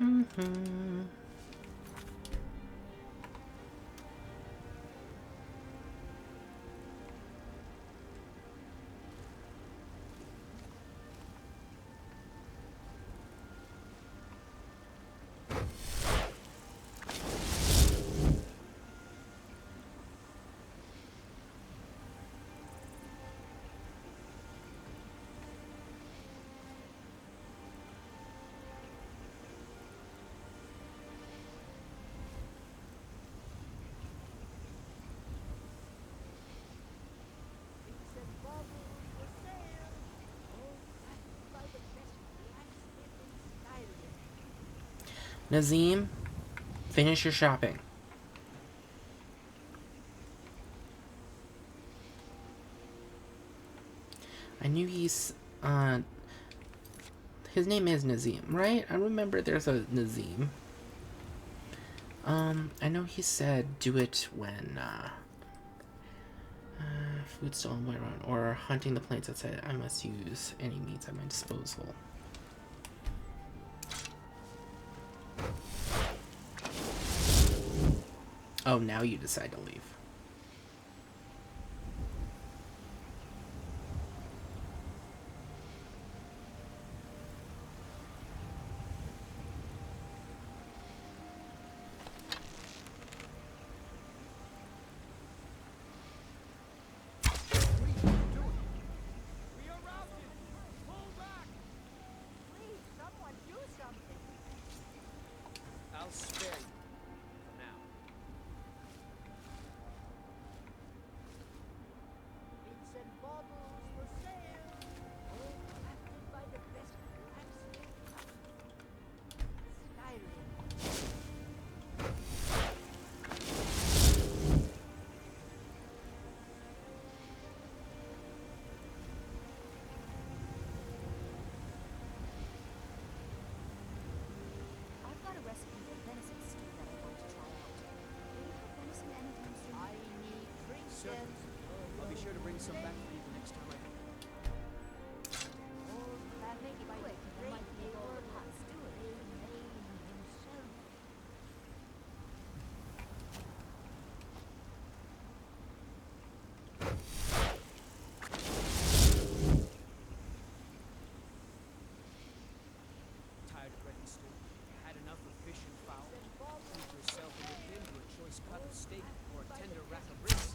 Mm-hmm. Nazim, finish your shopping. I knew he's, his name is Nazim, right? I remember there's a Nazim. I know he said do it when, food stolen way around, or hunting the plains outside. I must use any means at my disposal. Oh, now you decide to leave. I'll spare you. For now. Bits and baubles for sale. All crafted by the best blacksmith. Skyrim. I've got a recipe for venison stew that I want to try out. Will you have venison anytime soon? I need trinkets. I'll be sure to bring some back for you the next time I come. All crafted Make it by quick, the there might great be a bowl of hot Lord stew. himself. Tired of bread and stew? Had enough of fish and fowl? Treat yourself and your kin to a choice cut of steak or a tender rack of ribs.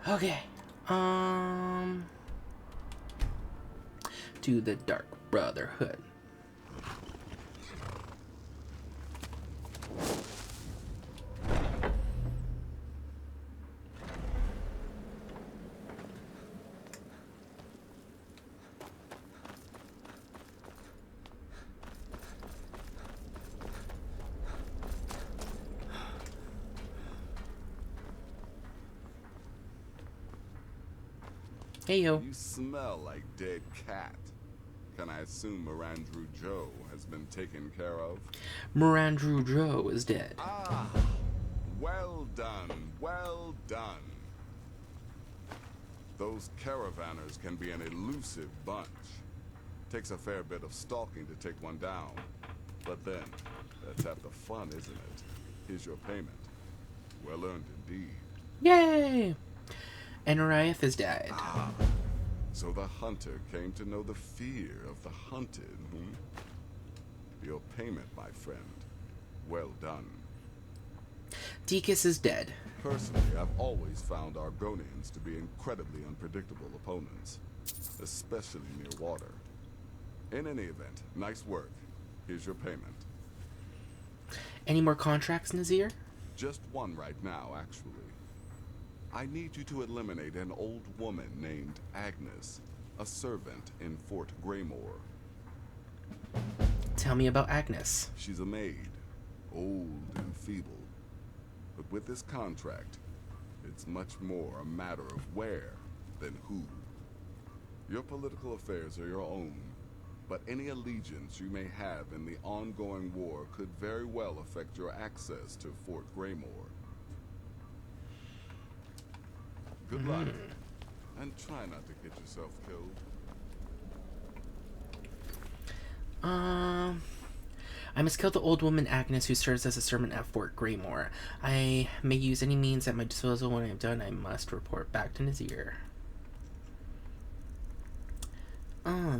Okay. To the Dark Brotherhood. Hey yo. You smell like dead cat. Can I assume Mirandru Joe has been taken care of? Mirandru Joe is dead. Ah, well done, well done. Those caravanners can be an elusive bunch. Takes a fair bit of stalking to take one down. But then, that's half the fun, isn't it? Here's your payment. Well earned indeed. Yay! And Uriah is dead. Ah, so the hunter came to know the fear of the hunted, Your payment, my friend. Well done. Deacus is dead. Personally, I've always found Argonians to be incredibly unpredictable opponents, especially near water. In any event, nice work. Here's your payment. Any more contracts, Nazir? Just one right now, actually. I need you to eliminate an old woman named Agnes, a servant in Fort Greymore. Tell me about Agnes. She's a maid, old and feeble. But with this contract, it's much more a matter of where than who. Your political affairs are your own, but any allegiance you may have in the ongoing war could very well affect your access to Fort Greymore. Good luck, and try not to get yourself killed. I must kill the old woman Agnes who serves as a servant at Fort Greymore. I may use any means at my disposal. When I am done, I must report back to Nazir. I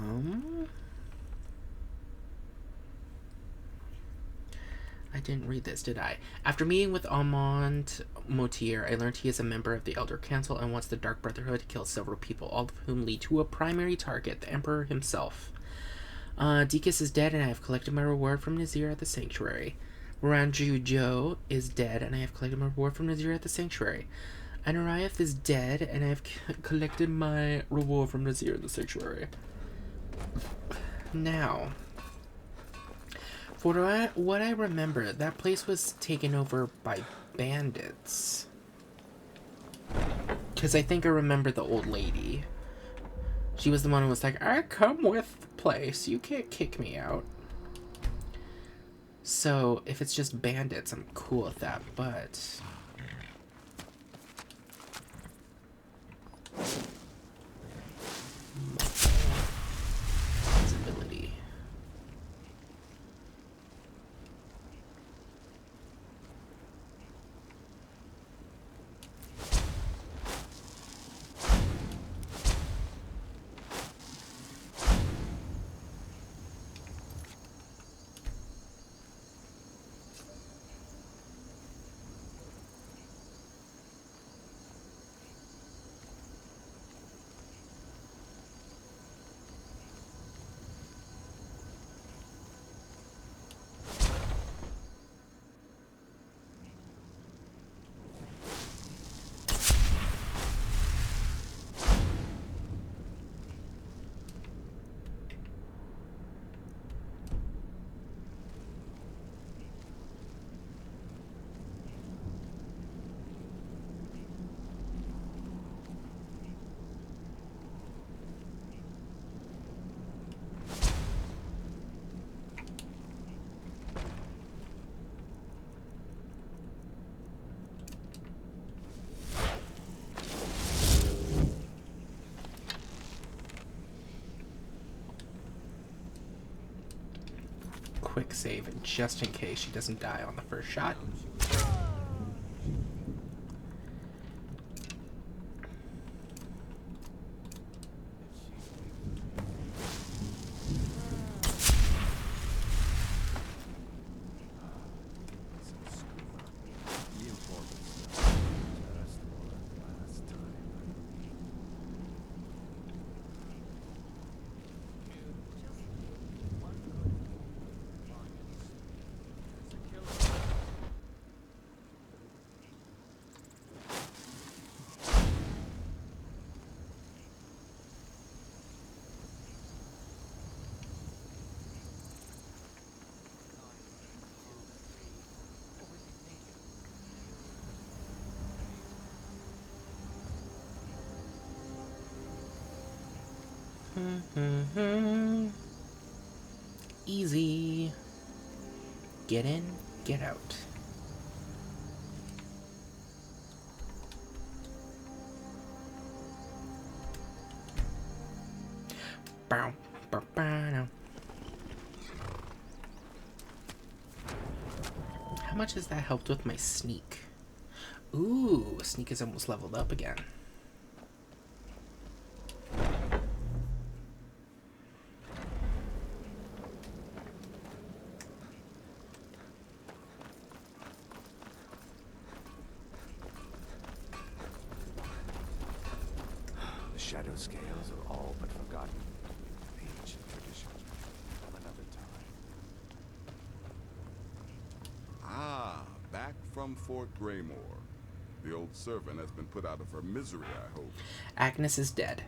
didn't read this, did I? After meeting with Armand Motier, I learned he is a member of the Elder Council and wants the Dark Brotherhood to kill several people, all of whom lead to a primary target, the Emperor himself. Dekus is dead, and I have collected my reward from Nazir at the Sanctuary. Ranju is dead, and I have collected my reward from Nazir at the Sanctuary. Anariath is dead, and I have collected my reward from Nazir at the Sanctuary. Now, for what I remember, that place was taken over by bandits. Because I think I remember the old lady. She was the one who was like, I come with the place. You can't kick me out. So, if it's just bandits, I'm cool with that, but... Visibility. Quick save just in case she doesn't die on the first shot. Easy. Get in, get out. Bow, bow, bow. How much has that helped with my sneak? Ooh, sneak is almost leveled up again. Shadow scales are all but forgotten. Ancient tradition from another time. Ah, back from Fort Greymore. The old servant has been put out of her misery, I hope. Agnes is dead.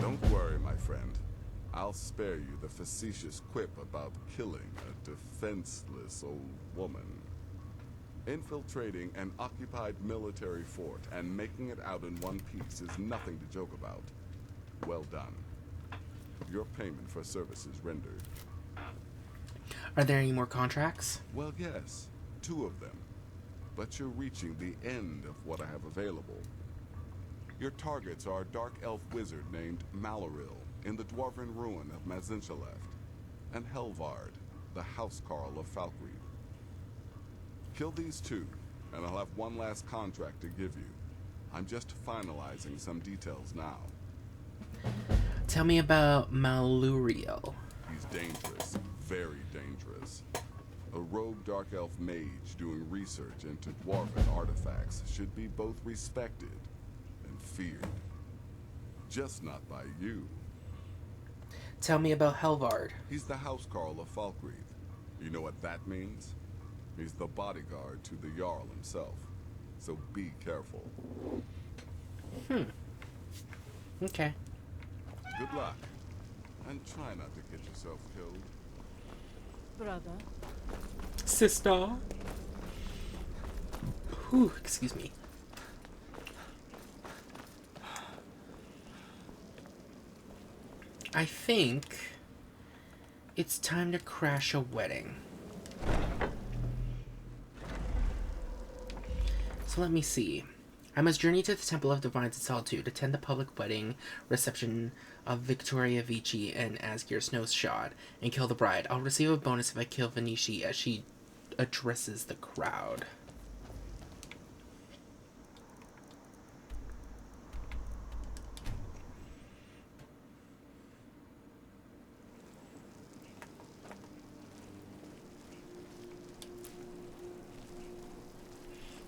Don't worry, my friend. I'll spare you the facetious quip about killing a defenseless old woman. Infiltrating an occupied military fort and making it out in one piece is nothing to joke about. Well done. Your payment for services rendered. Are there any more contracts? Well, yes. 2 of them. But you're reaching the end of what I have available. Your targets are a dark elf wizard named Maloril in the dwarven ruin of Mazinchaleft, and Helvard, the housecarl of Falkreath. Kill these 2, and I'll have one last contract to give you. I'm just finalizing some details now. Tell me about Maluriel. He's dangerous, very dangerous. A rogue dark elf mage doing research into dwarven artifacts should be both respected and feared. Just not by you. Tell me about Helvard. He's the housecarl of Falkreath. You know what that means? He's the bodyguard to the Jarl himself. So be careful. Okay. Good luck. And try not to get yourself killed. Brother. Sister. Whew, excuse me. I think it's time to crash a wedding. So let me see. I must journey to the Temple of Divines in Solitude, attend the public wedding reception of Victoria Vici and Asgeir Snowshod, and kill the bride. I'll receive a bonus if I kill Venici as she addresses the crowd.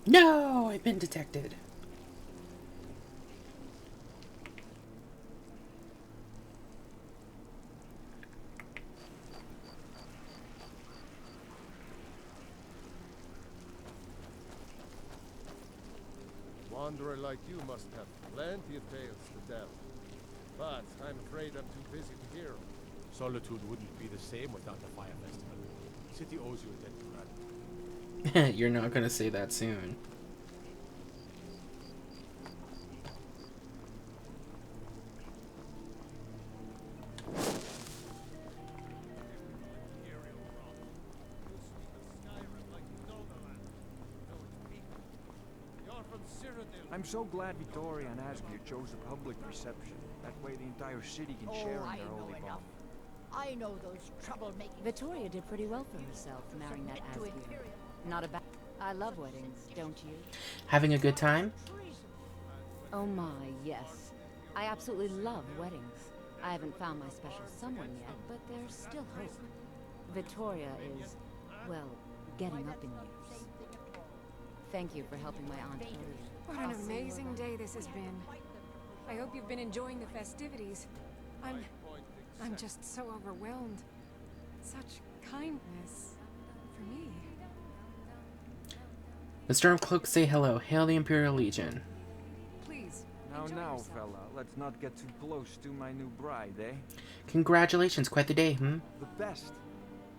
No, I've been detected. Wanderer like you must have plenty of tales to tell. But I'm afraid I'm too busy to hear 'em. Solitude wouldn't be the same without the fire festival. The city owes you a debt to run. You're not gonna say that soon. I'm so glad Victoria and Asgeir chose a public reception. That way the entire city can share in their holy bond. I know those troublemaking. Victoria did pretty well for herself, marrying that Asgeir. Not a bad. I love weddings, don't you? Having a good time? Oh my, yes. I absolutely love weddings. I haven't found my special someone yet, but there's still hope. Victoria is, well, getting up in years. Thank you for helping my Aunt Victoria. What an amazing day this has been. I hope you've been enjoying the festivities. I'm just so overwhelmed. Such kindness for me. The Stormcloaks say hello. Hail the Imperial Legion. Please. Now, fella, let's not get too close to my new bride, eh? Congratulations, quite the day, The best.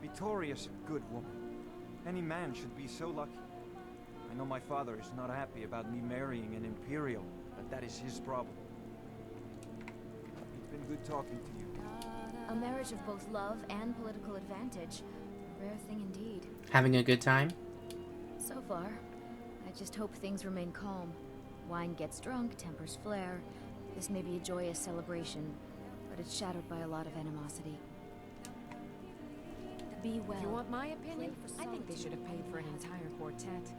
Victoria's a good woman. Any man should be so lucky. I know my father is not happy about me marrying an Imperial, but that is his problem. It's been good talking to you. A marriage of both love and political advantage. A rare thing indeed. Having a good time? So far. I just hope things remain calm. Wine gets drunk, tempers flare. This may be a joyous celebration, but it's shadowed by a lot of animosity. Be well. If you want my opinion, I think they should have paid for an entire quartet.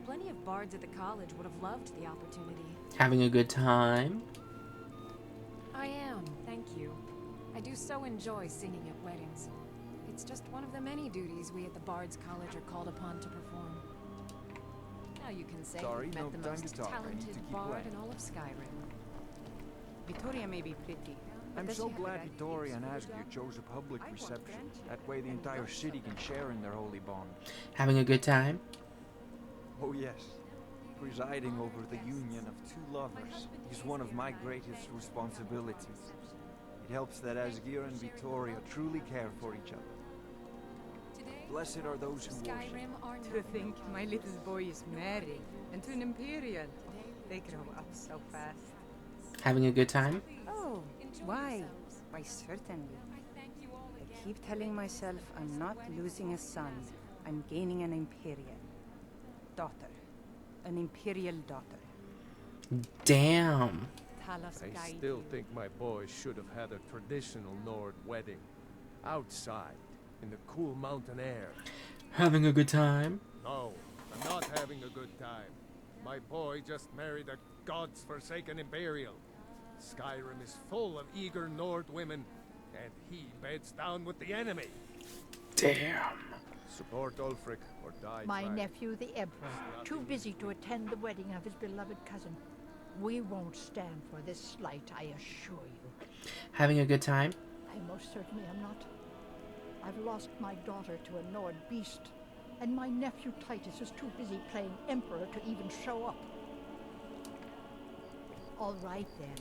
Plenty of bards at the college would have loved the opportunity. Having a good time? I am, thank you. I do so enjoy singing at weddings. It's just one of the many duties we at the Bards College are called upon to perform. Now you can say Sorry, you've met no the time most to talk. I need to talented keep bard playing. in all of Skyrim. Victoria may be pretty. I'm so glad Victoria and Asgeir chose a public reception. That way the entire city can share in their holy bond. Having a good time? Oh yes. Presiding over the union of two lovers is one of my greatest responsibilities. It helps that Asgeir and Victoria truly care for each other. Blessed are those who worship. To think my little boy is married and to an Imperial. They grow up so fast. Having a good time? Oh, why? Why, certainly. I keep telling myself I'm not losing a son. I'm gaining an Imperial daughter. An Imperial daughter. Damn. I still think my boy should have had a traditional Nord wedding. Outside, in the cool mountain air. Having a good time? No, I'm not having a good time. My boy just married a god's forsaken Imperial. Skyrim is full of eager Nord women, and he beds down with the enemy. Damn. Support Ulfric or die My trying. nephew, the Emperor, too busy to attend the wedding of his beloved cousin. We won't stand for this slight, I assure you. Having a good time? I most certainly am not. I've lost my daughter to a Nord beast, and my nephew Titus is too busy playing Emperor to even show up. All right, then.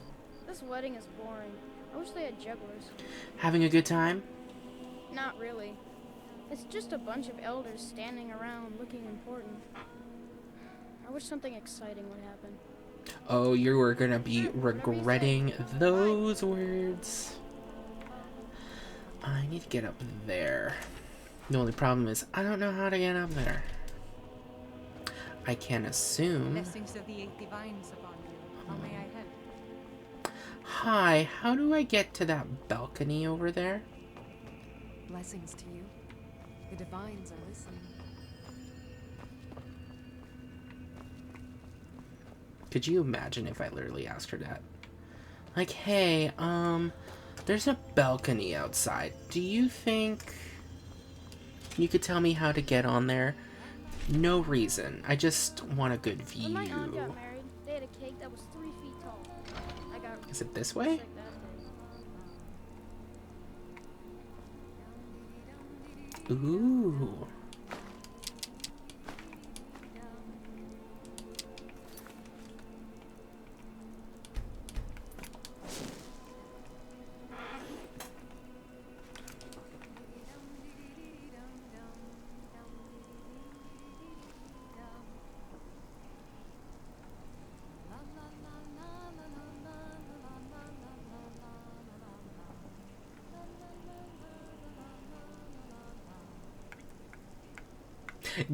This wedding is boring. I wish they had jugglers. Having a good time? Not really. It's just a bunch of elders standing around looking important. I wish something exciting would happen. Oh, you are gonna be regretting those words. I need to get up there. The only problem is I don't know how to get up there. I can assume... Blessings of the eight divines upon you. How may I help? Hi, how do I get to that balcony over there? Blessings to you. The divines are listening. Could you imagine if I literally asked her that? Like, hey, there's a balcony outside. Do you think you could tell me how to get on there? No reason. I just want a good view. When my aunt got married, they had a cake that was 3 feet tall. I got Is it this way? sick that day. Ooh.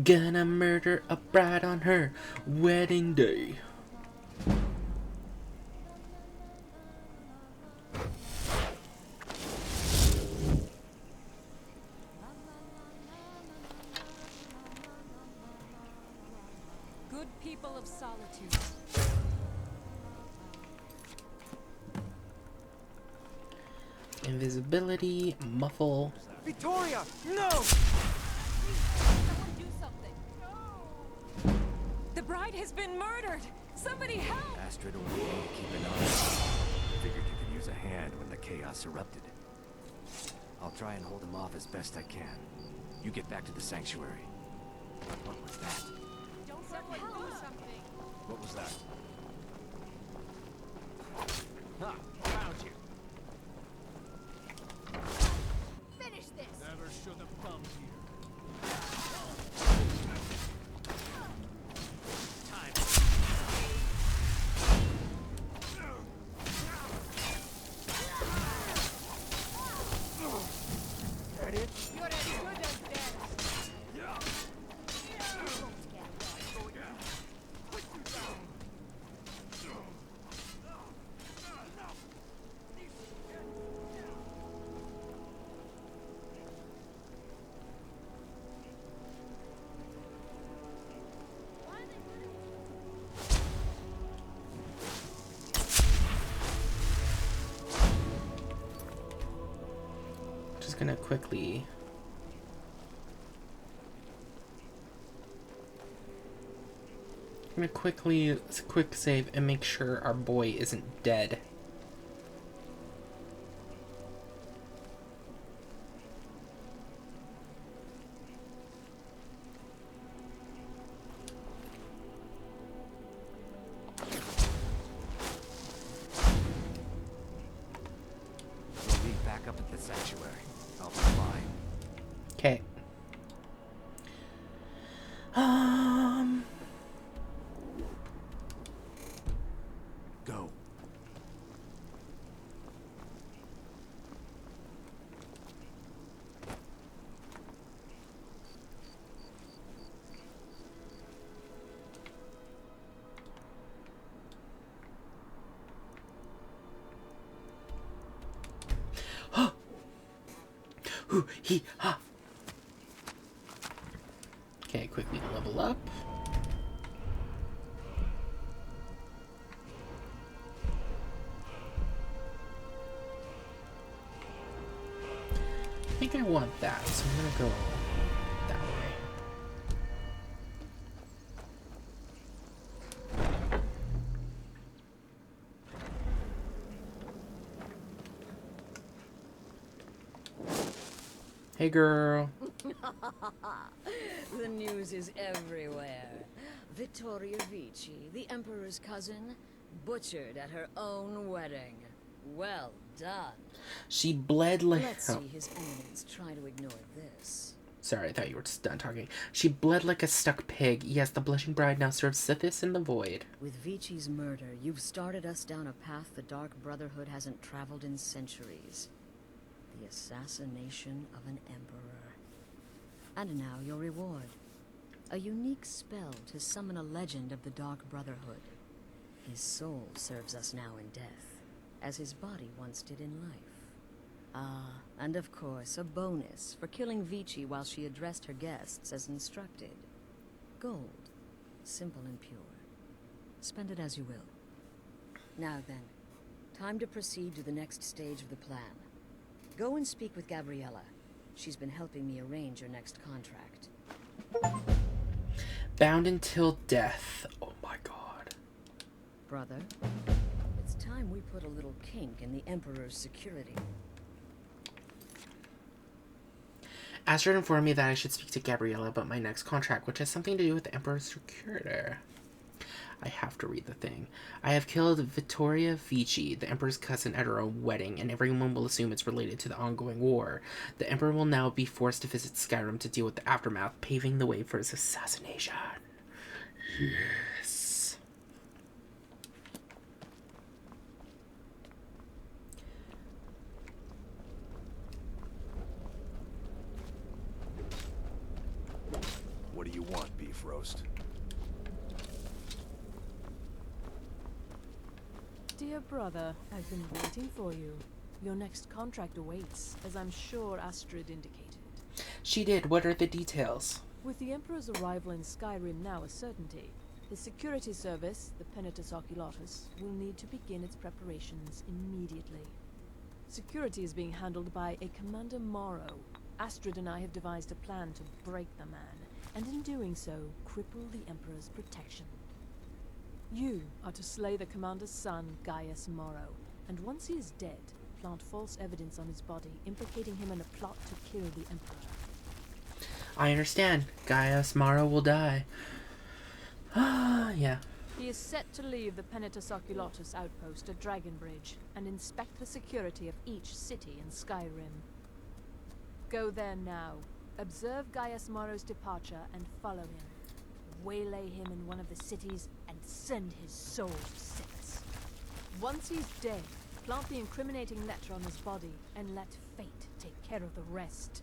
Gonna murder a bride on her wedding day. Good people of solitude. Invisibility, muffle. Victoria, no! Someone do something. The bride has been murdered. Somebody help! Astrid ordered me to keep an eye. Figured you could use a hand when the chaos erupted. I'll try and hold him off as best I can. You get back to the sanctuary. What was that? Don't someone do something. What was that? Ha! Found you. Finish this! Never should have come here. Gonna quickly quick save and make sure our boy isn't dead. We'll meet back up at the sanctuary. I'll be fine. Okay. Go. Ooh, he, ha. Okay, quickly level up. think I want that, so I'm gonna go that way. Hey, girl. The news is everywhere. Vittoria Vici, the Emperor's cousin, butchered at her own wedding. Well done. She bled like... Let's see his enemies try to ignore this. Sorry, I thought you were just done talking. She bled like a stuck pig. Yes, the blushing bride now serves Sithis in the void. With Vici's murder, you've started us down a path the Dark Brotherhood hasn't traveled in centuries. The assassination of an emperor. And now your reward. A unique spell to summon a legend of the Dark Brotherhood. His soul serves us now in death, as his body once did in life. Ah, and of course, a bonus for killing Vici while she addressed her guests as instructed. Gold. Simple and pure. Spend it as you will. Now then, time to proceed to the next stage of the plan. Go and speak with Gabriella. She's been helping me arrange your next contract. Bound until death. Oh my god. Brother, it's time we put a little kink in the Emperor's security. Astrid informed me that I should speak to Gabriella about my next contract, which has something to do with the Emperor's security. I have to read the thing. I have killed Vittoria Vici, the Emperor's cousin, at her own wedding, and everyone will assume it's related to the ongoing war. The Emperor will now be forced to visit Skyrim to deal with the aftermath, paving the way for his assassination. Yes. What do you want, beef roast? Dear brother, I've been waiting for you. Your next contract awaits, as I'm sure Astrid indicated. She did. What are the details? With the Emperor's arrival in Skyrim now a certainty, his security service, the Penitus Oculatus, will need to begin its preparations immediately. Security is being handled by a Commander Morrow. Astrid and I have devised a plan to break the man, and in doing so, cripple the Emperor's protection. You are to slay the Commander's son, Gaius Morrow, and once he is dead, plant false evidence on his body, implicating him in a plot to kill the Emperor. I understand. Gaius Morrow will die. Ah, yeah. He is set to leave the Penitus Oculatus outpost at Dragonbridge and inspect the security of each city in Skyrim. Go there now, observe Gaius Morrow's departure and follow him. Waylay him in one of the cities and send his soul to Sithis. Once he's dead, plant the incriminating letter on his body and let fate take care of the rest.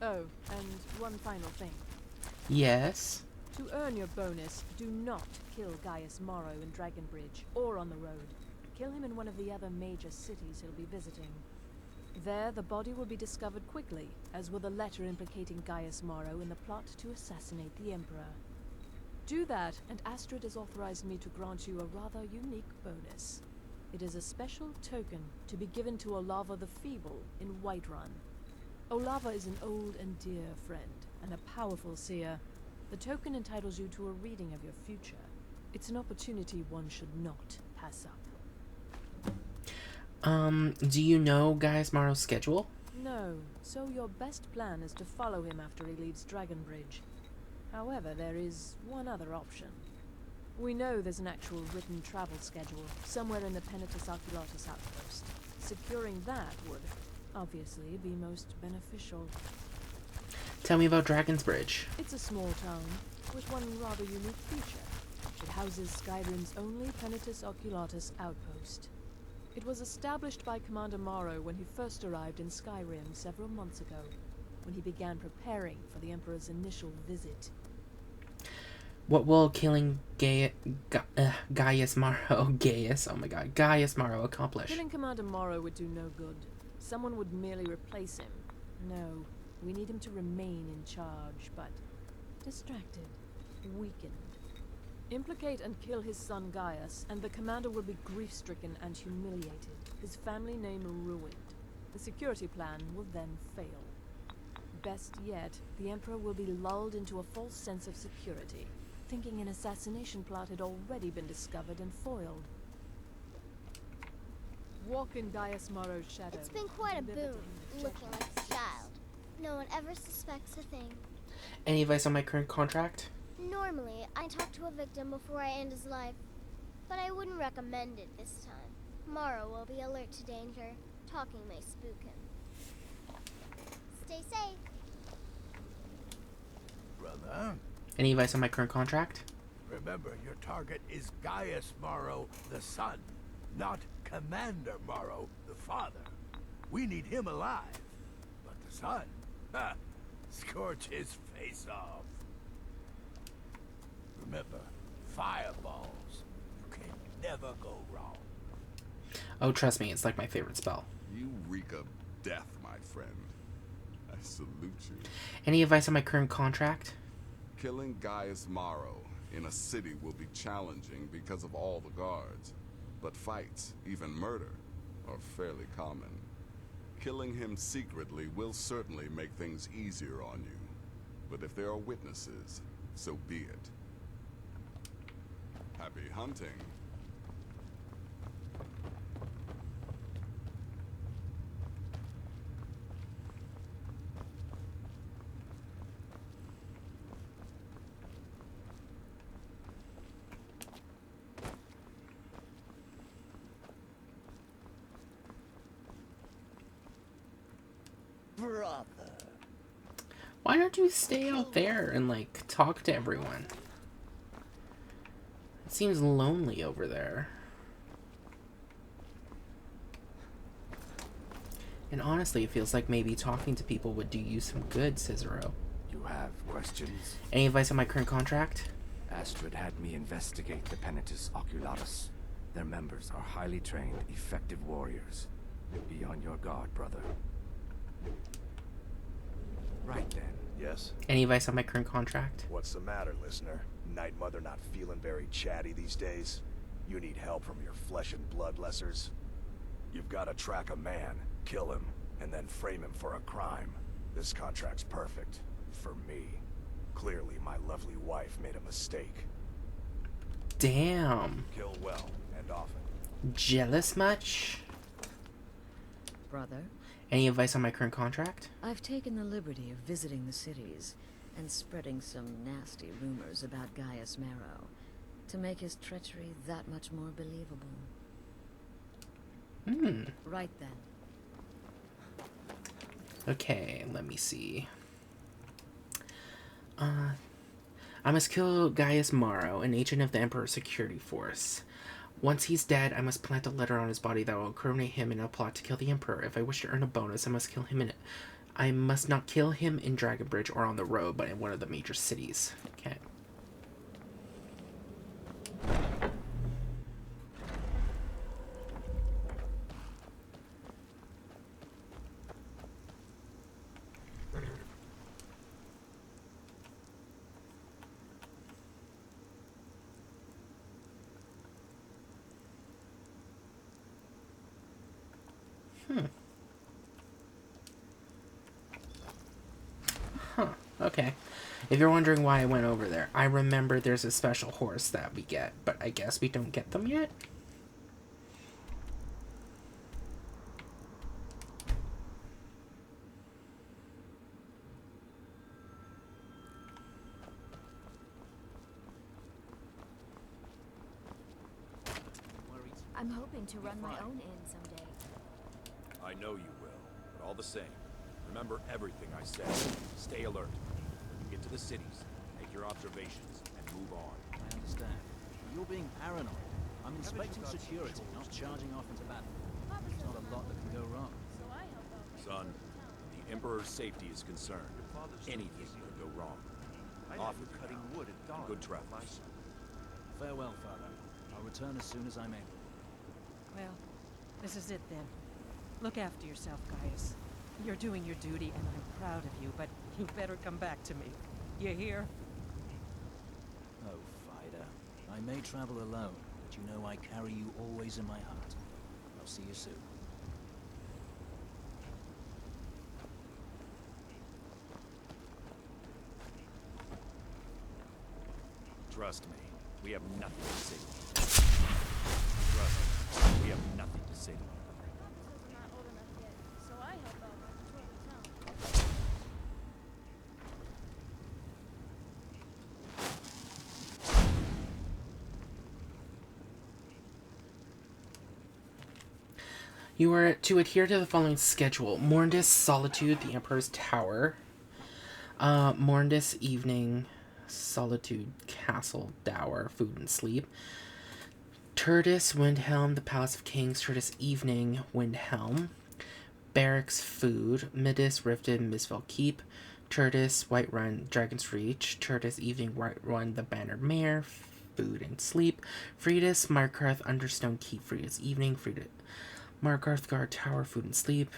Oh, and one final thing. Yes? To earn your bonus, do not kill Gaius Morrow in Dragonbridge or on the road. Kill him in one of the other major cities he'll be visiting. There, the body will be discovered quickly, as will the letter implicating Gaius Morrow in the plot to assassinate the Emperor. Do that, and Astrid has authorized me to grant you a rather unique bonus. It is a special token to be given to Olava the Feeble in Whiterun. Olava is an old and dear friend, and a powerful seer. The token entitles you to a reading of your future. It's an opportunity one should not pass up. Do you know Gaius Morrow's schedule? No, so your best plan is to follow him after he leaves Dragonbridge. However, there is one other option. We know there's an actual written travel schedule, somewhere in the Penitus Oculatus outpost. Securing that would, obviously, be most beneficial. Tell me about Dragonsbridge. It's a small town, with one rather unique feature. It houses Skyrim's only Penitus Oculatus outpost. It was established by Commander Morrow when he first arrived in Skyrim several months ago, when he began preparing for the Emperor's initial visit. What will killing Gaius Morrow, Gaius Morrow accomplish? Killing Commander Morrow would do no good. Someone would merely replace him. No, we need him to remain in charge, but distracted, weakened. Implicate and kill his son Gaius, and the commander will be grief-stricken and humiliated, his family name ruined. The security plan will then fail. Best yet, the Emperor will be lulled into a false sense of security, thinking an assassination plot had already been discovered and foiled. Walk in Gaius Morrow's shadow. It's been quite a boon, looking like a child. No one ever suspects a thing. Any advice on my current contract? Normally, I talk to a victim before I end his life, but I wouldn't recommend it this time. Morrow will be alert to danger. Talking may spook him. Stay safe. Brother, Any advice on my current contract? remember your target is Gaius Morrow, the son, not Commander Morrow, the father. We need him alive. But the son, ha, scorch his face off. Remember, fireballs. You can never go wrong. Oh, trust me, it's like my favorite spell. You reek of death, my friend. I salute you. Any advice on my current contract? Killing Gaius Morrow in a city will be challenging because of all the guards. But fights, even murder, are fairly common. Killing him secretly will certainly make things easier on you. But if there are witnesses, so be it. Happy hunting. Brother. Why don't you stay out there and, like, talk to everyone? It seems lonely over there. And honestly, it feels like maybe talking to people would do you some good, CICERO. You have questions? Any advice on my current contract? Astrid had me investigate the Penitus Oculatus. Their members are highly trained, effective warriors. Be on your guard, brother. Right then. Yes? Any advice on my current contract? What's the matter, listener? Night Mother not feeling very chatty these days? You need help from your flesh and blood lessers? You've got to track a man, kill him, and then frame him for a crime. This contract's perfect. For me. Clearly, my lovely wife made a mistake. Damn. Kill well, and often. Jealous much? Brother? Any advice on my current contract? I've taken the liberty of visiting the cities and spreading some nasty rumors about Gaius Marrow to make his treachery that much more believable. Right then. Okay, let me see. I must kill Gaius Morrow, an agent of the Emperor's security force. Once he's dead, I must plant a letter on his body that will incriminate him in a plot to kill the Emperor. If I wish to earn a bonus, I must kill him in it. I must not kill him in Dragonbridge or on the road, but in one of the major cities. Okay. Okay. If you're wondering why I went over there, I remember there's a special horse that we get, but I guess we don't get them yet? I'm hoping to run my own inn someday. I know you will, but all the same, remember everything I said. Stay alert. When you get to the cities, make your observations and move on. I understand. You're being paranoid. I'm inspecting security, not charging off into battle. There's not a lot that can go wrong. Son, when the Emperor's safety is concerned, anything could go wrong. Off with you cutting now. wood at dawn. Good travels. Farewell, Father. I'll return as soon as I'm able. Well, this is it then. Look after yourself, Gaius. You're doing your duty, and I'm proud of you, but you better come back to me. You hear? Oh, Fida. I may travel alone, but you know I carry you always in my heart. I'll see you soon. Trust me, we have nothing to say to you. Trust me, we have nothing to say to you. I'm not old enough yet, so I help out by patrolling town. You are to adhere to the following schedule. Morndis, Solitude, the Emperor's Tower. Morndis, Evening, Solitude, Castle, Dower, Food and Sleep. Turdis, Windhelm, the Palace of Kings. Turdis, Evening, Windhelm. Barracks, Food. Midis, Rifted, Misville Keep. Turdis, Whiterun, Dragon's Reach. Turdis, Evening, Whiterun, the Bannered Mare. Food and Sleep. Fridis, Markarth, Understone Keep. Fridis, Evening. Fridis, Markarth Guard Tower, Food and Sleep.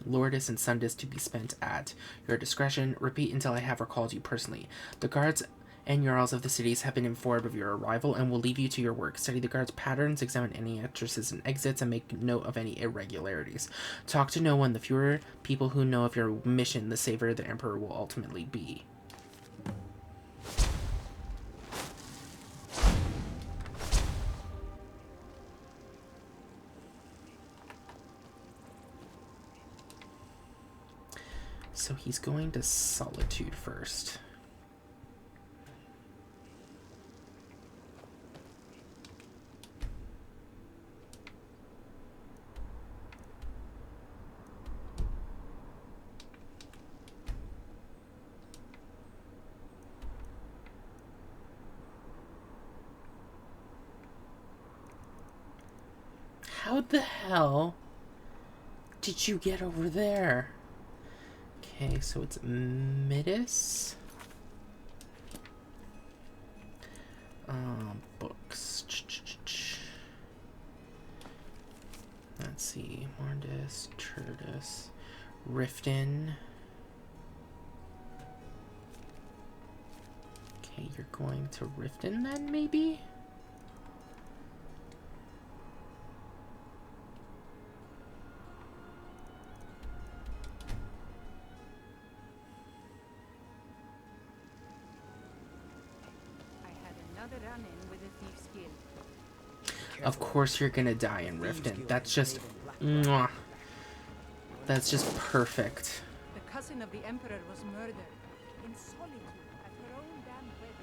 Lordis and Sundis to be spent at your discretion. Repeat until I have recalled you personally. The guards and Jarls of the cities have been informed of your arrival and will leave you to your work. Study the guards' patterns, examine any entrances and exits, and make note of any irregularities. Talk to no one. The fewer people who know of your mission, the safer the Emperor will ultimately be. So he's going to Solitude first. How the hell did you get over there? Okay, so it's Midis. Books. Let's see. Morndis, Turdis, Riften. Okay, you're going to Riften then, maybe? Of course you're gonna die in Riften. That's just... mwah. That's just perfect. The cousin of the Emperor was murdered in solitude at her own damn wedding.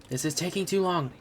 This is taking too long.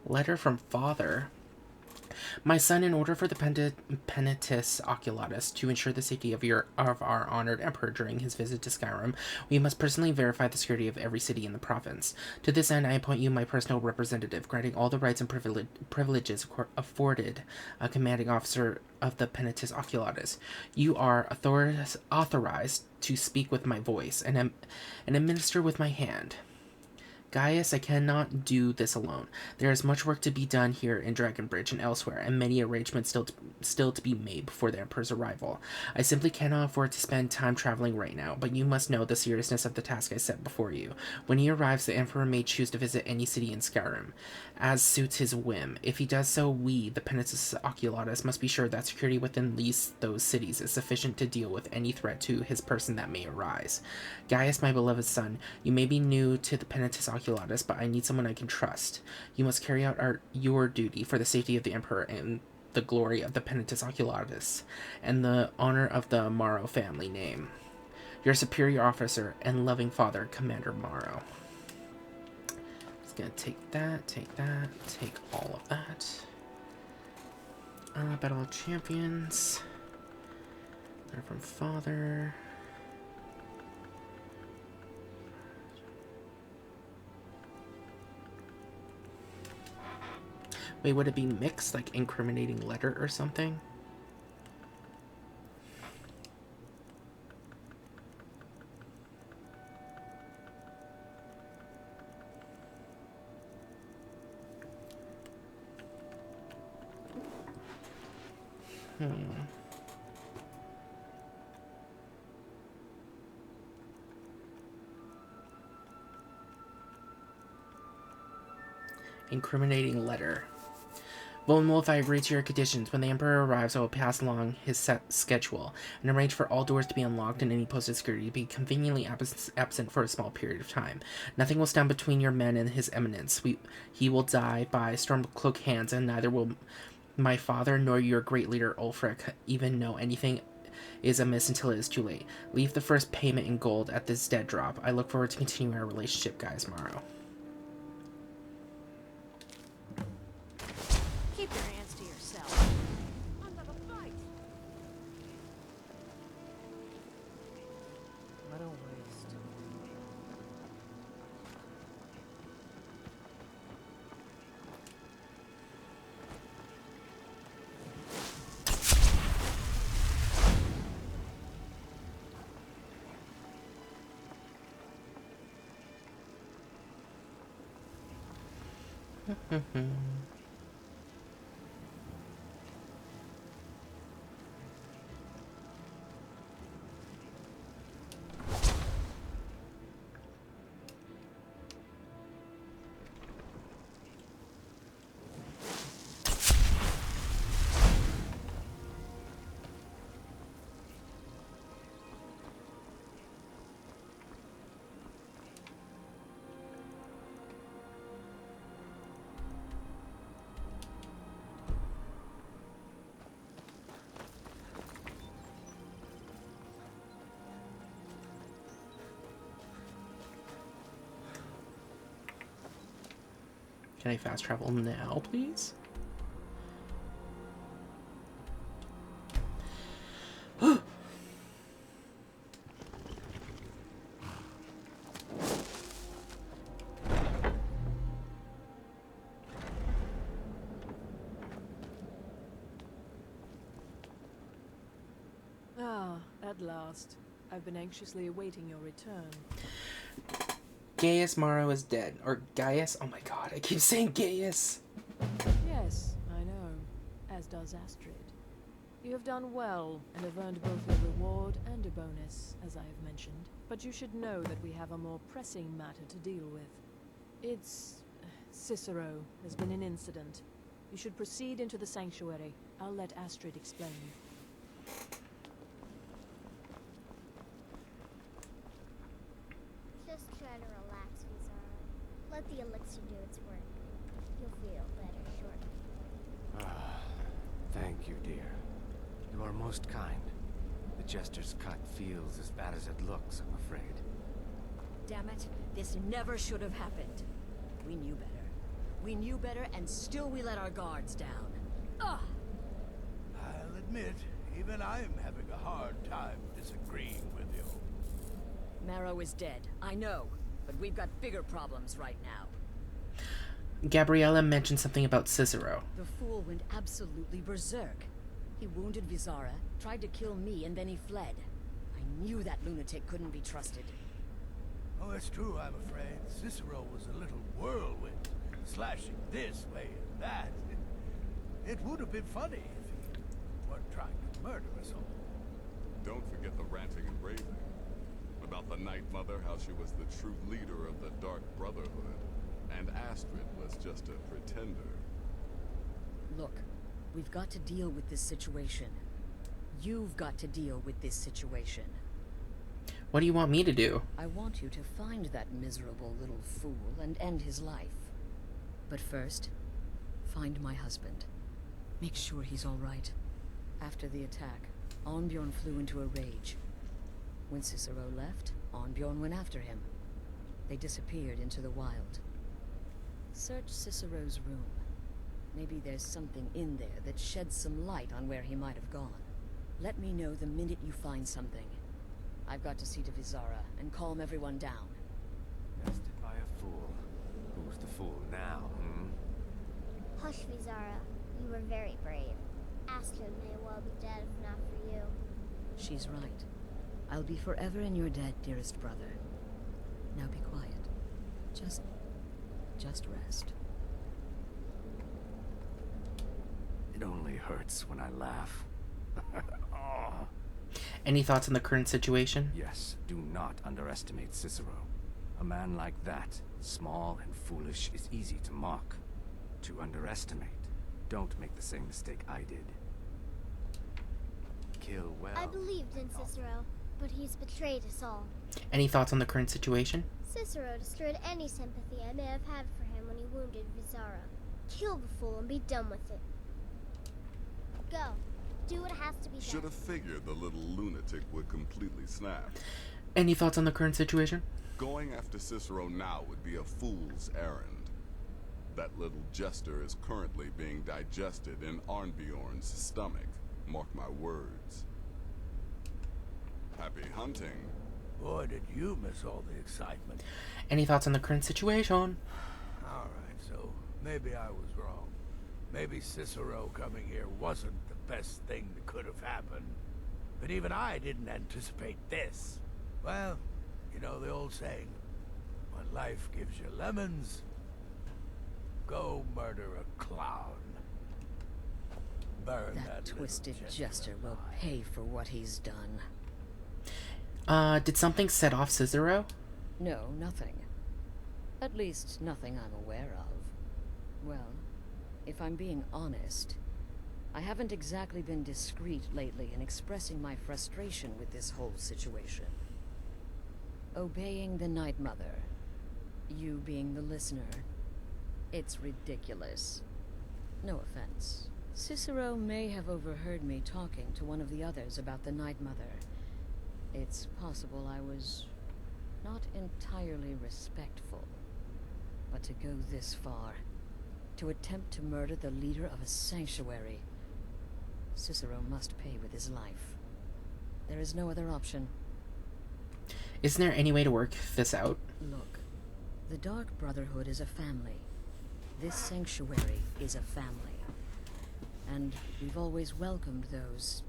Letter from father. My son, in order for the Penitus Oculatus to ensure the safety of our honored emperor during his visit to Skyrim, we must personally verify the security of every city in the province. To this end, I appoint you my personal representative, granting all the rights and privileges afforded a commanding officer of the Penitus Oculatus. You are authorized to speak with my voice and administer with my hand. Gaius, I cannot do this alone. There is much work to be done here in Dragonbridge and elsewhere, and many arrangements still to be made before the Emperor's arrival. I simply cannot afford to spend time traveling right now, but you must know the seriousness of the task I set before you. When he arrives, the Emperor may choose to visit any city in Skyrim, as suits his whim. If he does so, we, the Penitus Oculatus, must be sure that security within those cities is sufficient to deal with any threat to his person that may arise. Gaius, my beloved son, you may be new to the Penitus Oculatus, but I need someone I can trust. You must carry out your duty for the safety of the Emperor and the glory of the Penitus Oculatus, and the honor of the Morrow family name. Your superior officer and loving father, Commander Morrow. Just gonna take all of that. Battle of Champions. Letter from father. Wait, would it be mixed, like incriminating letter or something? Incriminating letter. Lone Wolf, I agree to your conditions. When the Emperor arrives, I will pass along his set schedule and arrange for all doors to be unlocked and any posted security to be conveniently absent for a small period of time. Nothing will stand between your men and his eminence. He will die by Stormcloak hands, and neither will my father nor your great leader Ulfric even know anything is amiss until it is too late. Leave the first payment in gold at this dead drop. I look forward to continuing our relationship, Gaius Morrow. Keep your hands to yourself. Under the fight. What a waste. Can I fast travel now, please? Ah, at last. I've been anxiously awaiting your return. Gaius Morrow is dead. Or Gaius? Oh my god, I keep saying Gaius. Yes, I know. As does Astrid. You have done well, and have earned both a reward and a bonus, as I have mentioned. But you should know that we have a more pressing matter to deal with. It's... CICERO. There's been an incident. You should proceed into the sanctuary. I'll let Astrid explain. Just try to relax, Vizara. Let the elixir do its work. You'll feel better shortly. Thank you, dear. You are most kind. The Jester's cut feels as bad as it looks, I'm afraid. Damn it, this never should have happened. We knew better. We knew better, and still we let our guards down. Ugh! I'll admit, even I'm having a hard time disagreeing with you. Marrow is dead, I know, but we've got bigger problems right now. Gabriella mentioned something about Cicero. The fool went absolutely berserk. He wounded Vizara, tried to kill me, and then he fled. I knew that lunatic couldn't be trusted. Oh, it's true, I'm afraid. Cicero was a little whirlwind, slashing this way and that. It would have been funny if he weren't trying to murder us all. Don't forget the ranting and raving. About the Night Mother, how she was the true leader of the Dark Brotherhood, and Astrid was just a pretender. Look, we've got to deal with this situation. You've got to deal with this situation. What do you want me to do? I want you to find that miserable little fool and end his life. But first, find my husband. Make sure he's all right. After the attack, Arnbjorn flew into a rage. When Cicero left, Arnbjorn went after him. They disappeared into the wild. Search Cicero's room. Maybe there's something in there that sheds some light on where he might have gone. Let me know the minute you find something. I've got to see to Vizara and calm everyone down. Bested by a fool. Who's the fool now, Hush, Vizara. You were very brave. Astrid may well be dead if not for you. She's right. I'll be forever in your debt, dearest brother. Now be quiet. Just rest. It only hurts when I laugh. Oh. Any thoughts on the current situation? Yes, do not underestimate Cicero. A man like that, small and foolish, is easy to mock. To underestimate. Don't make the same mistake I did. Kill well. I believed in Cicero, but he's betrayed us all. Any thoughts on the current situation? Cicero destroyed any sympathy I may have had for him when he wounded Vizara. Kill the fool and be done with it. Go. Do what has to be done. Should have figured the little lunatic would completely snap. Any thoughts on the current situation? Going after Cicero now would be a fool's errand. That little jester is currently being digested in Arnbjorn's stomach. Mark my words. Happy hunting. Boy, did you miss all the excitement. Any thoughts on the current situation? Alright, so maybe I was wrong. Maybe Cicero coming here wasn't the best thing that could have happened. But even I didn't anticipate this. Well, you know the old saying, when life gives you lemons, go murder a clown. Burn That twisted jester will pay for what he's done. Did something set off Cicero? No, nothing. At least, nothing I'm aware of. Well, if I'm being honest, I haven't exactly been discreet lately in expressing my frustration with this whole situation. Obeying the Night Mother, you being the listener, it's ridiculous. No offense. Cicero may have overheard me talking to one of the others about the Night Mother. It's possible I was not entirely respectful. But to go this far, to attempt to murder the leader of a sanctuary, Cicero must pay with his life. There is no other option. Isn't there any way to work this out? Look, the Dark Brotherhood is a family. This sanctuary is a family. And we've always welcomed those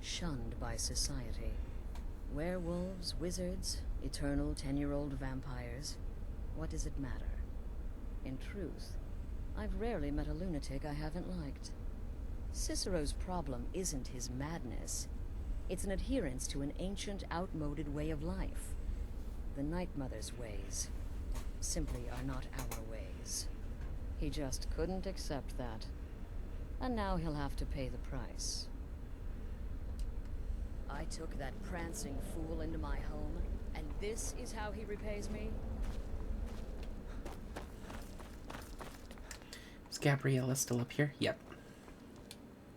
shunned by society. Werewolves, wizards, eternal 10-year-old vampires. What does it matter? In truth, I've rarely met a lunatic I haven't liked. Cicero's problem isn't his madness. It's an adherence to an ancient, outmoded way of life. The Night Mother's ways simply are not our ways. He just couldn't accept that. And now he'll have to pay the price. I took that prancing fool into my home, and this is how he repays me? Is Gabriella still up here? Yep.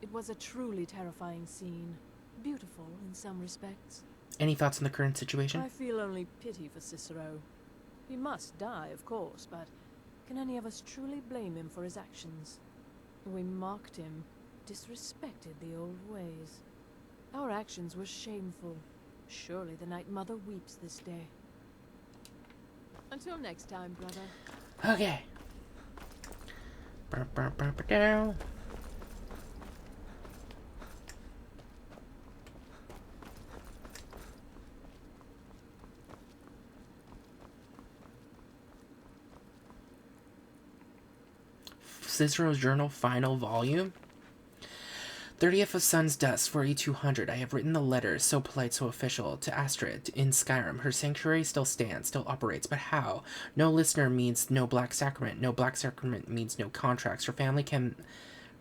It was a truly terrifying scene. Beautiful in some respects. Any thoughts on the current situation? I feel only pity for Cicero. He must die, of course, but can any of us truly blame him for his actions? We mocked him, disrespected the old ways. Our actions were shameful. Surely the Night Mother weeps this day. Until next time, brother. Okay. Burr, burr, burr, burr, down. Cicero's Journal, final volume. 30th of Sun's Dust, 4200. I have written the letter, so polite, so official, to Astrid in Skyrim. Her sanctuary still stands, still operates, but how? No listener means no Black Sacrament. No Black Sacrament means no contracts. Her family can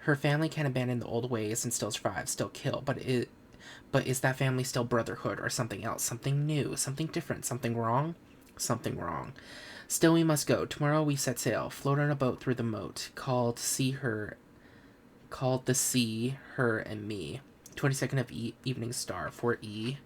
abandon the old ways and still survive, still kill, but is that family still brotherhood or something else? Something new, something different, something wrong? Something wrong. Still we must go. Tomorrow we set sail, float on a boat through the moat, called the sea, her, and me. 22nd of Evening Star, 4E.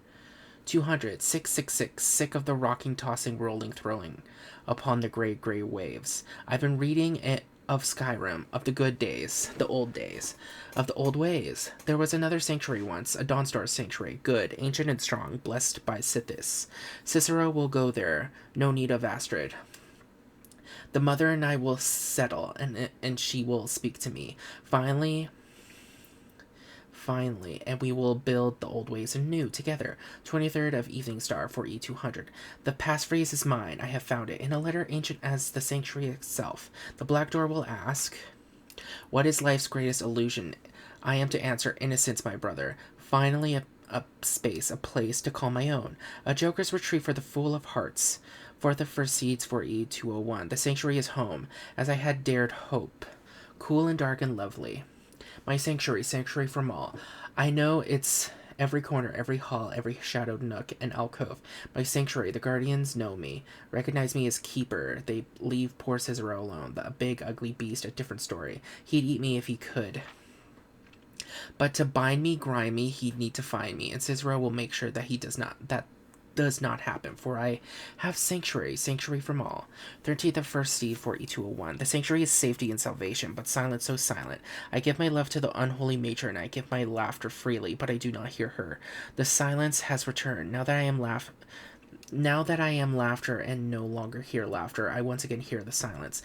200, 666, sick of the rocking, tossing, rolling, throwing upon the gray, gray waves. I've been reading of Skyrim, of the good days, the old days, of the old ways. There was another sanctuary once, a Dawnstar sanctuary, good, ancient and strong, blessed by Sithis. Cicero will go there, no need of Astrid. The mother and I will settle, and she will speak to me. Finally, and we will build the old ways anew together. 23rd of Evening Star, 4E200. The passphrase is mine. I have found it in a letter ancient as the sanctuary itself. The Black Door will ask, what is life's greatest illusion? I am to answer, innocence, my brother. Finally, a space, a place to call my own. A joker's retreat for the fool of hearts. 4th of First Seeds, 4E201. The sanctuary is home, as I had dared hope. Cool and dark and lovely. My sanctuary, sanctuary from all. I know it's every corner, every hall, every shadowed nook and alcove. My sanctuary, the guardians know me, recognize me as keeper. They leave poor Cicero alone, the big, ugly beast, a different story. He'd eat me if he could. But to bind me, grind me, he'd need to find me, and Cicero will make sure that that does not happen, for I have sanctuary, sanctuary from all. 13th of First Seed, 4E201. The sanctuary is safety and salvation, but silent, so silent. I give my love to the unholy matron, I give my laughter freely, but I do not hear her. The silence has returned. Now that I am laughter and no longer hear laughter, I once again hear the silence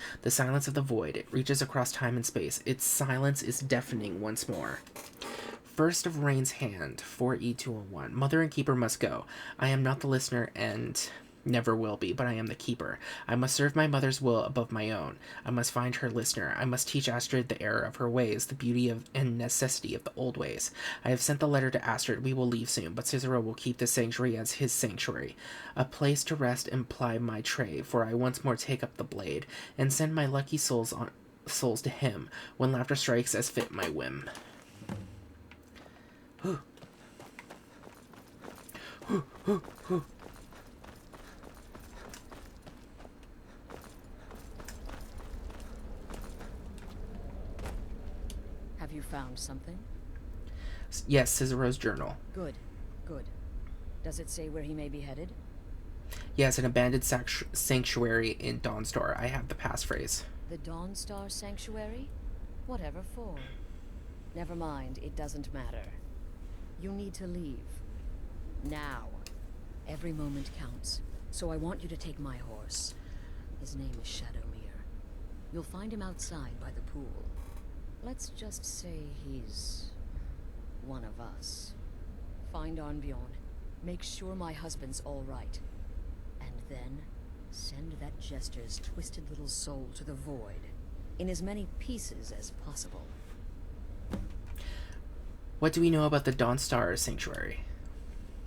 of the void. It reaches across time and space. Its silence is deafening once more. First of Rain's Hand, 4E201. Mother and keeper must go. I am not the listener and never will be, but I am the keeper. I must serve my mother's will above my own. I must find her listener. I must teach Astrid the error of her ways, the beauty and necessity of the old ways. I have sent the letter to Astrid. We will leave soon, but Cicero will keep the sanctuary as his sanctuary, a place to rest and ply my trade, for I once more take up the blade and send my lucky souls to him when laughter strikes as fit my whim. Have you found something? Yes, Cicero's journal. Good, good. Does it say where he may be headed? Yes, an abandoned sanctuary in Dawnstar. I have the passphrase. The Dawnstar Sanctuary? Whatever for. Never mind, it doesn't matter. You need to leave. Now. Every moment counts, so I want you to take my horse. His name is Shadowmere. You'll find him outside by the pool. Let's just say he's one of us. Find Arnbjorn. Make sure my husband's all right. And then send that jester's twisted little soul to the void, in as many pieces as possible. What do we know about the Dawnstar Sanctuary?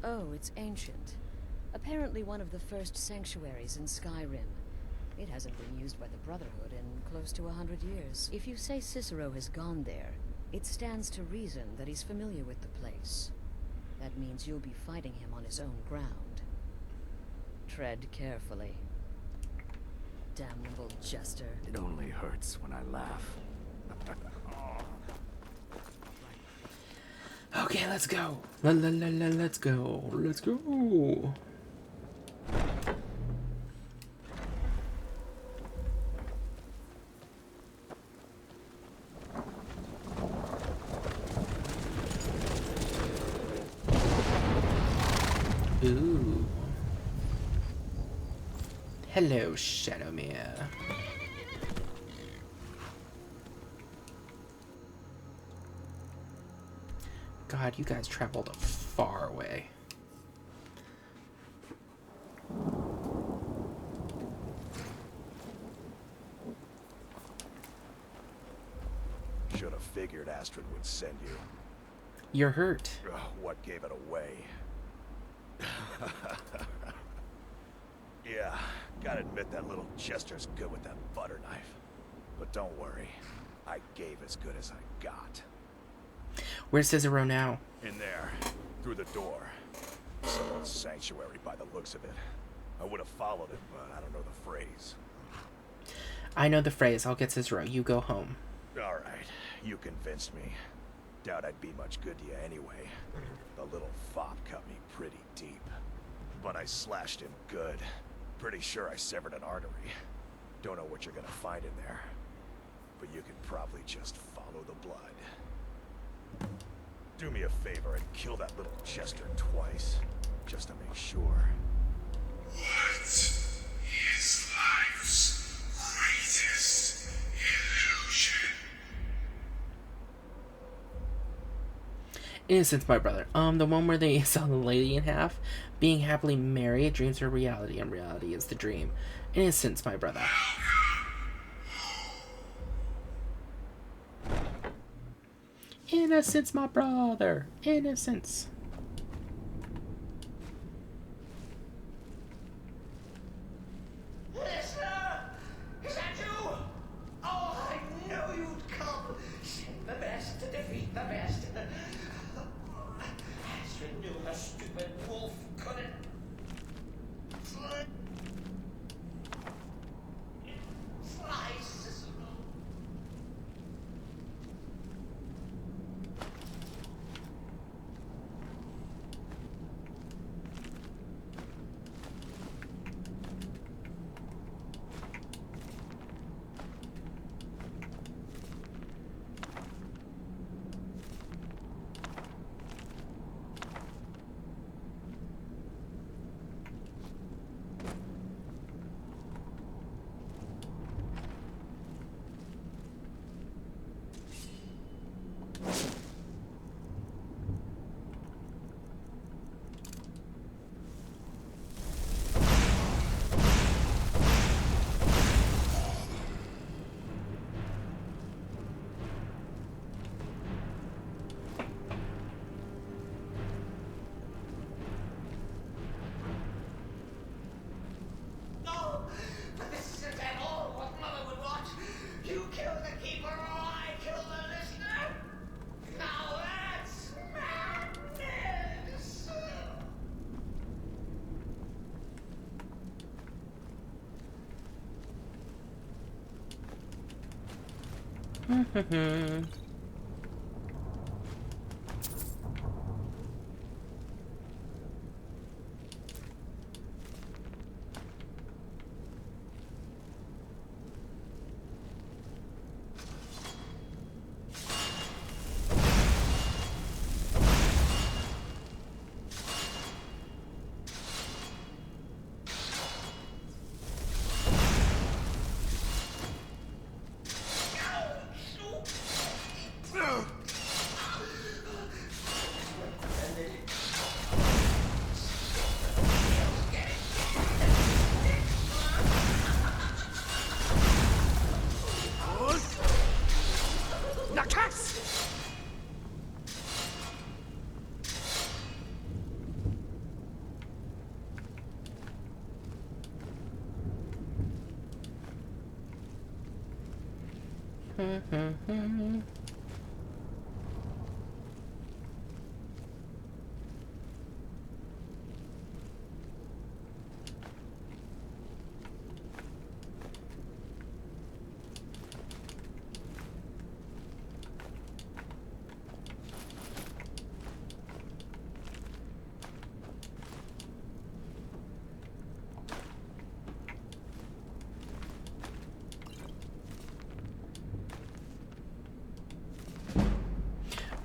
Oh, it's ancient. Apparently one of the first sanctuaries in Skyrim. It hasn't been used by the Brotherhood in close to 100 years. If you say Cicero has gone there, it stands to reason that he's familiar with the place. That means you'll be fighting him on his own ground. Tread carefully. Damnable jester. It only hurts when I laugh. Okay, let's go. Let's go. Let's go. Ooh. Hello, Shadowmere. God, you guys traveled a far away. Should have figured Astrid would send you. You're hurt. Ugh, what gave it away? Yeah, gotta admit that little Chester's good with that butter knife. But don't worry, I gave as good as I got. Where's CICERO now? In there, through the door. Someone's sanctuary by the looks of it. I would have followed him, but I don't know the phrase. I know the phrase. I'll get CICERO. You go home. Alright, you convinced me. Doubt I'd be much good to you anyway. The little fop cut me pretty deep. But I slashed him good. Pretty sure I severed an artery. Don't know what you're gonna find in there. But you can probably just follow the blood. Do me a favor and kill that little Chester twice. Just to make sure. What is life's greatest illusion? Innocence, my brother. The one where they saw the lady in half. Being happily married, dreams are reality, and reality is the dream. Innocence, my brother. Innocence, my brother. Innocence. Listener! Is that you? Oh, I knew you'd come. Send the best to defeat the best. Astrid knew her stupid wolf couldn't. Fly, Cicero. No, but this isn't at all what Mother would want. You kill the keeper or I kill the listener. Now that's madness.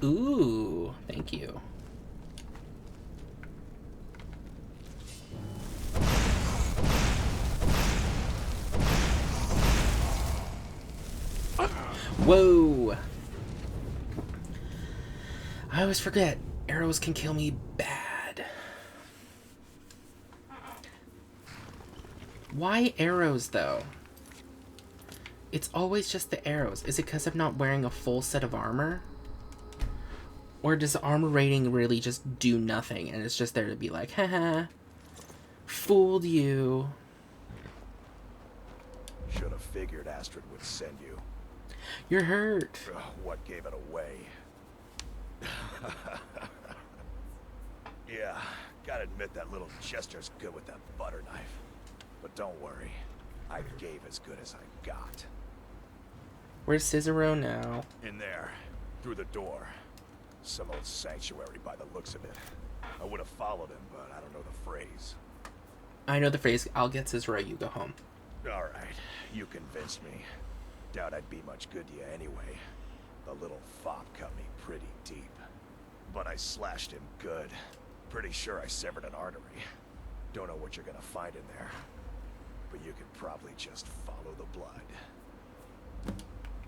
Ooh, thank you. Whoa! I always forget. Arrows can kill me bad. Why arrows, though? It's always just the arrows. Is it because I'm not wearing a full set of armor? Or does the armor rating really just do nothing and it's just there to be like, haha, fooled you. Should have figured Astrid would send you. You're hurt. Ugh, what gave it away? Yeah, gotta admit that little Chester's good with that butter knife. But don't worry, I gave as good as I got. Where's CICERO now? In there, through the door. Some old sanctuary by the looks of it. I would have followed him, but I don't know the phrase. I know the phrase, I'll get CICERO, you go home. Alright, you convinced me. Doubt I'd be much good to you anyway. The little fop cut me pretty deep. But I slashed him good. Pretty sure I severed an artery. Don't know what you're gonna find in there. But you could probably just follow the blood.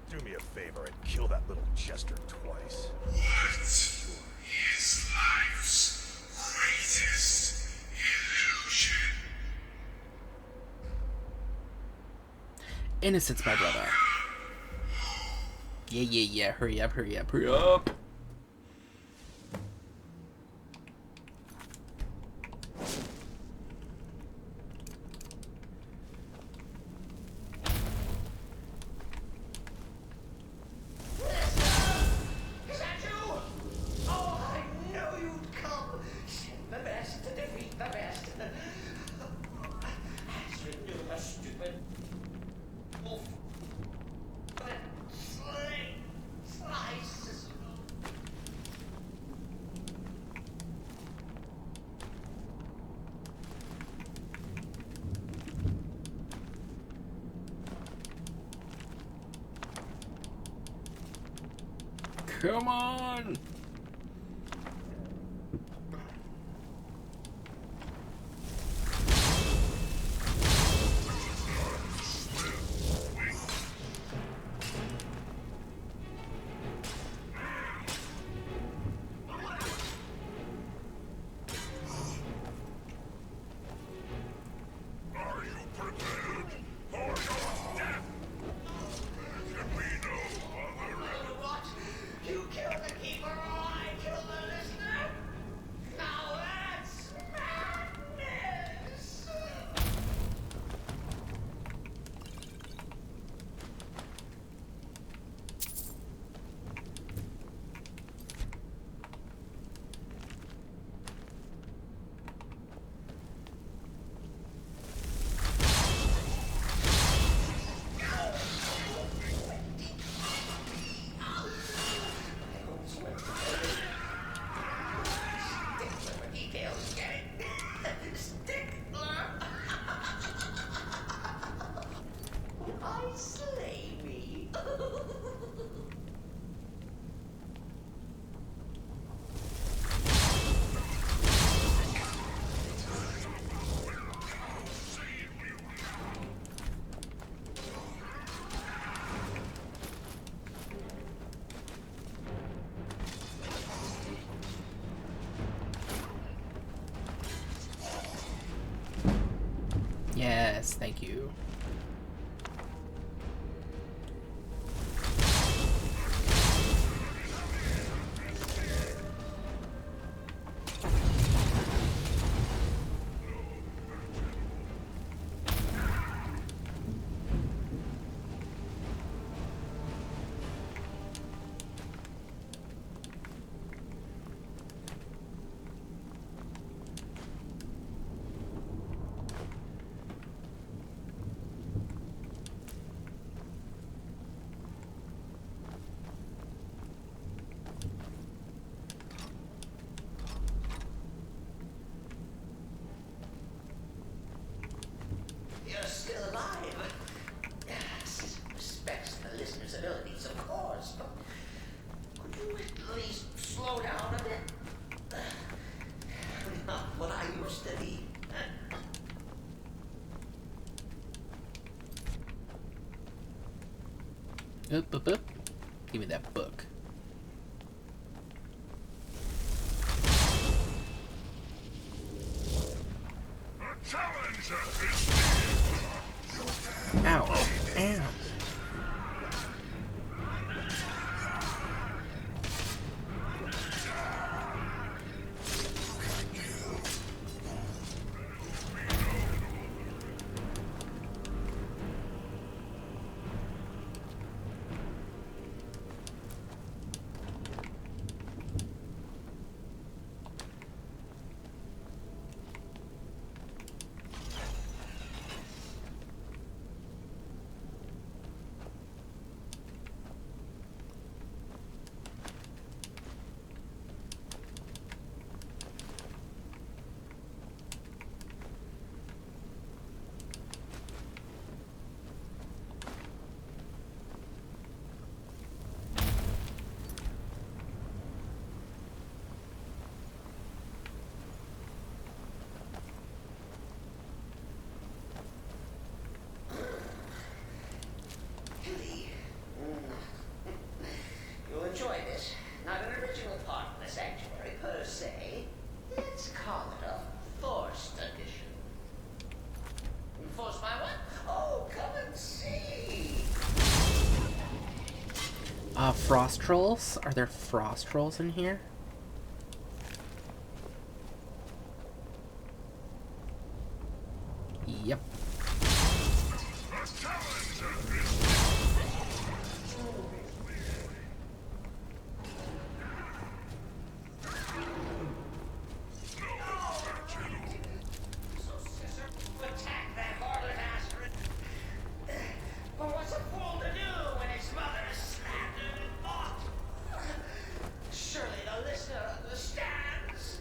Do me a favor and kill that little Chester twice. What is life's greatest illusion? Innocence, my brother. Yeah. Hurry up. Come on! Yes, thank you. You're still alive. Respects the listener's abilities, of course, but could you at least slow down a bit? Not what I used to be. Up. Give me that book. Ow. Ow. You'll enjoy this. Not an original part of the sanctuary per se. Let's call it a forced addition. Forced by what? Oh, come and see. Frost trolls? Are there frost trolls in here? Yep. Attack that harlot bastard. But what's a fool to do when his mother is slandered and mocked? Surely the listener understands.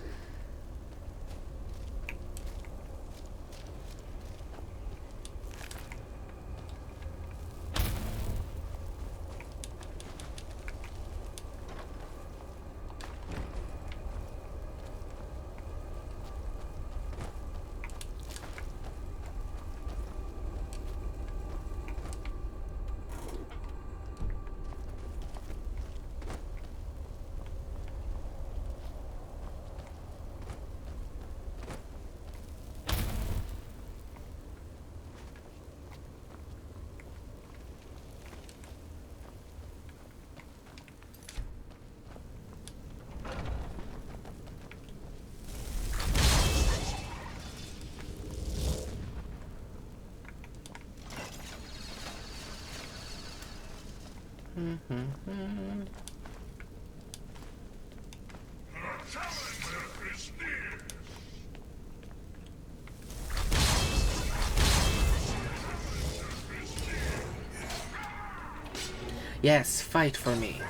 Yes, fight for me.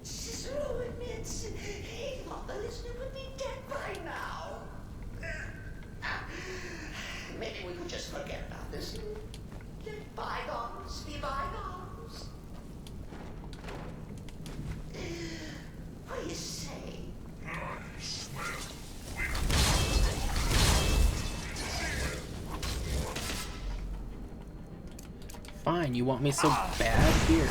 CICERO admits he thought the listener would be dead by now. Maybe we could just forget about this. Let bygones be bygones. What do you say? Fine, you want me so bad? Here.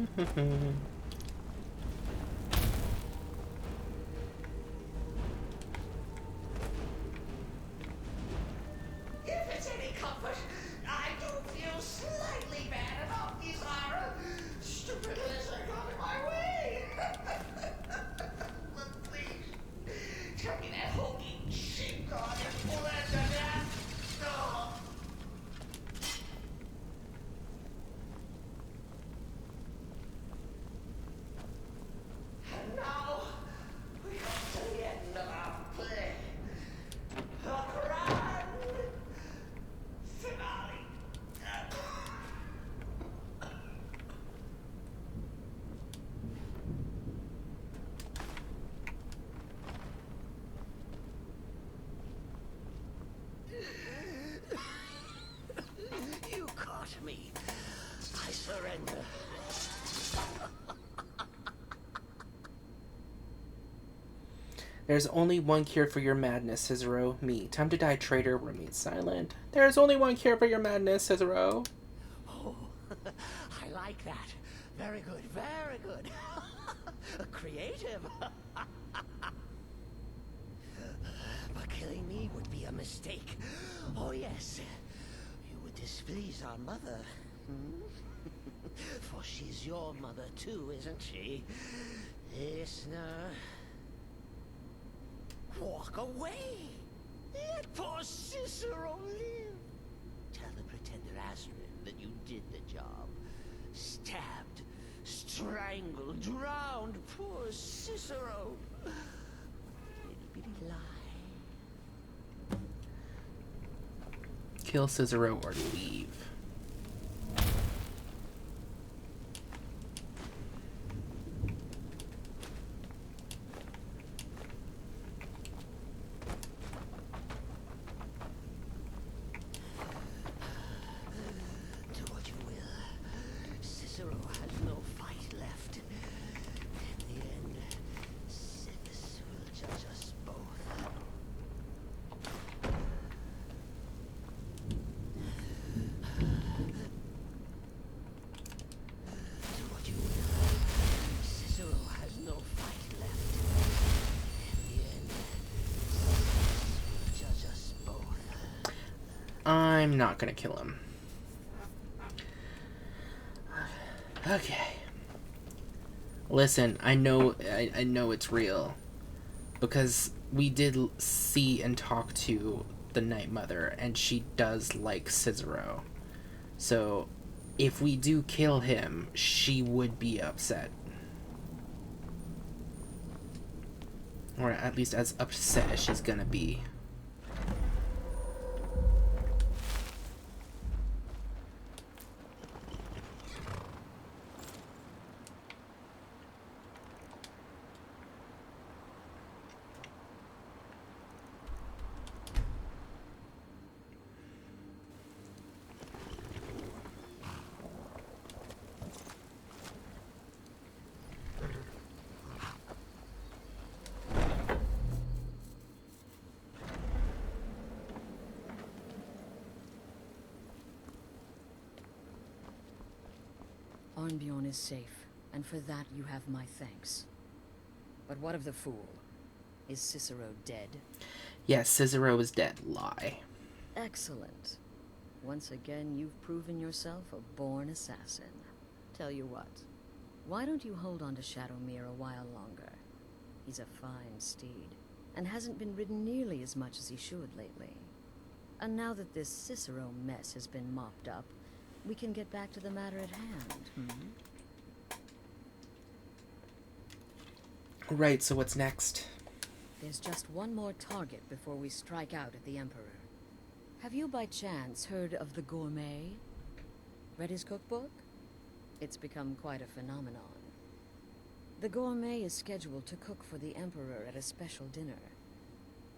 If it's any comfort, I do feel slightly bad about these stupid lizard got in my way. But please, tell me that hulking sheepdog and pull that to death. No. And now, we come to the end of our play. The grand finale. You caught me. I surrender. There's only one cure for your madness, Cicero. Me. Time to die, traitor. Remain silent. There's only one cure for your madness, Cicero. Oh, I like that. Very good, very good. Creative. But killing me would be a mistake. Oh, yes. You would displease our mother. For she's your mother, too, isn't she? Listener. Walk away. Let poor Cicero live. Tell the pretender Astrid that you did the job. Stabbed, strangled, drowned poor Cicero. Bitty bitty lie. Kill Cicero or leave. I'm not gonna kill him. Okay. Listen, I know it's real. Because we did see and talk to the Night Mother, and she does like Cicero. So, if we do kill him, she would be upset. Or at least as upset as she's gonna be. Arnbjorn is safe, and for that you have my thanks. But what of the fool? Is Cicero dead? Yes, Cicero is dead. Lie. Excellent. Once again, you've proven yourself a born assassin. Tell you what, why don't you hold on to Shadowmere a while longer? He's a fine steed, and hasn't been ridden nearly as much as he should lately. And now that this Cicero mess has been mopped up, we can get back to the matter at hand, Right, so what's next? There's just one more target before we strike out at the Emperor. Have you by chance heard of the Gourmet? Read his cookbook? It's become quite a phenomenon. The Gourmet is scheduled to cook for the Emperor at a special dinner.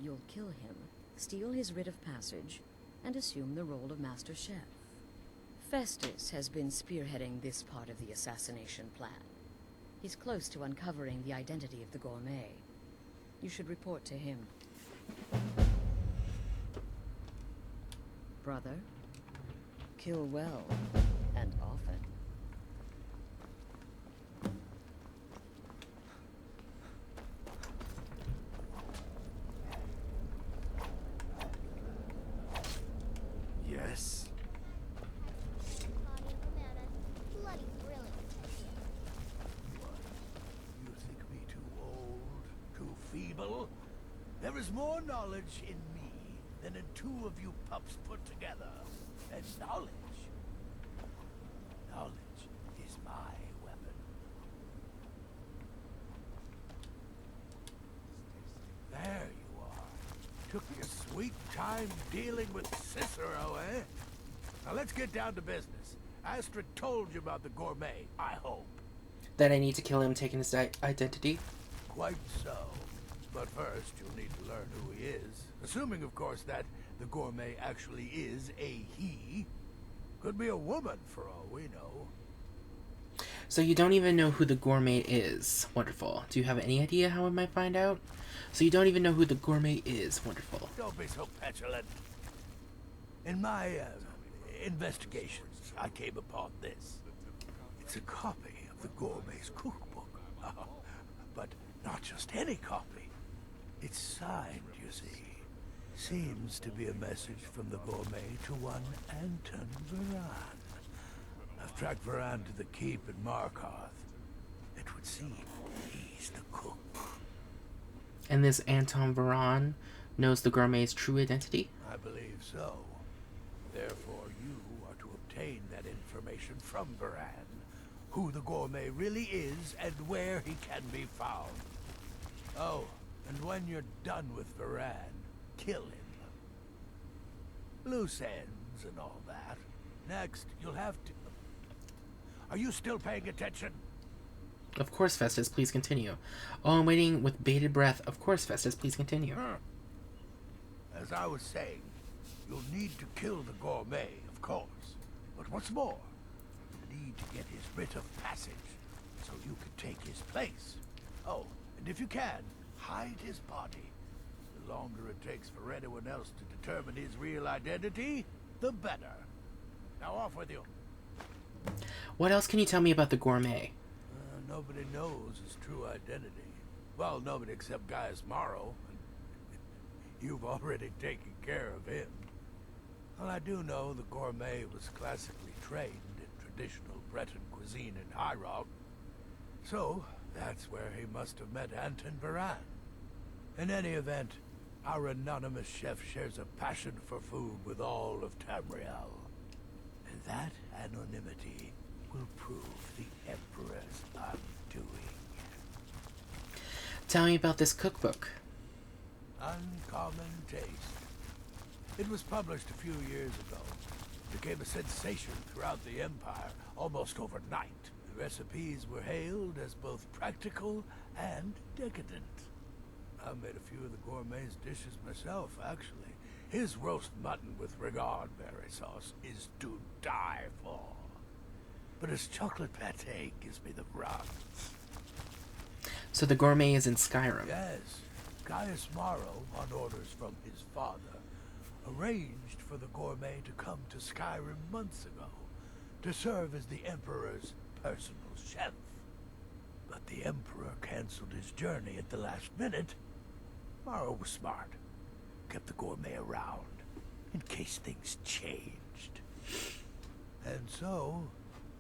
You'll kill him, steal his writ of passage, and assume the role of Master Chef. Festus has been spearheading this part of the assassination plan. He's close to uncovering the identity of the Gourmet. You should report to him. Brother, kill well and often. There is more knowledge in me than in two of you pups put together. And knowledge is my weapon. There you are. Took you sweet time dealing with Cicero, eh? Now let's get down to business. Astrid told you about the gourmet, I hope. That I need to kill him, taking his identity? Quite so. But first, you'll need to learn who he is. Assuming, of course, that the gourmet actually is a he. Could be a woman, for all we know. So you don't even know who the gourmet is. Wonderful. Do you have any idea how I might find out? So you don't even know who the gourmet is. Wonderful. Don't be so petulant. In my investigations, I came upon this. It's a copy of the gourmet's cookbook. But not just any copy. It's signed, you see. Seems to be a message from the gourmet to one Anton Varan. I've tracked Varan to the keep in Markarth. It would seem he's the cook. And this Anton Varan knows the gourmet's true identity? I believe so. Therefore, you are to obtain that information from Varan. Who the gourmet really is and where he can be found. Oh, and when you're done with Varan, kill him. Loose ends and all that. Next, you'll have to... Are you still paying attention? Of course, Festus, please continue. Oh, I'm waiting with bated breath. Of course, Festus, please continue. As I was saying, you'll need to kill the gourmet, of course. But what's more, you'll need to get his writ of passage, so you can take his place. Oh, and if you can, hide his body. The longer it takes for anyone else to determine his real identity, the better. Now off with you. What else can you tell me about the gourmet? Nobody knows his true identity. Well, nobody except Gaius Morrow. You've already taken care of him. Well, I do know the gourmet was classically trained in traditional Breton cuisine in High Rock. So, that's where he must have met Anton Varan. In any event, our anonymous chef shares a passion for food with all of Tamriel. And that anonymity will prove the Emperor's undoing. Tell me about this cookbook. Uncommon Taste. It was published a few years ago. Became a sensation throughout the Empire almost overnight. The recipes were hailed as both practical and decadent. I made a few of the gourmet's dishes myself, actually. His roast mutton with regard berry sauce is to die for. But his chocolate pate gives me the runs. So the gourmet is in Skyrim? Yes. Gaius Morrow, on orders from his father, arranged for the gourmet to come to Skyrim months ago to serve as the Emperor's personal chef. But the Emperor canceled his journey at the last minute. Morrow was smart. Kept the gourmet around in case things changed. And so,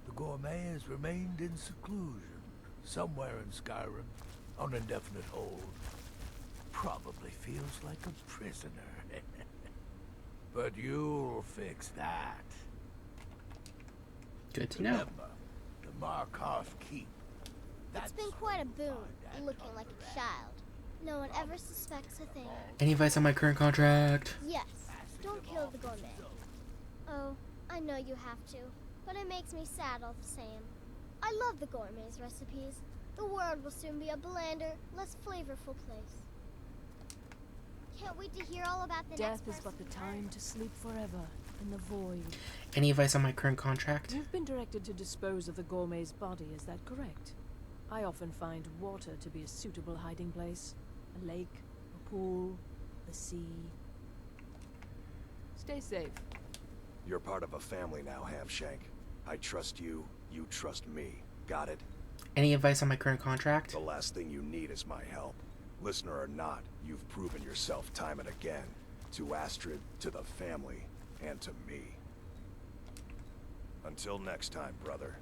the gourmet has remained in seclusion, somewhere in Skyrim, on indefinite hold. Probably feels like a prisoner. But you'll fix that. Good to know. Remember, the Markarth Keep. It's been quite a boon, looking like a child. No one ever suspects a thing. Any advice on my current contract? Yes, don't kill the gourmet. Oh, I know you have to, but it makes me sad all the same. I love the gourmet's recipes. The world will soon be a blander, less flavorful place. Can't wait to hear all about the Death next is but the person. time to sleep forever in the void. Any advice on my current contract? You've been directed to dispose of the gourmet's body, is that correct? I often find water to be a suitable hiding place. A lake, a pool, the sea. Stay safe. You're part of a family now, Hamshank. I trust you, you trust me. Got it? Any advice on my current contract? The last thing you need is my help. Listener or not, you've proven yourself time and again. To Astrid, to the family, and to me. Until next time, brother.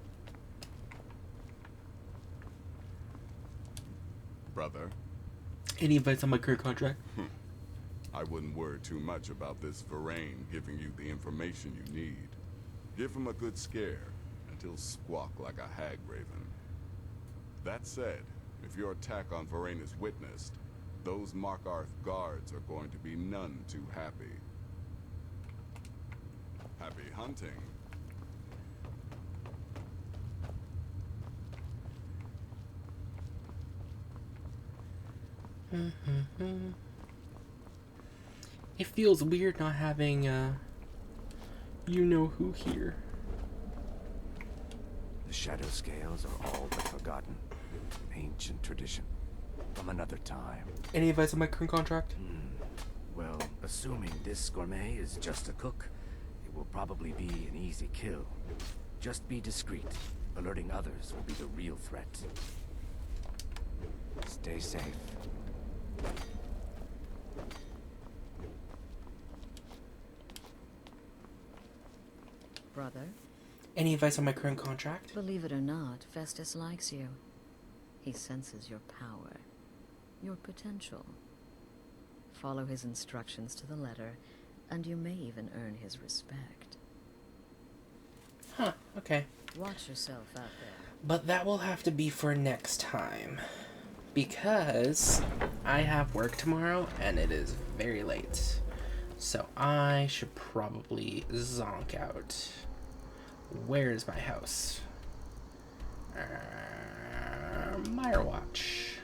Brother? Any advice on my current contract? I wouldn't worry too much about this Varane giving you the information you need. Give him a good scare, and he'll squawk like a hag raven. That said, if your attack on Varane is witnessed, those Markarth guards are going to be none too happy. Happy hunting. It feels weird not having, you-know-who here. The shadow scales are all but forgotten. Ancient tradition from another time. Any advice on my current contract? Well, assuming this gourmet is just a cook, it will probably be an easy kill. Just be discreet. Alerting others will be the real threat. Stay safe. Brother? Any advice on my current contract? Believe it or not, Festus likes you. He senses your power, your potential. Follow his instructions to the letter, and you may even earn his respect. Huh, okay. Watch yourself out there. But that will have to be for next time. Because I have work tomorrow, and it is very late. So I should probably zonk out. Where is my house? Mirewatch.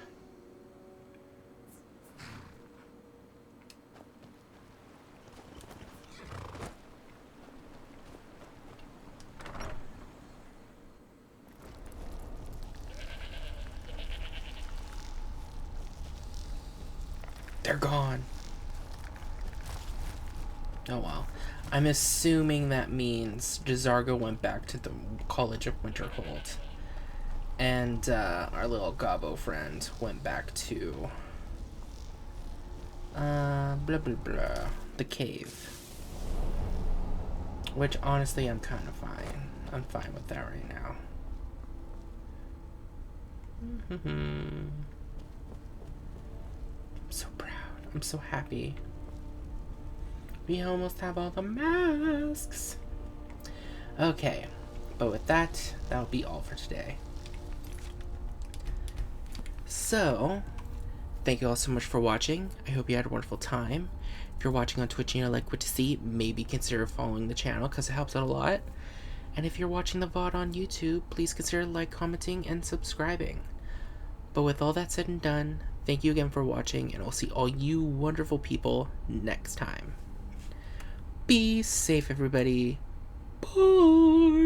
They're gone. Oh well. I'm assuming that means Jazargo went back to the College of Winterhold. And our little Gobbo friend went back to blah blah blah, the cave. Which honestly I'm kind of fine. I'm fine with that right now. I'm so proud. I'm so happy. We almost have all the masks. Okay, but with that, that'll be all for today. So, thank you all so much for watching. I hope you had a wonderful time. If you're watching on Twitch and you like what you see, maybe consider following the channel because it helps out a lot. And if you're watching the VOD on YouTube, please consider like, commenting, and subscribing. But with all that said and done, thank you again for watching, and I'll see all you wonderful people next time. Be safe, everybody. Bye!